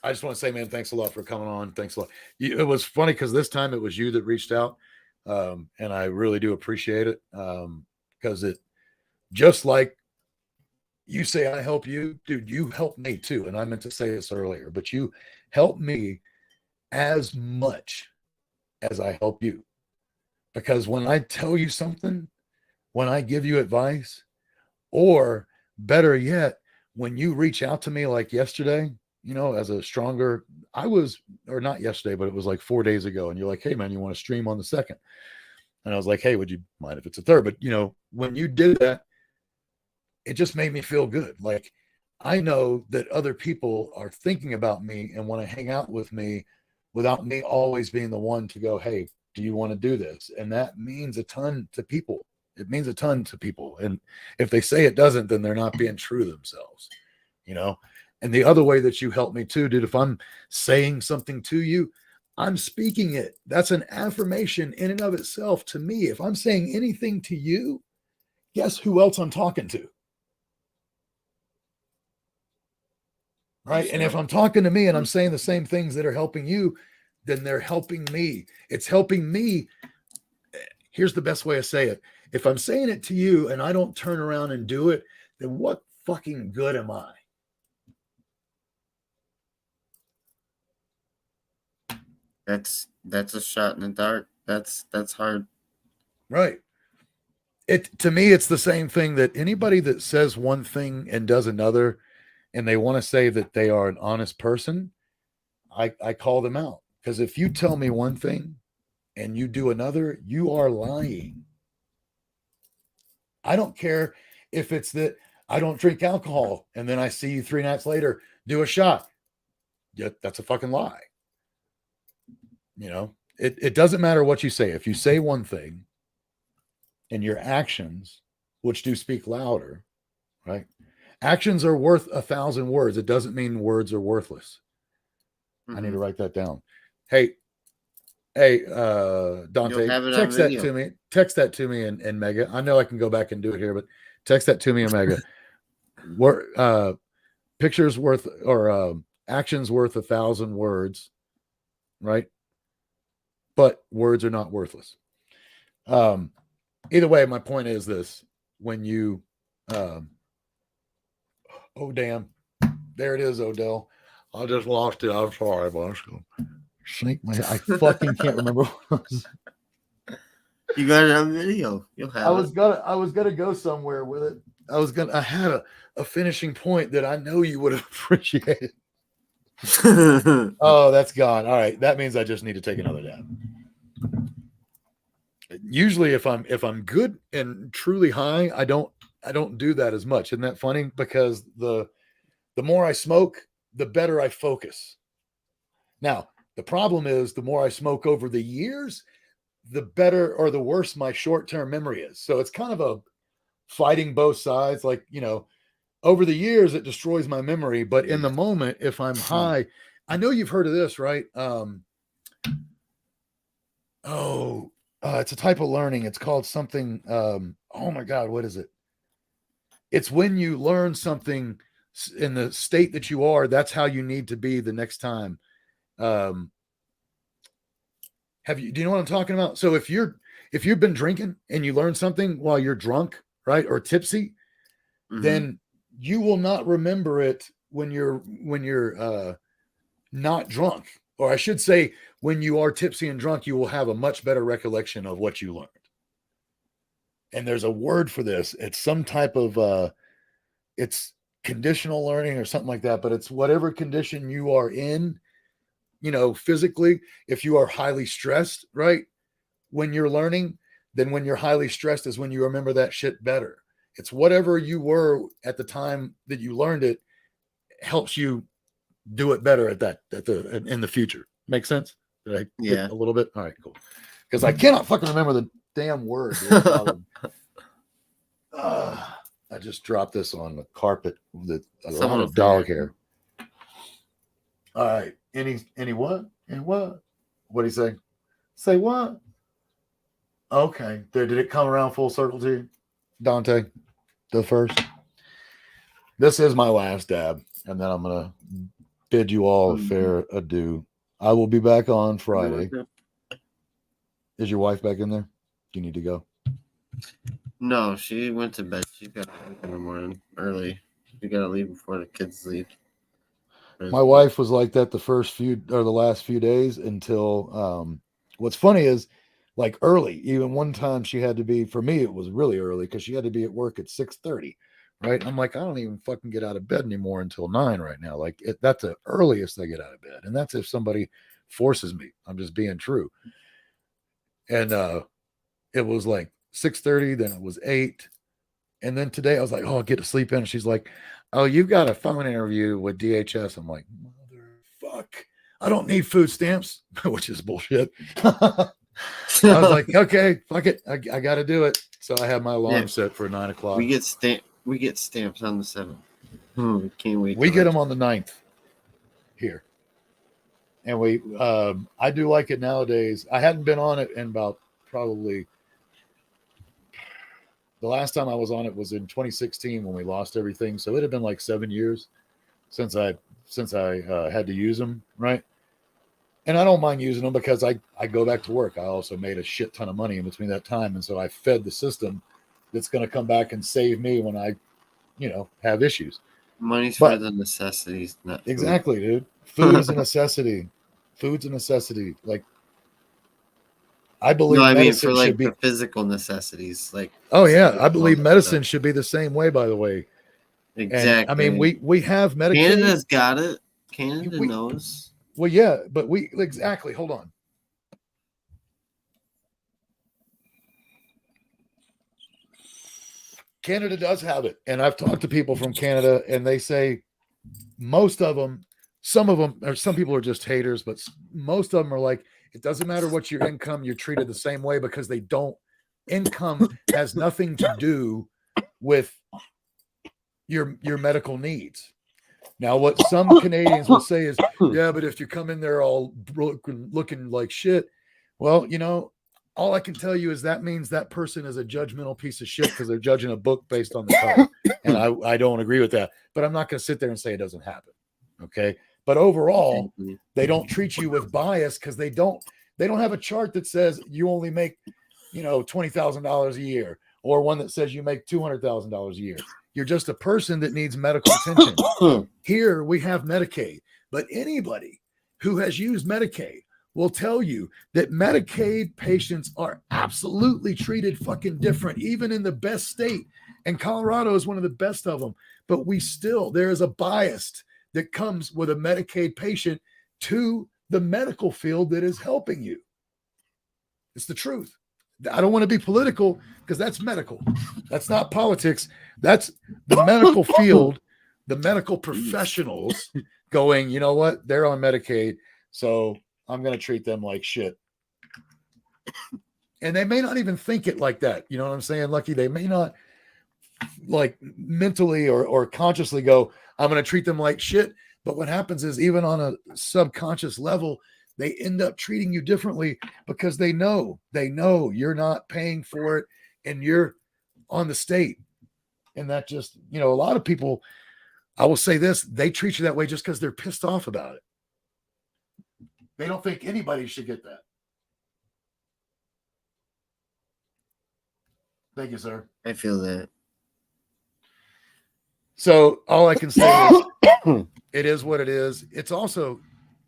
Speaker 1: just want to say, man, thanks a lot for coming on. Thanks a lot. It was funny because this time it was you that reached out. And I really do appreciate it. Because it, just like you say, I help you, dude, you help me too. And I meant to say this earlier, but you help me as much as I help you. Because when I tell you something, when I give you advice, or better yet, when you reach out to me like yesterday, as a stronger, or not yesterday, but it was like 4 days ago. And you're like, hey man, you want to stream on the 2nd? And I was like, hey, would you mind if it's a 3rd? But when you did that, it just made me feel good. Like, I know that other people are thinking about me and want to hang out with me without me always being the one to go, hey, do you want to do this? And that means a ton to people. It means a ton to people. And if they say it doesn't, then they're not being true to themselves, you know? And the other way that you help me too, dude, if I'm saying something to you, I'm speaking it. That's an affirmation in and of itself to me. If I'm saying anything to you, guess who else I'm talking to? Right. And if I'm talking to me and I'm saying the same things that are helping you, then they're helping me. It's helping me. Here's the best way to say it. If I'm saying it to you and I don't turn around and do it, then what fucking good am I?
Speaker 3: That's a shot in the dark. That's hard.
Speaker 1: Right. To me, it's the same thing that anybody that says one thing and does another, and they want to say that they are an honest person, I call them out. Because if you tell me one thing and you do another, you are lying. I don't care if it's that I don't drink alcohol and then I see you 3 nights later do a shot. Yeah, that's a fucking lie. You know, it doesn't matter what you say. If you say one thing and your actions, which do speak louder, right? Actions are worth 1,000 words. It doesn't mean words are worthless. I need to write that down. Hey, Dante, text that to me. Text that to me and Mega. I know I can go back and do it here, but text that to me and Mega. Pictures worth or actions worth 1,000 words, right? But words are not worthless. Either way, my point is this: when you, oh damn, there it is, Odell. I just lost it. I'm sorry, but sneak my. I fucking can't remember.
Speaker 3: You got it on video. You'll have.
Speaker 1: I was gonna go somewhere with it. I had a finishing point that I know you would have appreciated. Oh, that's gone. All right, that means I just need to take another dab. Usually, if I'm good and truly high, I don't do that as much. Isn't that funny? Because the more I smoke, the better I focus. Now, the problem is the more I smoke over the years, the better or the worse my short-term memory is. So it's kind of a fighting both sides. Like, you know, over the years, it destroys my memory. But in the moment, if I'm high, I know you've heard of this, right? It's a type of learning. It's called something. Oh my God, what is it? It's when you learn something in the state that you are, that's how you need to be the next time. Do you know what I'm talking about? So if you've been drinking and you learn something while you're drunk, right, or tipsy, then you will not remember it when you're not drunk. Or I should say, when you are tipsy and drunk, you will have a much better recollection of what you learned. And there's a word for this. It's some type of it's conditional learning or something like that, but it's whatever condition you are in, you know, physically. If you are highly stressed, right, when you're learning, then when you're highly stressed is when you remember that shit better. It's whatever you were at the time that you learned it helps you do it better in the future. Make sense? Did I get a little bit? All right, cool. Because I cannot fucking remember the damn word. I just dropped this on the carpet with a lot of dog hair. All right. Any what? And what? What do you say? Say what? Okay. Did it come around full circle to you, Dante? The first. This is my last dab, and then I'm gonna bid you all a fair adieu. I will be back on Friday. Is your wife back in there? Do you need to go?
Speaker 3: No, she went to bed. She's got to leave in the morning early. You got to leave before the kids leave.
Speaker 1: My wife was like that the last few days until what's funny is, like, early. Even one time she had to be, for me it was really early because she had to be at work at 6:30, right? I'm like, I don't even fucking get out of bed anymore until 9 right now. Like, that's the earliest I get out of bed, and that's if somebody forces me. I'm just being true. And it was like 6:30, then it was 8, and then today I was like, oh, I'll get to sleep in. And she's like, oh, you've got a phone interview with DHS. I'm like, motherfuck, I don't need food stamps, which is bullshit. I was like, okay, fuck it. I got to do it. So I have my alarm
Speaker 3: Yeah.
Speaker 1: set for 9 o'clock.
Speaker 3: We get stamps on the 7th. Can't wait.
Speaker 1: We
Speaker 3: till
Speaker 1: get
Speaker 3: that-
Speaker 1: them on the 9th here. And I do like it nowadays. I hadn't been on it in about probably the last time I was on it was in 2016 when we lost everything. So it had been like 7 years since I had to use them, right? And I don't mind using them because I go back to work. I also made a shit ton of money in between that time, and so I fed the system that's going to come back and save me when I, have issues.
Speaker 3: Money's
Speaker 1: But-
Speaker 3: for the necessities, not food.
Speaker 1: Exactly, dude. Food is a necessity. Food's a necessity. Like, I believe
Speaker 3: No, I mean
Speaker 1: medicine
Speaker 3: for like
Speaker 1: should be.
Speaker 3: the physical necessities, like
Speaker 1: Oh yeah, I believe
Speaker 3: all that
Speaker 1: medicine
Speaker 3: stuff.
Speaker 1: should be the same way. By the way,
Speaker 3: Exactly.
Speaker 1: and I mean we have Medicaid.
Speaker 3: Canada's got it. Canada
Speaker 1: We-
Speaker 3: knows.
Speaker 1: Well, yeah, but exactly. Hold on. Canada does have it, and I've talked to people from Canada, and they say most of them, some of them, or some people are just haters, but most of them are like, it doesn't matter what your income, you're treated the same way because they don't. Income has nothing to do with your medical needs. Now, what some Canadians will say is, yeah, but if you come in there all looking like shit, well, all I can tell you is that means that person is a judgmental piece of shit because they're judging a book based on the cover. And I don't agree with that. But I'm not going to sit there and say it doesn't happen. Okay. But overall, they don't treat you with bias because they don't have a chart that says you only make, $20,000 a year, or one that says you make $200,000 a year. You're just a person that needs medical attention. Here we have Medicaid, but anybody who has used Medicaid will tell you that Medicaid patients are absolutely treated fucking different, even in the best state. And Colorado is one of the best of them. But there is a bias that comes with a Medicaid patient to the medical field that is helping you. It's the truth. I don't want to be political because that's medical. That's not politics. That's the medical field, the medical professionals going, you know what? They're on Medicaid, so I'm going to treat them like shit. And they may not even think it like that. You know what I'm saying, Lucky? They may not like mentally or consciously go, I'm going to treat them like shit. But what happens is even on a subconscious level, they end up treating you differently because they know you're not paying for it and you're on the state. And that just, a lot of people, I will say this, they treat you that way just because they're pissed off about it. They don't think anybody should get that. Thank you, sir.
Speaker 3: I feel that.
Speaker 1: So all I can say is it is what it is. It's also,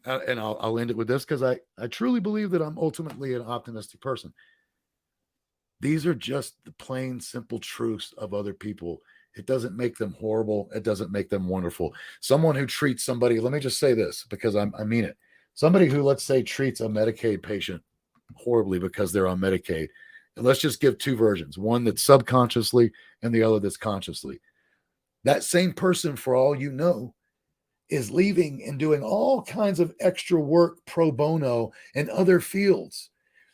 Speaker 1: and I'll end it with this because I truly believe that I'm ultimately an optimistic person. These are just the plain, simple truths of other people. It doesn't make them horrible. It doesn't make them wonderful. Someone who treats somebody, let me just say this because I mean it. Somebody who, let's say, treats a Medicaid patient horribly because they're on Medicaid. And let's just give two versions, one that's subconsciously and the other that's consciously. That same person, for all you know, is leaving and doing all kinds of extra work pro bono in other fields.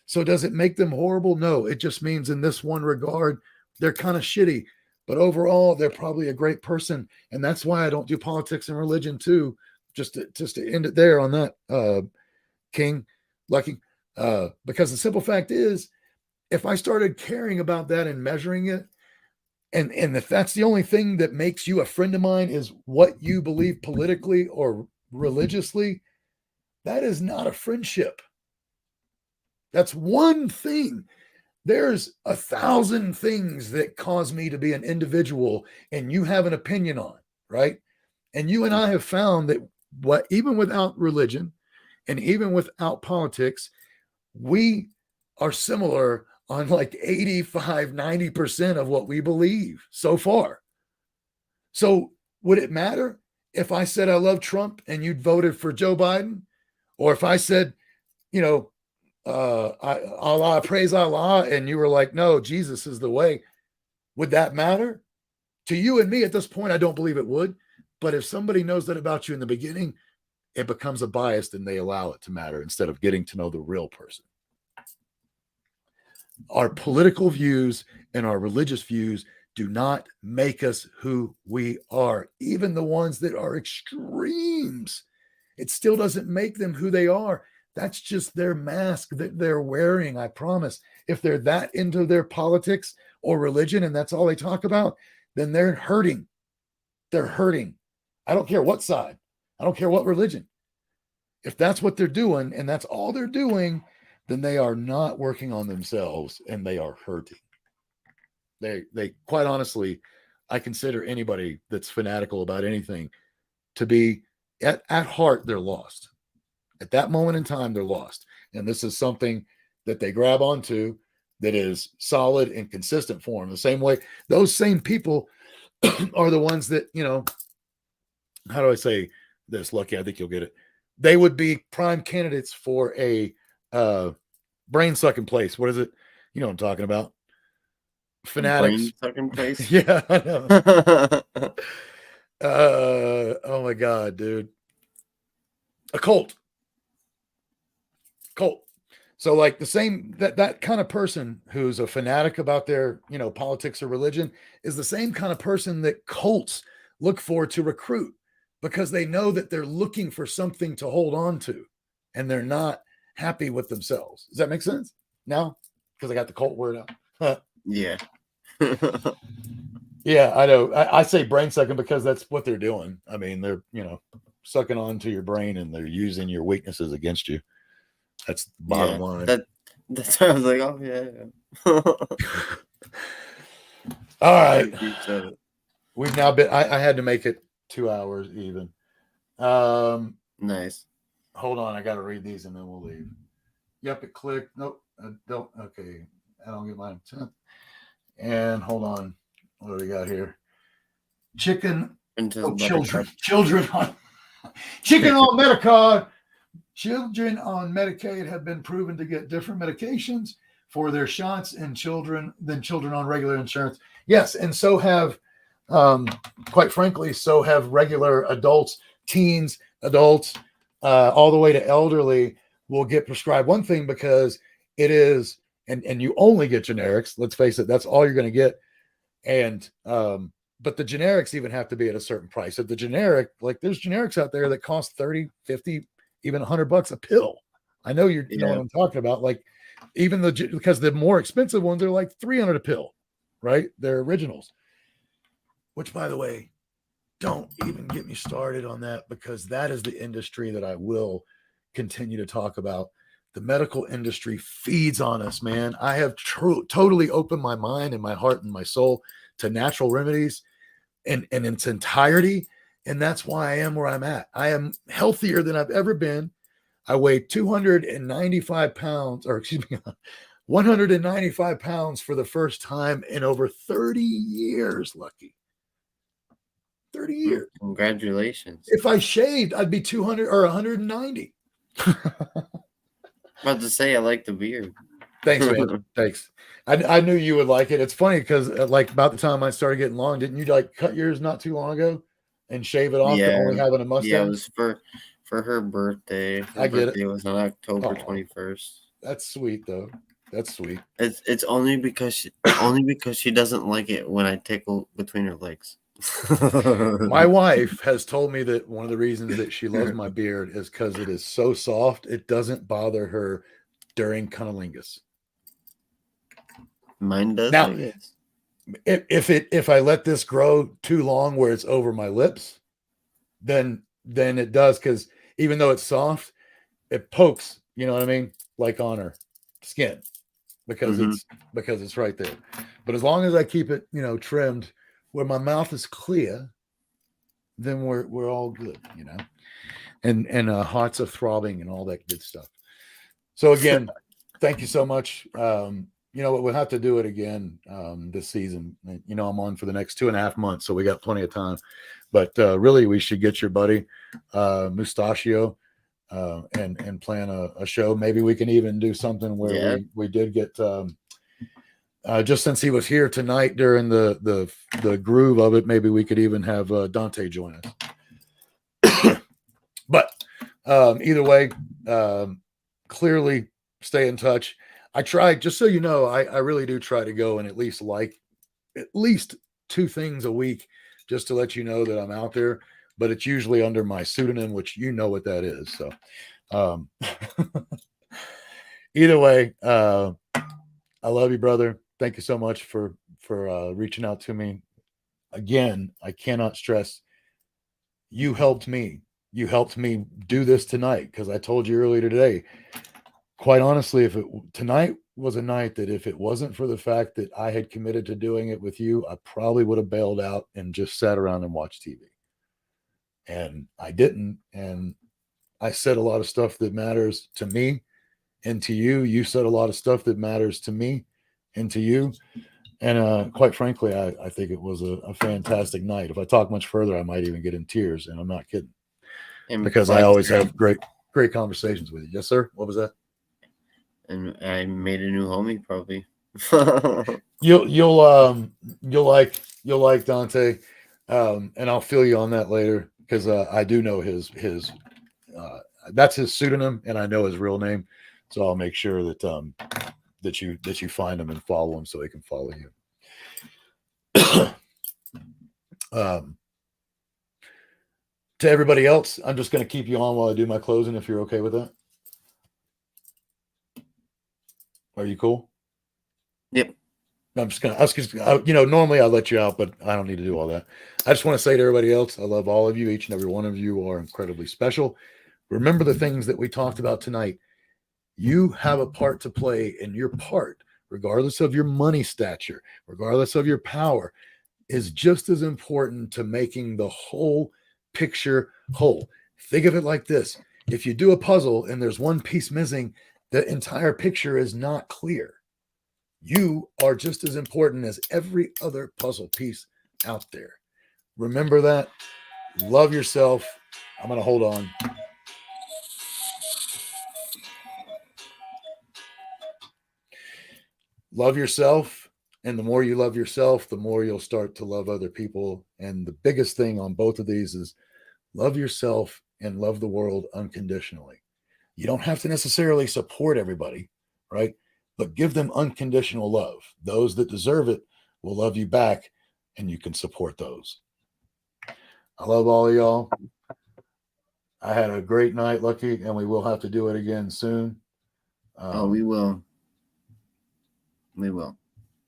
Speaker 1: So does it make them horrible? No, it just means in this one regard, they're kind of shitty, but overall, they're probably a great person. And that's why I don't do politics and religion too. Just to end it there on that, King, Lucky, because the simple fact is, if I started caring about that and measuring it, and if that's the only thing that makes you a friend of mine is what you believe politically or religiously, that is not a friendship. That's one thing. There's 1,000 things that cause me to be an individual and you have an opinion on, right? And you and I have found that even without religion and even without politics, we are similar on like 85, 90% of what we believe so far. So would it matter if I said I love Trump and you'd voted for Joe Biden? Or if I said, Allah, praise Allah, and you were like, no, Jesus is the way. Would that matter? To you and me at this point, I don't believe it would. But if somebody knows that about you in the beginning, it becomes a bias and they allow it to matter instead of getting to know the real person. Our political views and our religious views do not make us who we are. Even the ones that are extremes, it still doesn't make them who they are. That's just their mask that they're wearing, I promise. If they're that into their politics or religion and that's all they talk about, then they're hurting. They're hurting. I don't care what side. I don't care what religion. If that's what they're doing and that's all they're doing, then they are not working on themselves and they are hurting. They quite honestly, I consider anybody that's fanatical about anything to be at heart, they're lost. At that moment in time, they're lost. And this is something that they grab onto that is solid and consistent for them. The same way, those same people are the ones that, you know, how do I say this, Lucky? I think you'll get it. They would be prime candidates for a brain sucking place. What is it? You know what I'm talking about? Fanatics.
Speaker 3: Brain sucking place.
Speaker 1: Yeah, I know. Oh my God, dude. A cult. So like the same, that kind of person who's a fanatic about their, you know, politics or religion is the same kind of person that cults look for to recruit, because they know that they're looking for something to hold on to and they're not happy with themselves. Does that make sense? Now, because I got the cult word out.
Speaker 3: Yeah.
Speaker 1: Yeah, I know. I say brain sucking because that's what they're doing. I mean, they're, you know, sucking onto your brain and they're using your weaknesses against you. That's the bottom line.
Speaker 3: That's why I was like, oh yeah.
Speaker 1: All right. We've now been, I had to make it 2 hours even.
Speaker 3: Nice.
Speaker 1: Hold on, I gotta read these and then we'll leave. Yep, it clicked. Nope, I don't. Okay, I don't get mine. And hold on, what do we got here? Chicken. Children on chicken on Medicare. Children on Medicaid have been proven to get different medications for their shots in children than children on regular insurance. Yes, and so have, quite frankly, so have regular adults, teens, adults, all the way to elderly will get prescribed one thing because it is, and you only get generics. Let's face it, that's all you're going to get. And but the generics even have to be at a certain price. If the generic, like there's generics out there that cost 30, 50, even $100 a pill. I know you know what I'm talking about. Like even because the more expensive ones are like $300 a pill, right? They're originals. Which, by the way, don't even get me started on that, because that is the industry that I will continue to talk about. The medical industry feeds on us, man. I have totally opened my mind and my heart and my soul to natural remedies in its entirety. And that's why I am where I'm at. I am healthier than I've ever been. I weigh 295 pounds, or excuse me, 195 pounds for the first time in over 30 years, Lucky. 30 years.
Speaker 3: Congratulations.
Speaker 1: If I shaved, I'd be 200 or 190.
Speaker 3: About to say, I like the beard.
Speaker 1: Thanks, man. Thanks. I knew you would like it. It's funny because like about the time I started getting long, didn't you like cut yours not too long ago and shave it off to only having a mustache?
Speaker 3: Yeah, it was for her birthday. Her birthday was on October 21st.
Speaker 1: That's sweet though. That's sweet.
Speaker 3: It's only because she doesn't like it when I tickle between her legs.
Speaker 1: My wife has told me that one of the reasons that she loves my beard is because it is so soft. It doesn't bother her during cunnilingus.
Speaker 3: Mine does.
Speaker 1: Now, if I let this grow too long where it's over my lips, then it does, because even though it's soft, it pokes. You know what I mean? Like on her skin, because it's right there. But as long as I keep it, you know, trimmed where my mouth is clear, then we're all good, you know. And hearts are throbbing and all that good stuff. So again, thank you so much. You know what, we'll have to do it again this season. You know, I'm on for the next 2.5 months, so we got plenty of time. But really, we should get your buddy Mustachio and plan a show. Maybe we can even do something where we did get just since he was here tonight during the groove of it, maybe we could even have Dante join us. But either way, clearly stay in touch. I try, just so you know, I really do try to go and at least 2 things a week just to let you know that I'm out there, but it's usually under my pseudonym, which you know what that is. So either way, I love you, brother. Thank you so much for reaching out to me. Again, I cannot stress, you helped me. You helped me do this tonight, because I told you earlier today, quite honestly, tonight was a night that if it wasn't for the fact that I had committed to doing it with you, I probably would have bailed out and just sat around and watched TV. And I didn't. And I said a lot of stuff that matters to me and to you. You said a lot of stuff that matters to me and to you. And quite frankly, I think it was a fantastic night. If I talk much further, I might even get in tears, and I'm not kidding.
Speaker 3: And
Speaker 1: Because I always have great conversations with you. Yes, sir. What was that?
Speaker 3: And I made a new homie, probably.
Speaker 1: You'll like Dante, and I'll fill you on that later, because I do know his that's his pseudonym, and I know his real name, so I'll make sure that that you find him and follow him so he can follow you. To everybody else, I'm just going to keep you on while I do my closing, if you're okay with that. Are you cool?
Speaker 3: Yep.
Speaker 1: I'm just gonna, normally I let you out, but I don't need to do all that. I just want to say to everybody else, I love all of you. Each and every one of you are incredibly special. Remember the things that we talked about tonight. You have a part to play, and your part, regardless of your money stature, regardless of your power, is just as important to making the whole picture whole. Think of it like this. If you do a puzzle and there's one piece missing, the entire picture is not clear. You are just as important as every other puzzle piece out there. Remember that. Love yourself. I'm going to hold on. Love yourself. And the more you love yourself, the more you'll start to love other people. And the biggest thing on both of these is love yourself and love the world unconditionally. You don't have to necessarily support everybody, right? But give them unconditional love. Those that deserve it will love you back, and you can support those. I love all of y'all. I had a great night, Lucky, and we will have to do it again soon.
Speaker 3: We will. We will.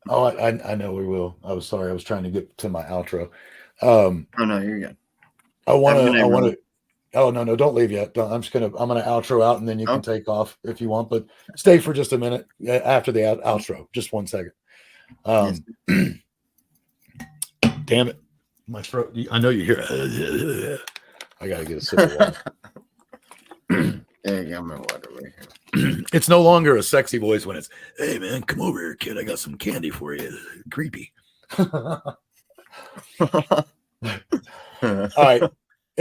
Speaker 1: Oh, I know we will. I was sorry. I was trying to get to my outro.
Speaker 3: Oh no, you're good.
Speaker 1: I want to. Oh no, don't leave yet. I'm gonna outro out, and then you can take off if you want. But stay for just a minute after the outro. Just 1 second.
Speaker 3: Yes.
Speaker 1: Damn it, my throat. I know you hear it. I gotta get a sip of water.
Speaker 3: There you go, my water right here.
Speaker 1: It's no longer a sexy voice when it's, "Hey man, come over here, kid. I got some candy for you." Creepy. All right.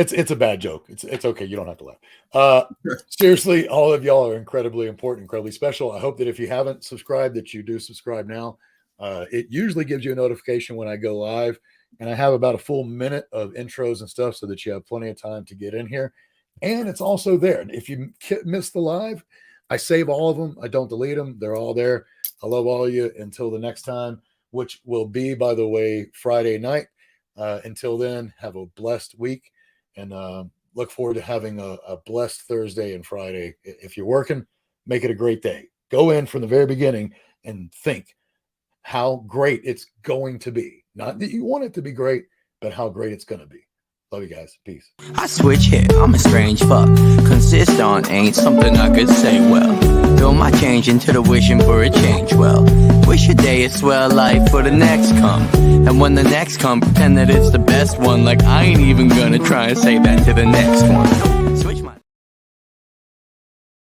Speaker 1: It's a bad joke. It's okay. You don't have to laugh. Seriously, all of y'all are incredibly important, incredibly special. I hope that if you haven't subscribed, that you do subscribe now. It usually gives you a notification when I go live, and I have about a full minute of intros and stuff so that you have plenty of time to get in here. And it's also there. If you miss the live, I save all of them. I don't delete them. They're all there. I love all of you. Until the next time, which will be, by the way, Friday night. Until then, have a blessed week. And look forward to having a blessed Thursday and Friday. If you're working, make it a great day. Go in from the very beginning and think how great it's going to be. Not that you want it to be great, but how great it's going to be. Love you guys. Peace.
Speaker 5: I switch here, I'm a strange fuck. Consist on ain't something I could say well. Build my change into the wishing for a change well. Wish a day a swell life for the next come. And when the next come, pretend that it's the best one. Like I ain't even gonna try and say that to the next one.